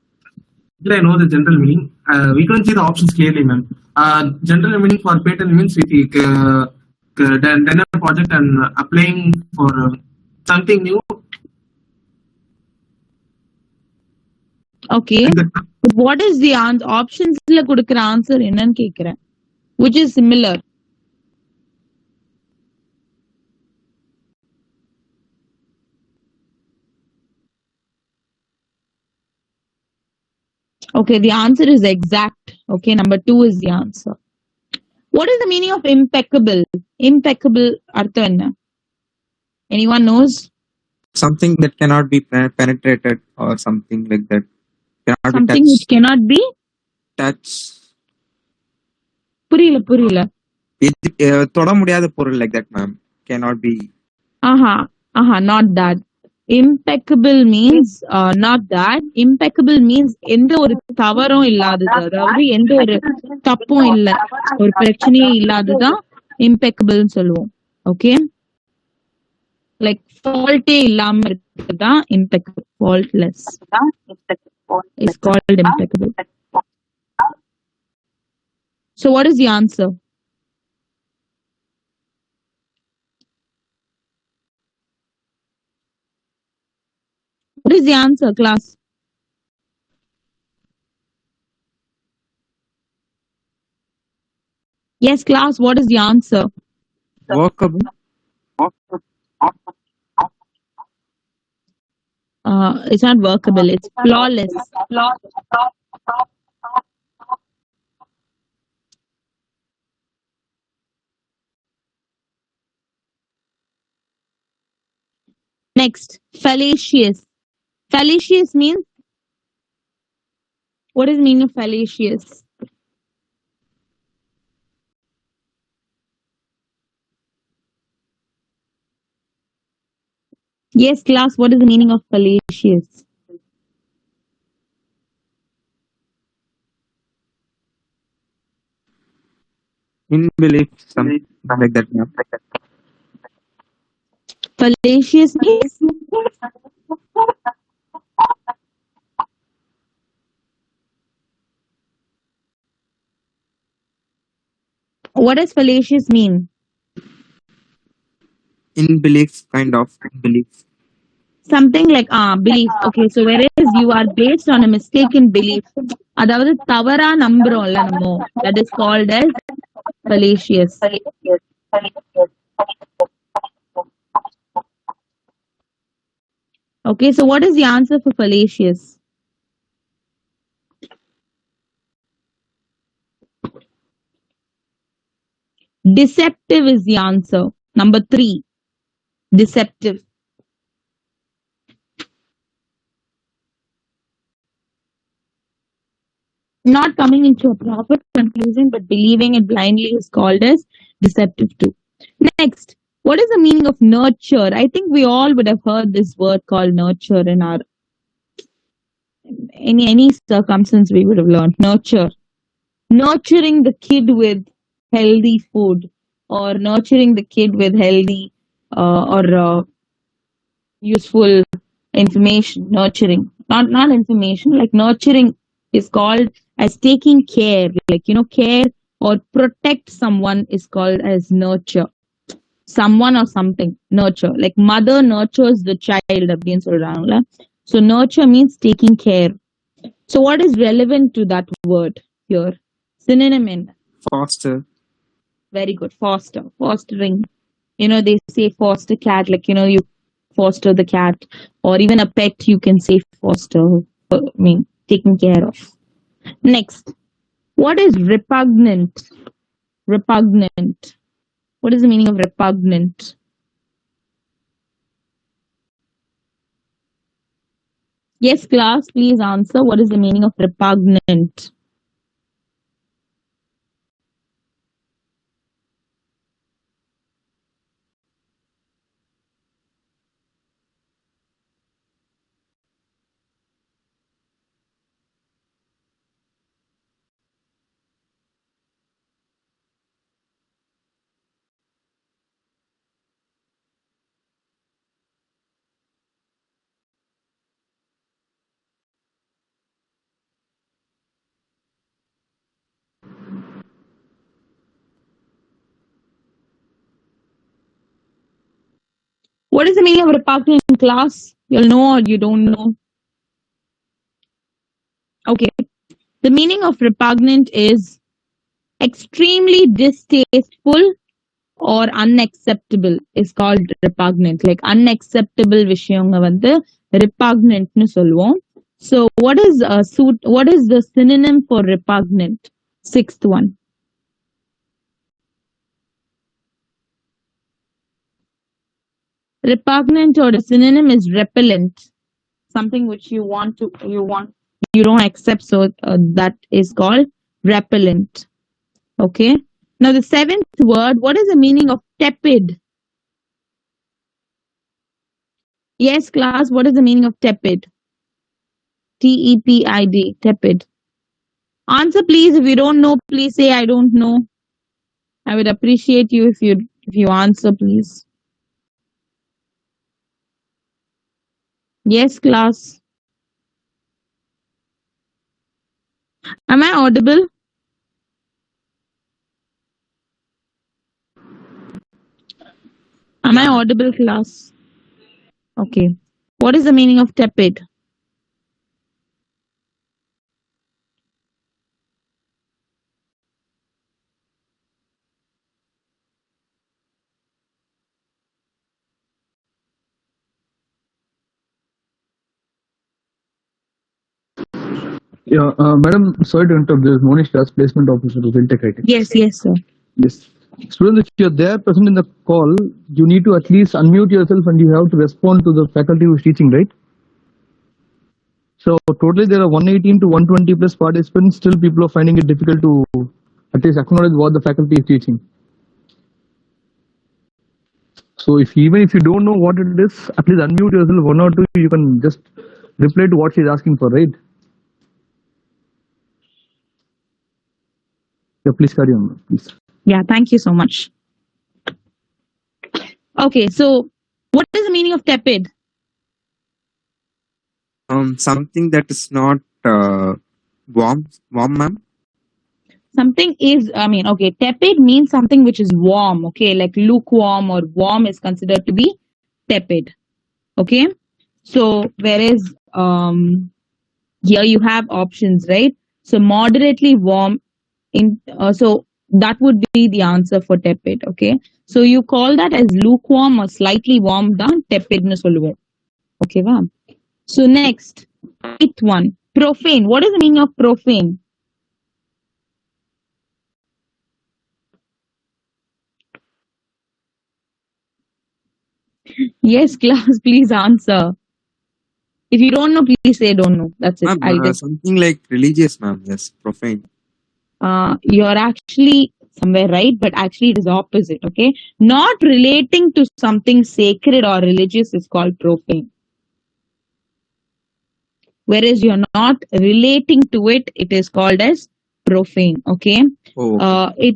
I know the general meaning. We can't see the options clearly, ma'am. General meaning for patent means if you done a project and applying for something new.
Okay. But what is the answer? Options la kudukra answer என்னன்னு கேக்குறேன். Which is similar. Okay, the answer is exact. Okay, number 2 is the answer. What is the meaning of impeccable? Impeccable artham enna? Anyone knows?
Something that cannot be penetrated or something like that. Cannot
Something
be
which cannot be
touched.
புரியல.
தொட முடியாத பொருள் like that, ma'am. Cannot be.
Not that. Impeccable means not that. Impeccable means எந்த ஒரு தவறும் இல்லாதது. அதாவது எந்த ஒரு தப்பும் இல்ல. ஒரு பிரச்சனையே இல்லாததான் impeccable னு சொல்லுவோம். Okay? Like fault இல்லாம இருக்குதான் impeccable. Faultless is called impeccable. So what is the answer? What is the answer, class? Yes, class, what is the answer?
Workable.
It's not workable, it's flawless. Next, fallacious. Fallacious means, what is the meaning of fallacious? Yes, class, what is the meaning of fallacious?
In belief, something like that, ma'am.
Fallacious means what does fallacious mean?
In belief, kind of belief.
Something like belief. Okay, so whereas you are based on a mistaken belief, அதாவது தவறா நம்புறோம்ல நம்ம, that is called as fallacious. Okay, so what is the answer for fallacious? Deceptive is the answer. Number 3. Deceptive. Not coming into a proper conclusion but believing it blindly is called as deceptive too. Next, what is the meaning of nurture? I think we all would have heard this word called nurture in our any circumstance we would have learned. Nurture. Nurturing the kid with healthy food, or nurturing the kid with healthy or useful information. Nurturing, not information, like nurturing is called as taking care, like care or protect someone is called as nurture. Someone or something, nurture, like mother nurtures the child அப்படின்னு சொல்றாங்கல்ல. So nurture means taking care. So what is relevant to that word here? Synonym in
Foster.
very good. Foster, fostering. They say foster cat, like you foster the cat, or even a pet you can say foster, taken care of. Next, what is repugnant? Repugnant, what is the meaning of repugnant? Yes, class, please answer. What is the meaning of repugnant? What is the meaning of repugnant, class? You'll know or you don't know? Okay. The meaning of repugnant is extremely distasteful or unacceptable is called repugnant. Like unacceptable விஷயங்க வந்து repugnantனு சொல்லுவோம். So what is the synonym for repugnant? 6th one. Repugnant or the synonym is repellent. Something which you don't accept, so that is called repellent. Okay. Now the 7th word, what is the meaning of tepid? Yes, class, what is the meaning of tepid? Tepid, tepid. Answer please. If you don't know, please say I don't know. I would appreciate you if you answer, please. Yes, class. Am I audible? Am I audible, class? Okay. What is the meaning of tepid?
Yeah, madam, sorry to interrupt. This is Monish Das, placement officer of Intech IT.
Yes, sir.
Yes. Students, if you're there present in the call, you need to at least unmute yourself and you have to respond to the faculty who's teaching, right? So totally there are 118 to 120 plus participants. Still people are finding it difficult to at least acknowledge what the faculty is teaching. So even if you don't know what it is, at least unmute yourself one or two. You can just reply to what she's asking for, right? Yeah, please carry on, please.
Yeah, thank you so much. Okay, so what is the meaning of tepid?
Something that is not warm, ma'am.
Something is, okay, tepid means something which is warm, okay, like lukewarm or warm is considered to be tepid, okay? So, whereas here you have options, right? So, moderately warm, so that would be the answer for tepid, okay? So, you call that as lukewarm or slightly warm down, tepid nu solluvom, okay, va? So, next, eighth one, profane. What is the meaning of profane? Yes, class, please answer. If you don't know, please say don't know. That's it.
Ma'am, something like religious, ma'am. Yes, profane.
You're actually somewhere right, but actually it is opposite, okay? Not relating to something sacred or religious is called profane. Whereas you're not relating to it, it is called as profane, okay?
Oh.
It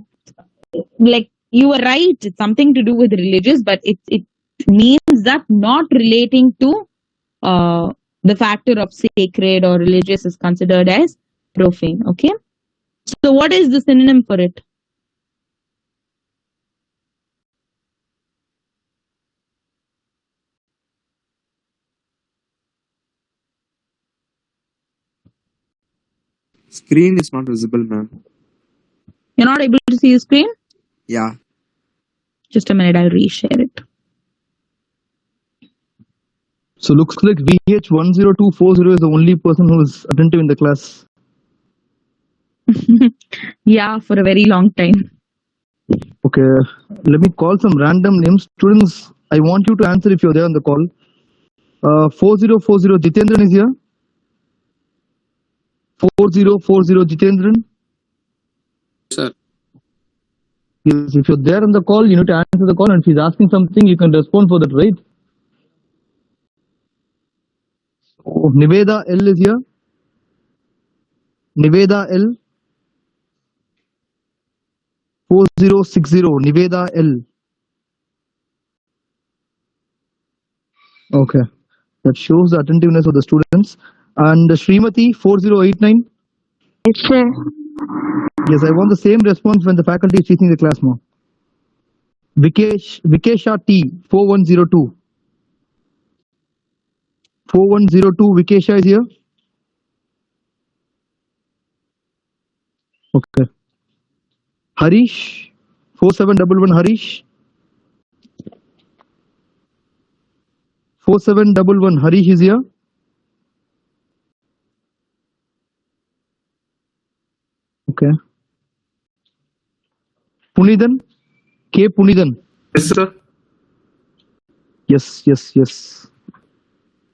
like you were right, it's something to do with religious, but it means that not relating to the factor of sacred or religious is considered as profane, okay? So what is the synonym for it?
Screen is not visible, ma'am.
You're not able to see the screen?
Yeah.
Just a minute, I'll reshare it.
So looks like VH10240 is the only person who is attentive in the class.
Yeah, for a very long time.
Okay, let me call some random names. Students, I want you to answer if you're there on the call. 4040 Jitendran is here. 4040 Jitendran.
Sir.
Yes, if you're there on the call, you need to answer the call, and if he's asking something, you can respond for that, right? Oh, Niveda L is here. Niveda L. 4060 Niveda L. Okay, that shows the attentiveness of the students. And Srimati 4089.
Yes, sir.
Yes, I want the same response when the faculty is teaching the class more. Vikesha T 4102. 4102 Vikesha is here. Okay. Harish 4711 Harish. 4711 Harish is here. Okay. Punidan K Punidan.
Yes, sir.
Yes.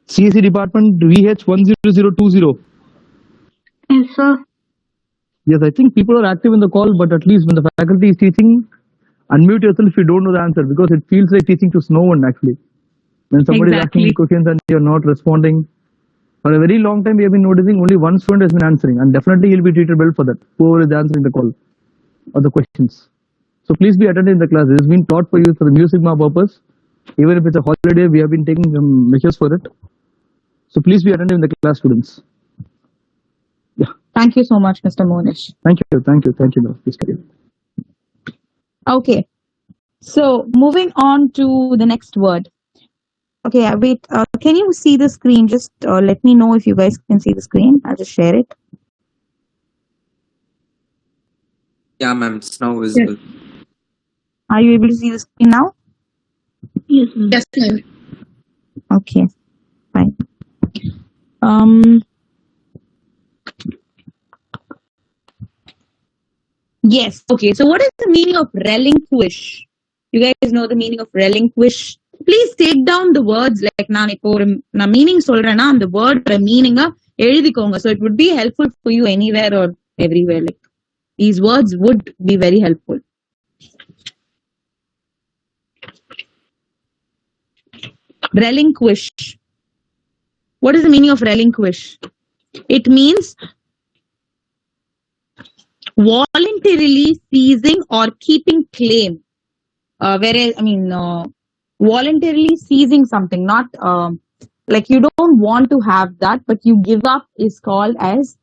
CSE department VH10020.
Yes, sir.
Yes, I think people are active in the call, but at least when the faculty is teaching, unmute yourself if you don't know the answer, because it feels like teaching to no one actually. When somebody is asking you questions and you're not responding, for a very long time we have been noticing only one student has been answering, and definitely he'll be treated well for that, whoever is answering the call or the questions. So please be attentive in the class. This has been taught for you for the Mu Sigma purpose. Even if it's a holiday, we have been taking some measures for it. So please be attentive in the class, students. Yeah.
Thank you so much, Mr. Monish.
Thank you. Please carry on.
Okay. So moving on to the next word. Okay, wait. Can you see the screen? Just let me know if you guys can see the screen. I'll just share it.
Yeah, ma'am. It's now visible.
Yes. Are you able to see the screen now?
Yes, ma'am.
Okay, fine. Yes. Okay. So what is the meaning of relinquish? You guys know the meaning of relinquish? Please take down the words like நான் இப்போ ஒரு நான் meaning சொல்றேன்னா அந்த word மீனிங்கா எழுதிக்கோங்க. So it would be helpful for you anywhere or everywhere. Like these words would be very helpful. Relinquish. What is the meaning of relinquish? It means voluntarily seizing or keeping claim. Whereas, voluntarily seizing something, not like you don't want to have that, but you give up is called as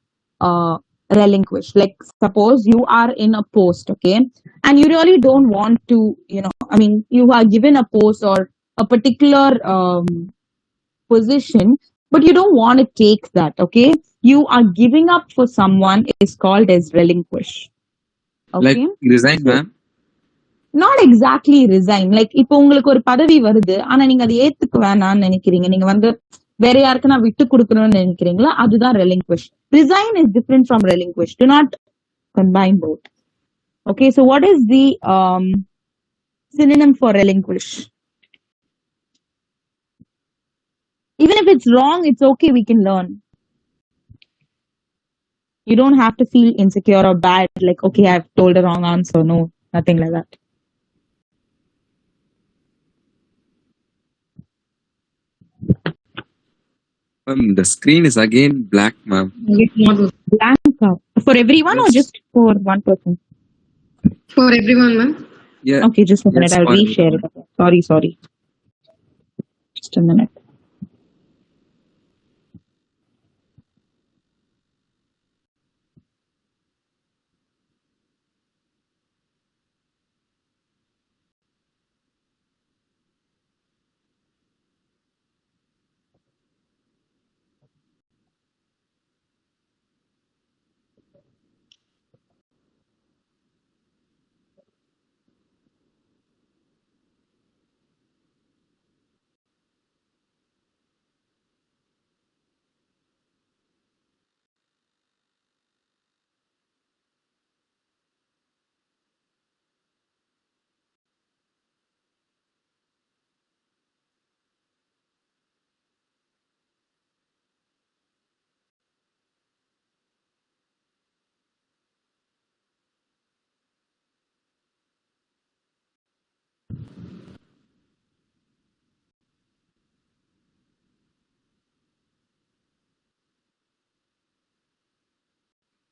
relinquish. Like suppose you are in a post, okay, and you really don't want to, you are given a post or a particular position, but you don't want to take that, okay? You are giving up for someone is called as relinquish.
Like
Okay?
resign, ma'am.
Not exactly resign. Like இப்போ உங்களுக்கு ஒரு பதவி வருது ஆனா நீங்க அதை ஏத்துக்க வேணாம்னு நினைக்கிறீங்க, நீங்க வந்து வேற யாருக்கு நான் விட்டு கொடுக்கணும்னு நினைக்கிறீங்களா, அதுதான் relinquish. Resign is different from relinquish. Do not combine both. Okay, so what is the synonym for relinquish? Even if it's wrong, it's okay, we can learn. You don't have to feel insecure or bad, like, okay, I've told a wrong answer. No, nothing like that.
The screen is again black, ma'am.
Blank for everyone or just for one person?
For everyone, ma'am.
Yeah.
Okay, just a minute.
Yes,
I'll
for
reshare it. Sorry. Just a minute.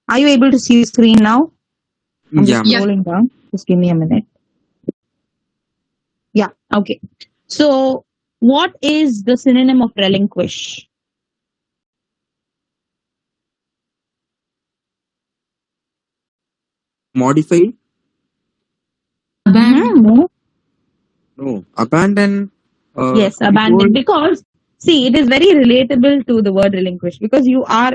Are you able to see the screen now? I'm
Yeah,
just scrolling down. Just give me a minute. Yeah, okay. So, what is the synonym of relinquish?
modified.
No.
No, abandon.
Yes, abandon. Because, see, it is very relatable to the word relinquish because you are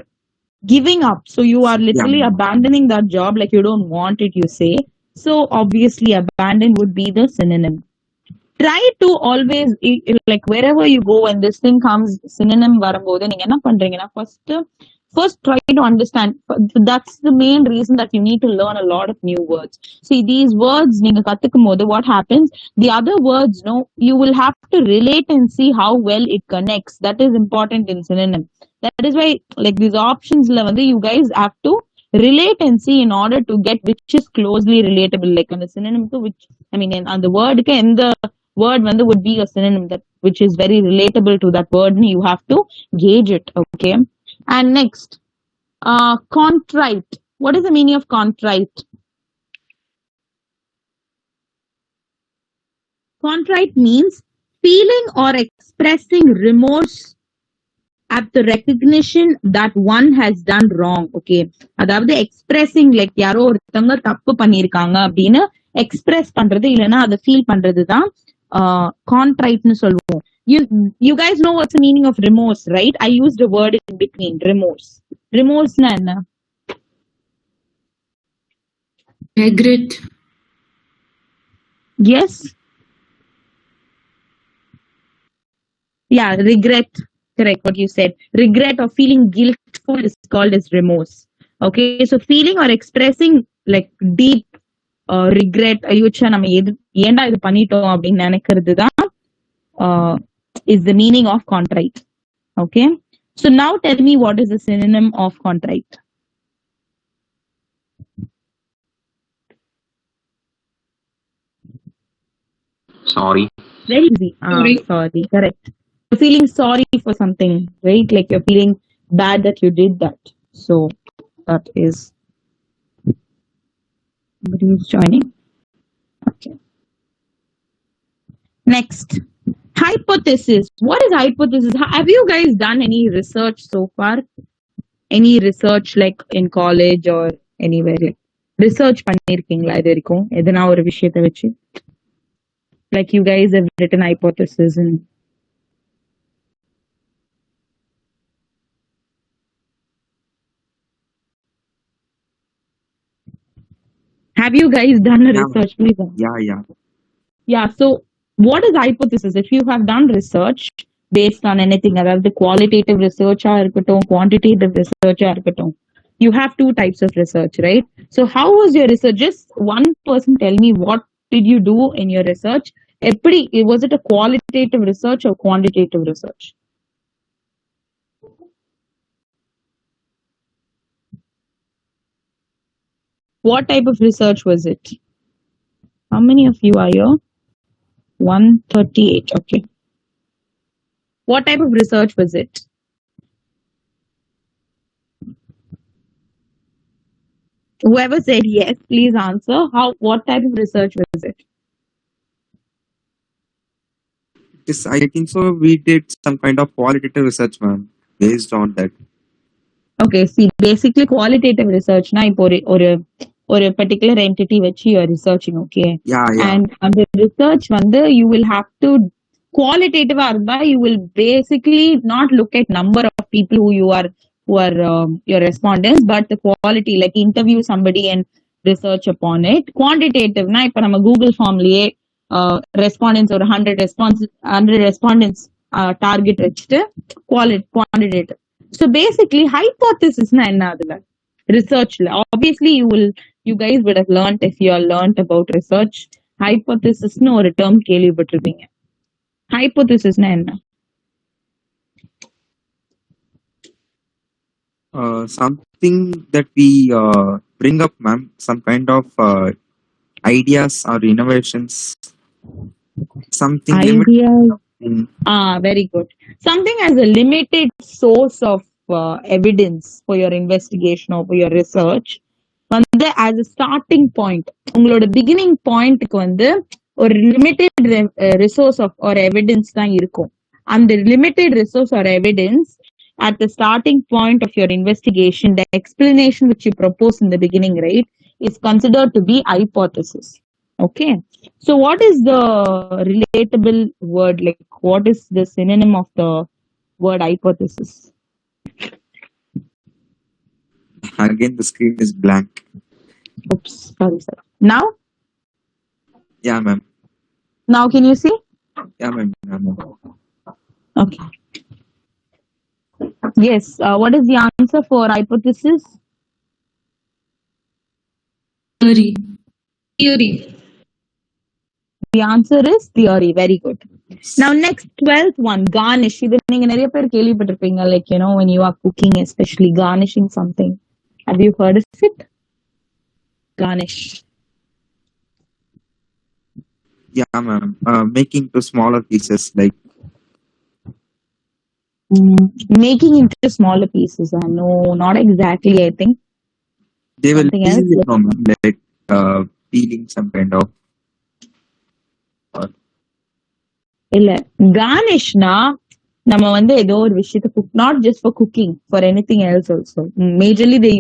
giving up. So, you are literally abandoning that job like you don't want it, you say. So, obviously, abandon would be the synonym. Try to always, like wherever you go when this thing comes, synonym வரும்போது நீங்க என்ன பண்றீங்கன்னா first try to understand. That's the main reason that you need to learn a lot of new words. See, these words நீங்க கத்துக்கும் போது what happens, the other words, no, you will have to relate and see how well it connects. That is important in synonym. That is why, like, these options வந்து you guys have to relate and see in order to get which is closely relatable, like on the synonym to which, on the word எந்த word வந்து would be a synonym that which is very relatable to that word. You have to gauge it. Okay. And next, contrite. What is the meaning of contrite? Contrite means feeling or expressing remorse at the recognition that one has done wrong. Okay. அதாவது expressing, like யாரோ ஒருத்தவங்க தப்பு பண்ணிருக்காங்க அப்படின்னு express பண்றது இல்லைன்னா அதை feel பண்றதுதான் contrite-னு சொல்லுவோம். You guys know what's the meaning of remorse, right? I used a word in between, remorse. Remorse-னா என்ன?
Regret.
Yes. Yeah, regret. Correct, what you said. Regret or feeling guiltful is called as remorse. Okay, so feeling or expressing like deep regret, ஐயோச்சா நம்ம ஏன்டா இது பண்ணிட்டோம் அப்படின்னு நினைக்கிறது தான் is the meaning of contrite. Okay, so now tell me what is the synonym of contrite.
Sorry.
Very easy. Sorry, correct. feeling sorry for something, right? Like you're feeling bad that you did that. So that is somebody who's joining. Okay. Next, hypothesis. What is hypothesis? Have you guys done any research so far? Any research like in college or anywhere? Like research பண்ணிருக்கீங்களா இது வரைக்கும் எதனா ஒரு விஷயத்தை வச்சு? Like you guys have written hypothesis and have you guys done a research? Please. Yeah. So what is hypothesis? If you have done research based on anything, அதாவது qualitative research இருக்கட்டும், quantitative research இருக்கட்டும், you have two types of research, right? So how was your research? Just one person tell me what did you do in your research? Was it a qualitative research or quantitative research? What type of research was it? How many of you are here? 138. Okay. What type of research was it? Whoever said yes, please answer. What type of research was it?
I think so. We did some kind of qualitative research, ma'am, based on that.
Okay, see, basically qualitative research na ipo ஒரு particular entity which you are researching, okay?
Yeah.
And the research you will have to qualitative you will basically not look at number of people who are your respondents, but the quality, like interview somebody and research upon it. Quantitative na ipo நம்ம Google form liye respondents or 100 respondents target வச்சுட்டு quantitative. So basically hypothesis na enna adula research la obviously you guys would have learned if you are learned about research. Hypothesis nu ஒரு term கேள்விப்பட்டிருப்பீங்க. Hypothesis na enna?
Something that we bring up, ma'am, some kind of ideas or innovations. Something
ideas. Very good. Something as a limited source of evidence for your investigation or for your research. As a starting point, உங்களோட beginning point ஒரு limited resource of or evidence தான் இருக்கும். And the limited resource or evidence at the starting point of your investigation, the explanation which you propose in the beginning, right, is considered to be hypothesis. Okay. So what is the relatable word? Like what is the synonym of the word hypothesis?
Again, the screen is blank.
Oops, sorry. Now?
Yeah, ma'am.
Now can you see?
Yeah, ma'am.
Okay. Yes. What is the answer for hypothesis?
Theory.
The answer is theory. Very good. Now next 12th one, garnish. இது நீங்க நிறைய பேர் கேள்விப்பட்டிருப்பீங்க, like you know when you are cooking, especially garnishing something. Have you heard of it? Garnish.
Yeah, ma'am. Making to smaller pieces, like
making into smaller pieces. No, not exactly. I think
they will
something
peel
else.
it, ma'am, like peeling some kind of.
இல்ல garnishனா நம்ம ஏதோ ஒரு விஷயத்தை cook, not just for cooking, for anything else also. Majorly they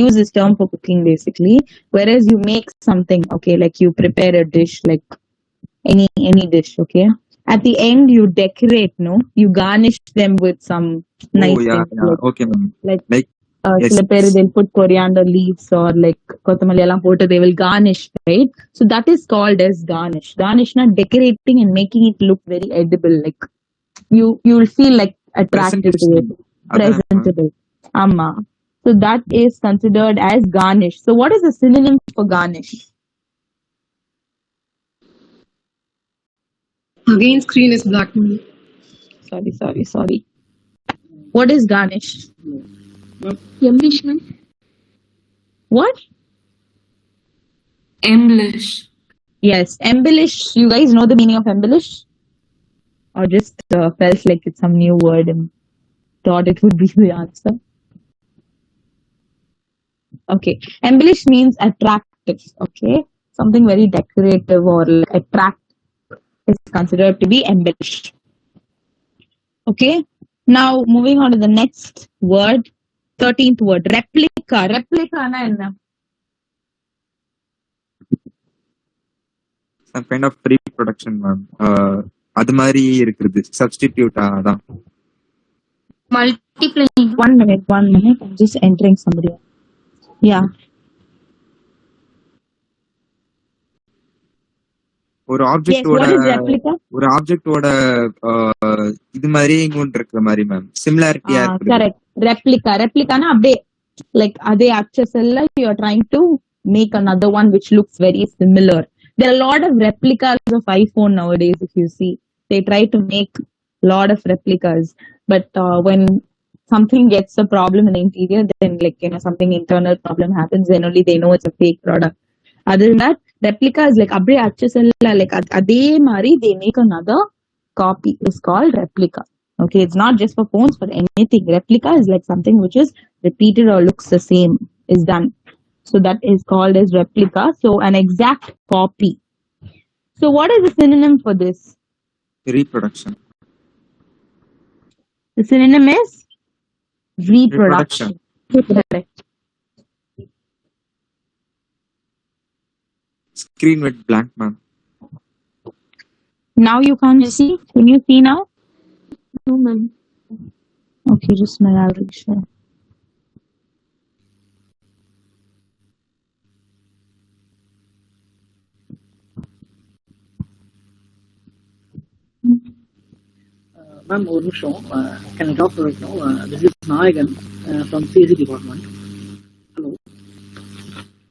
use this term for cooking basically, whereas you make something, okay, like you prepare a dish, like any dish, okay, at the end you decorate, no, you garnish them with some nice things.
Like, okay, ma'am.
Like சில பேர் they'll put coriander leaves or like கொத்தமல்லி எல்லாம் போட்டு they will garnish, right? So that is called as garnish. Garnishna decorating and making it look very edible, like you will feel like attracted to it, presentable. Amma. So that is considered as garnish. So what is the synonym for garnish?
Again, screen is black.
Sorry. What is garnish?
Embellishment.
What?
Embellish.
Yes, embellish. You guys know the meaning of embellish? or just felt like it's some new word and thought it would be the answer? Okay. Embellish means attractive. Okay. Something very decorative or like attract is considered to be embellished. Okay. Now moving on to the next word, 13th word, replica. Replica na enna?
Some kind of reproduction, ma'am. அது மாதிரி இருக்குது. Substitute அதான்.
Multiplying.
One minute. I'm just entering somebody. Yeah.
ஒரு
Yes.
ஆப்ஜெக்டோட
What is replica?
ஒரு ஆப்ஜெக்டோட இது மாதிரி இங்க இருக்கிற மாதிரி மேம். சிமிலாரிட்டியா இருக்குது.
Correct. Replica. Replica na abde like ade accessella you are trying to make another one which looks very similar. There are a lot of replicas of iPhone nowadays. If you see, they try to make a lot of replicas, but when something gets a problem in the interior, then like something internal problem happens, then only they know it's a fake product. Other than that, replica is like abde accessella like ade mari they make another copy. Is called replica. Okay, it's not just for phones, for anything. Replica is like something which is repeated or looks the same is done. So that is called as replica. So an exact copy. So what is the synonym for this?
Reproduction.
The synonym is reproduction. Correct.
Screen went blank, ma'am.
Now you can't see. Can you see now?
No, ma'am.
Okay, just my average share.
Ma'am, one show. Can I talk right now? This is Nayagan from CSE department. Hello,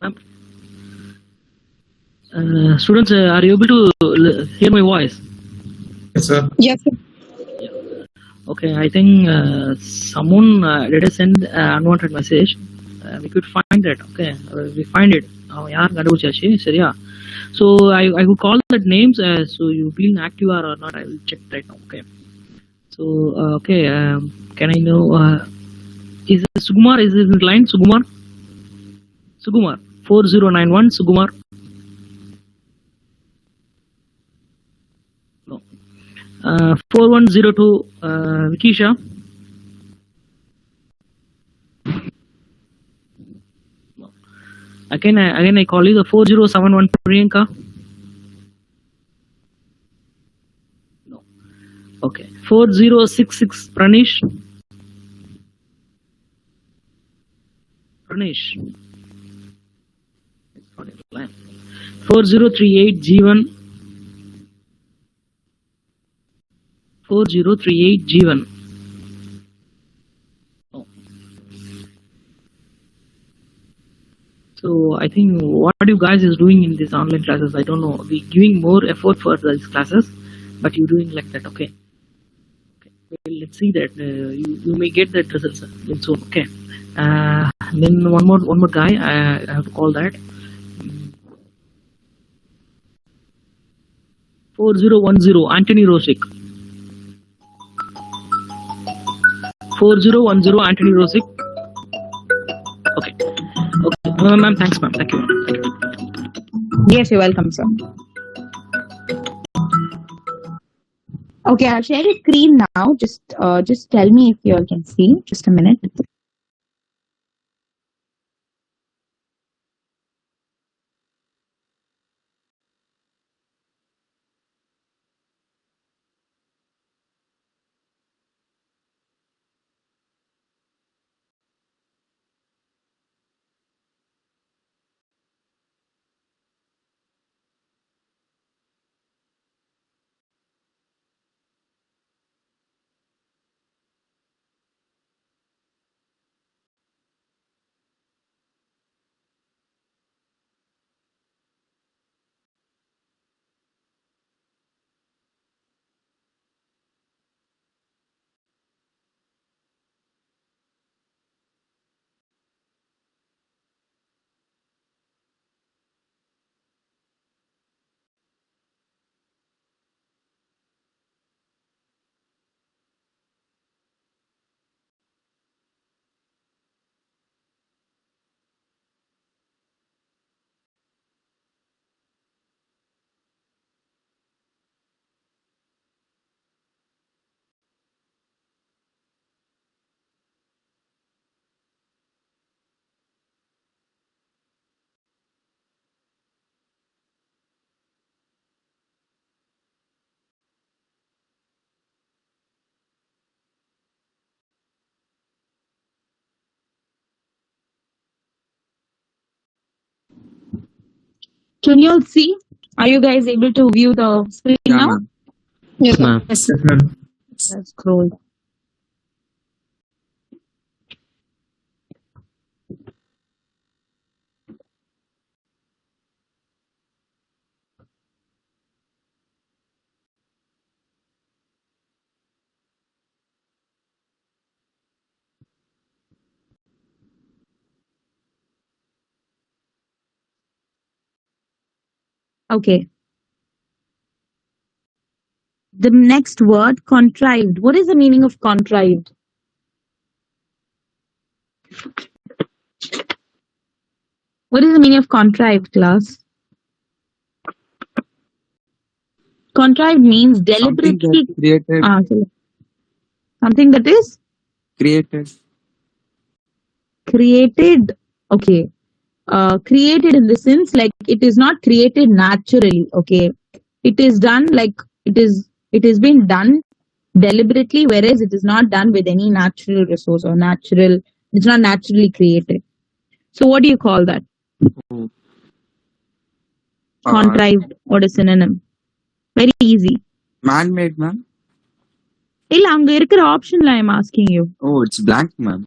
ma'am. Students, are you able to hear my voice?
Yes, sir.
Yes, sir.
Okay, I think someone let us send unwanted message. We could find that. Okay, we find it. Yaar kandupidichachi, seriya. So I would call that names. So you feel active or not? I will check right now. Okay. So okay, can I know? Is Sugumar? Is this line Sugumar? Sugumar 4091 Sugumar. No. 4102 Vikisha. No. Again I call you the 4071 Priyanka. No. Okay. 4066 Pranish. Pranish. 4038 Jeevan. 4038 Jeevan. Oh. So I think what you guys is doing in these online classes, I don't know. We giving more effort for these classes, but you doing like that, okay? Well, let's see that you may get that results in soon, okay? Then one more guy I have to call that. 4010 Anthony Rosick. 4010 Anthony Rosick. Okay. Ma'am, thanks, ma'am. Thank you.
Yes, you're welcome, sir. Okay, I'll share the screen now. Just tell me if you all can see. Just a minute. Can you all see? Are you guys able to view the screen
Yeah,
now?
ma'am.
Yes,
ma'am.
Yes, ma'am.
Let's scroll. Okay. The next word, contrived. What is the meaning of contrived? What is the meaning of contrived, class? Contrived means
Something that
deliberately.
created,
Okay. Something that is
created.
created. Okay. Created in the sense like it is not created naturally. Okay. It is done like it is been done deliberately, whereas it is not done with any natural resource or natural. It's not naturally created. So what do you call that?
Uh,
Contrived or a synonym? Very easy.
Man-made, ma'am.
இல்ல அங்க இருக்கிற ஆப்ஷன்ல I am asking you.
Oh, it's blank, ma'am.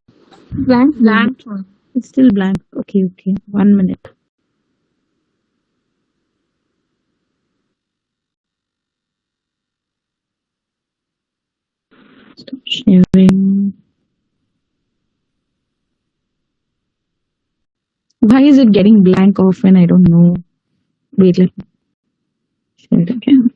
Blank. It's still blank. Okay. 1 minute. Stop sharing. Why is it getting blank often? I don't know. Wait, let me share it again.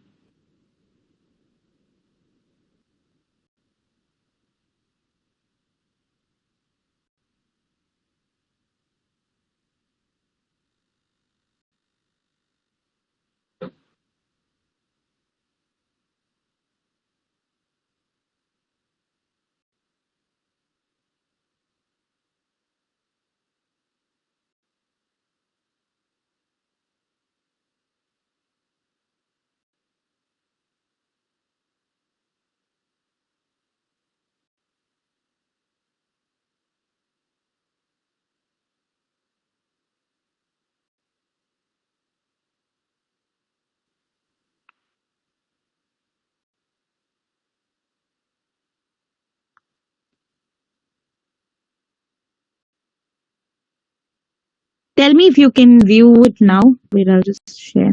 Tell me if you can view it now. Wait, I'll just share.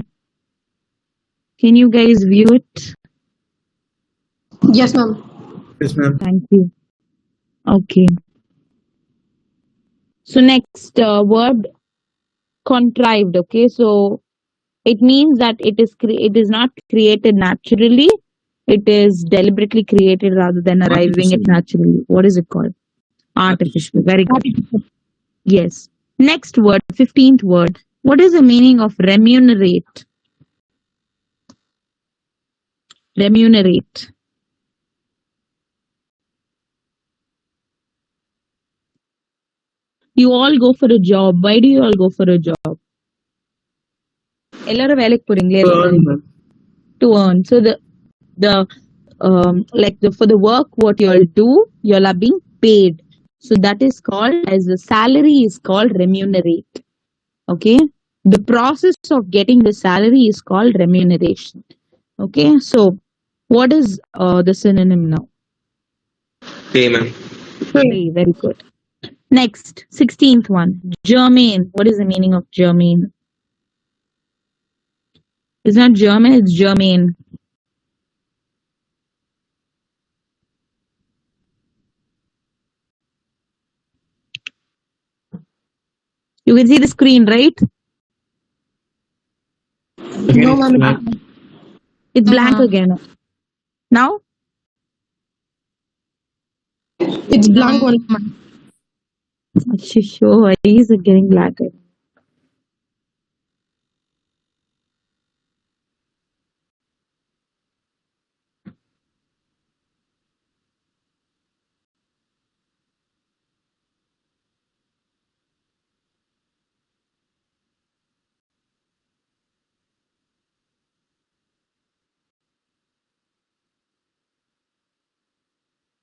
Can you guys view it?
Yes, ma'am.
Yes, ma'am.
Thank you. Okay. So next word, contrived. Okay, so it means that it is not created naturally. It is deliberately created rather than arriving at
Artificial.
naturally. What is it called? Artificial. Very good. Yes. Next word, 15th word. What is the meaning of remunerate? Remunerate. You all go for a job. Why do you all go for a job? எல்லாரும் வேலைக்கு போறீங்களே
To
எதுக்கு?
earn, ma'am.
To earn. So for the work what you all do, you all are being paid. So that is called as the salary is called remunerate. Okay. The process of getting the salary is called remuneration. Okay. So what is the synonym now?
Pay, ma'am.
Pay. Very good. Next, 16th one. Germane. What is the meaning of germane? It's not German, it's germane. You can see the screen, right?
No, ma'am.
It's blank again. Now?
It's blank one, ma'am.
Sure, why is it getting black?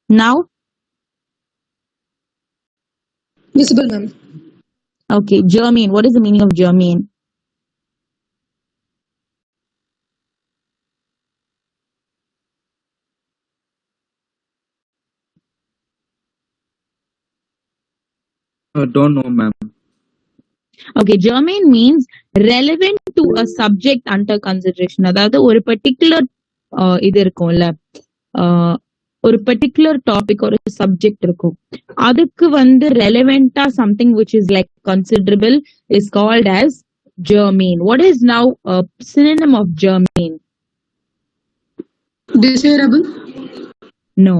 Now?
Visible, ma'am.
Okay, germane. What is the meaning of germane?
Don't know, ma'am.
Okay, germane means relevant to a subject under consideration. அதாவது ஒரு particular இது இருக்கும்ல ஒரு particular topic ஒரு subject இருக்கும் அதுக்கு வந்து relevant something which is like considerable is called as germane. What is now a synonym of germane?
Desirable.
No,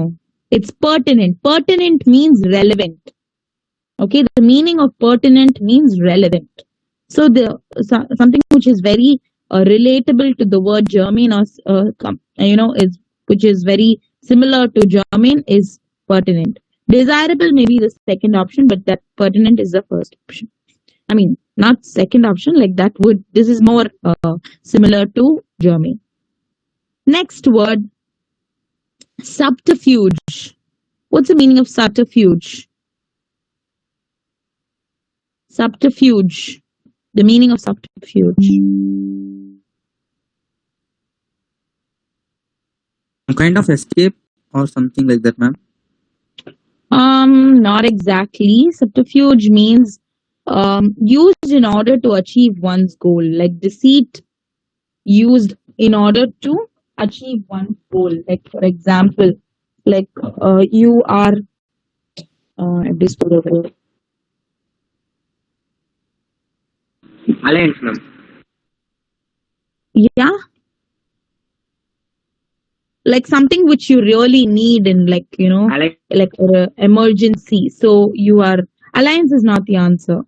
it's pertinent. Pertinent means relevant. Okay, the meaning of pertinent means relevant. So something which is very relatable to the word germane or is which is very similar to germane is pertinent. Desirable may be the second option, but that pertinent is the first option. I mean, not second option, like that would, this is more similar to germane. Next word, subterfuge. What's the meaning of subterfuge? Subterfuge. The meaning of subterfuge.
Some kind of escape or something like that, ma'am.
Not exactly. Subterfuge means used in order to achieve one's goal, like deceit used in order to achieve one's goal. Like for example, like you are
Alliance, ma'am.
Yeah, like something which you really need in like like an emergency. So you are, alliance is not the answer.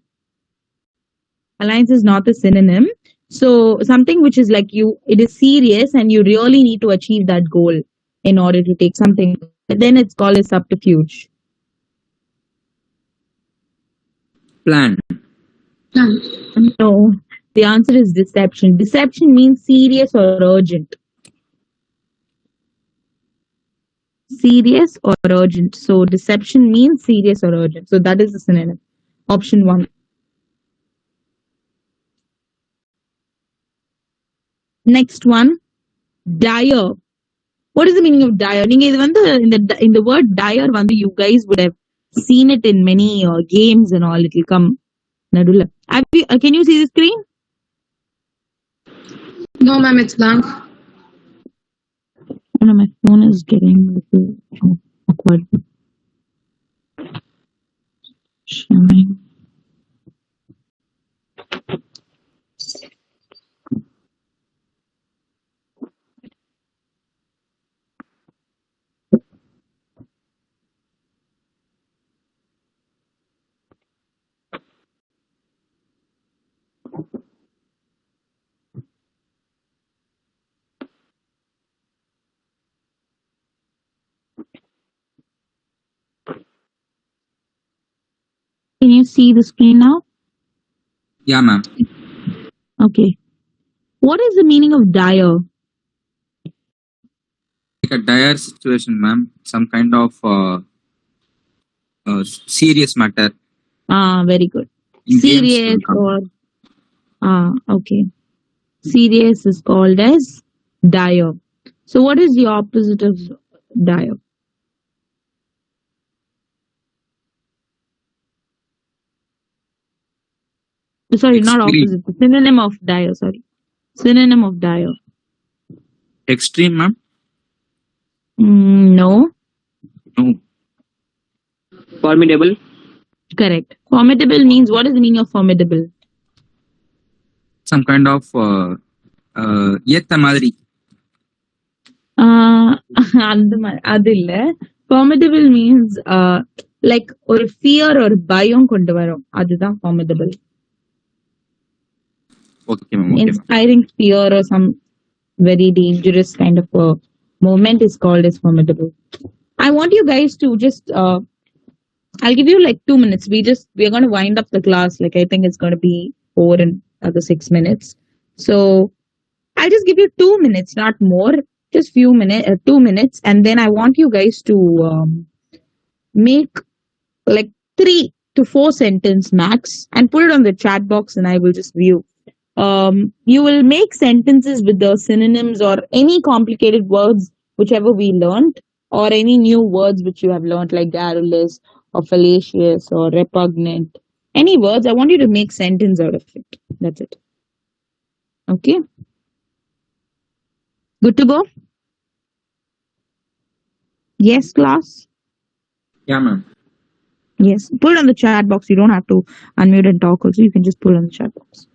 Alliance is not the synonym. So something which is like you, it is serious and you really need to achieve that goal in order to take something, then it's called a subterfuge.
Plan.
No, the answer is deception. Deception means serious or urgent. Serious or urgent. So deception means serious or urgent. So that is the synonym. Option 1. Next one, dire. What is the meaning of dire? In the word dire, you guys would have seen it in many games and all. It will come. Can you see the screen?
No, ma'am, it's blank.
Oh, no, my phone is getting a little awkward. Sharing. Can you see the screen now?
Yeah, ma'am.
Okay. What is the meaning of dire?
Like a dire situation, ma'am. Some kind of serious matter.
Very good.
In games
Serious
will come.
or okay. Serious is called as dire. So what is the opposite of dire? Sorry, not
Extreme.
opposite. The synonym of dire. Sorry, synonym of dire.
Extreme, ma'am.
No.
No.
Formidable.
Correct. Formidable means, what is the meaning of formidable?
Some kind of ஏத்த மாதிரி.
அது இல்ல. Formidable means like ஒரு fear or பயம் கொண்டு வரும். அதுதான் formidable.
Okay, ma'am. Okay, ma'am.
Inspiring fear or some very dangerous kind of a moment is called as formidable. I want you guys to just I'll give you like 2 minutes. We're going to wind up the class. Like I think it's going to be over in other 6 minutes. So I'll just give you 2 minutes, not more. Just 2 minutes, and then I want you guys to make like 3 to 4 sentence max and put it on the chat box, and I will just view. You will make sentences with the synonyms or any complicated words whichever we learned, or any new words which you have learned like garrulous or fallacious or repugnant. Any words, I want you to make sentence out of it. That's it. Okay? Good to go? Yes, class?
Yeah, ma'am.
Yes. Put it on the chat box. You don't have to unmute and talk also. You can just put it on the chat box.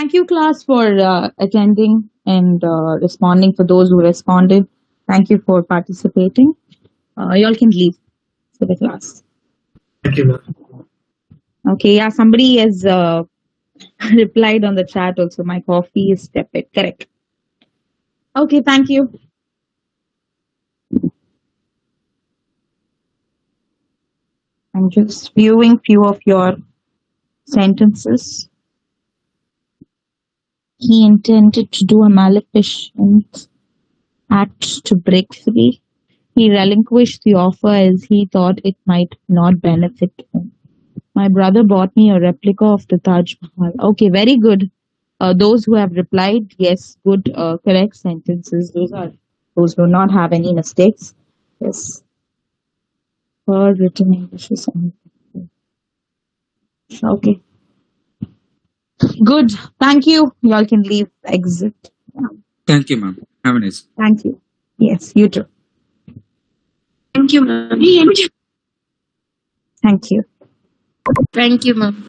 thank you, class, for attending and responding. For those who responded, thank you for participating. Y'all can leave for the class.
Thank you, ma'am.
Okay, yeah, somebody has replied on the chat also. My coffee is tepid. Correct. Okay, thank you. I'm just viewing few of your sentences. He intended to do a maleficent act to break free. He relinquished the offer as he thought it might not benefit him. My brother bought me a replica of the Taj Mahal. Okay, very good. Those who have replied, yes, good, correct sentences. Those do not have any mistakes. Yes. For written English is okay. Good. Thank you. Y'all can leave. Exit.
Thank you, ma'am. Have a nice.
Thank you. Yes, you too.
Thank you, ma'am.
Thank you.
Thank you, ma'am.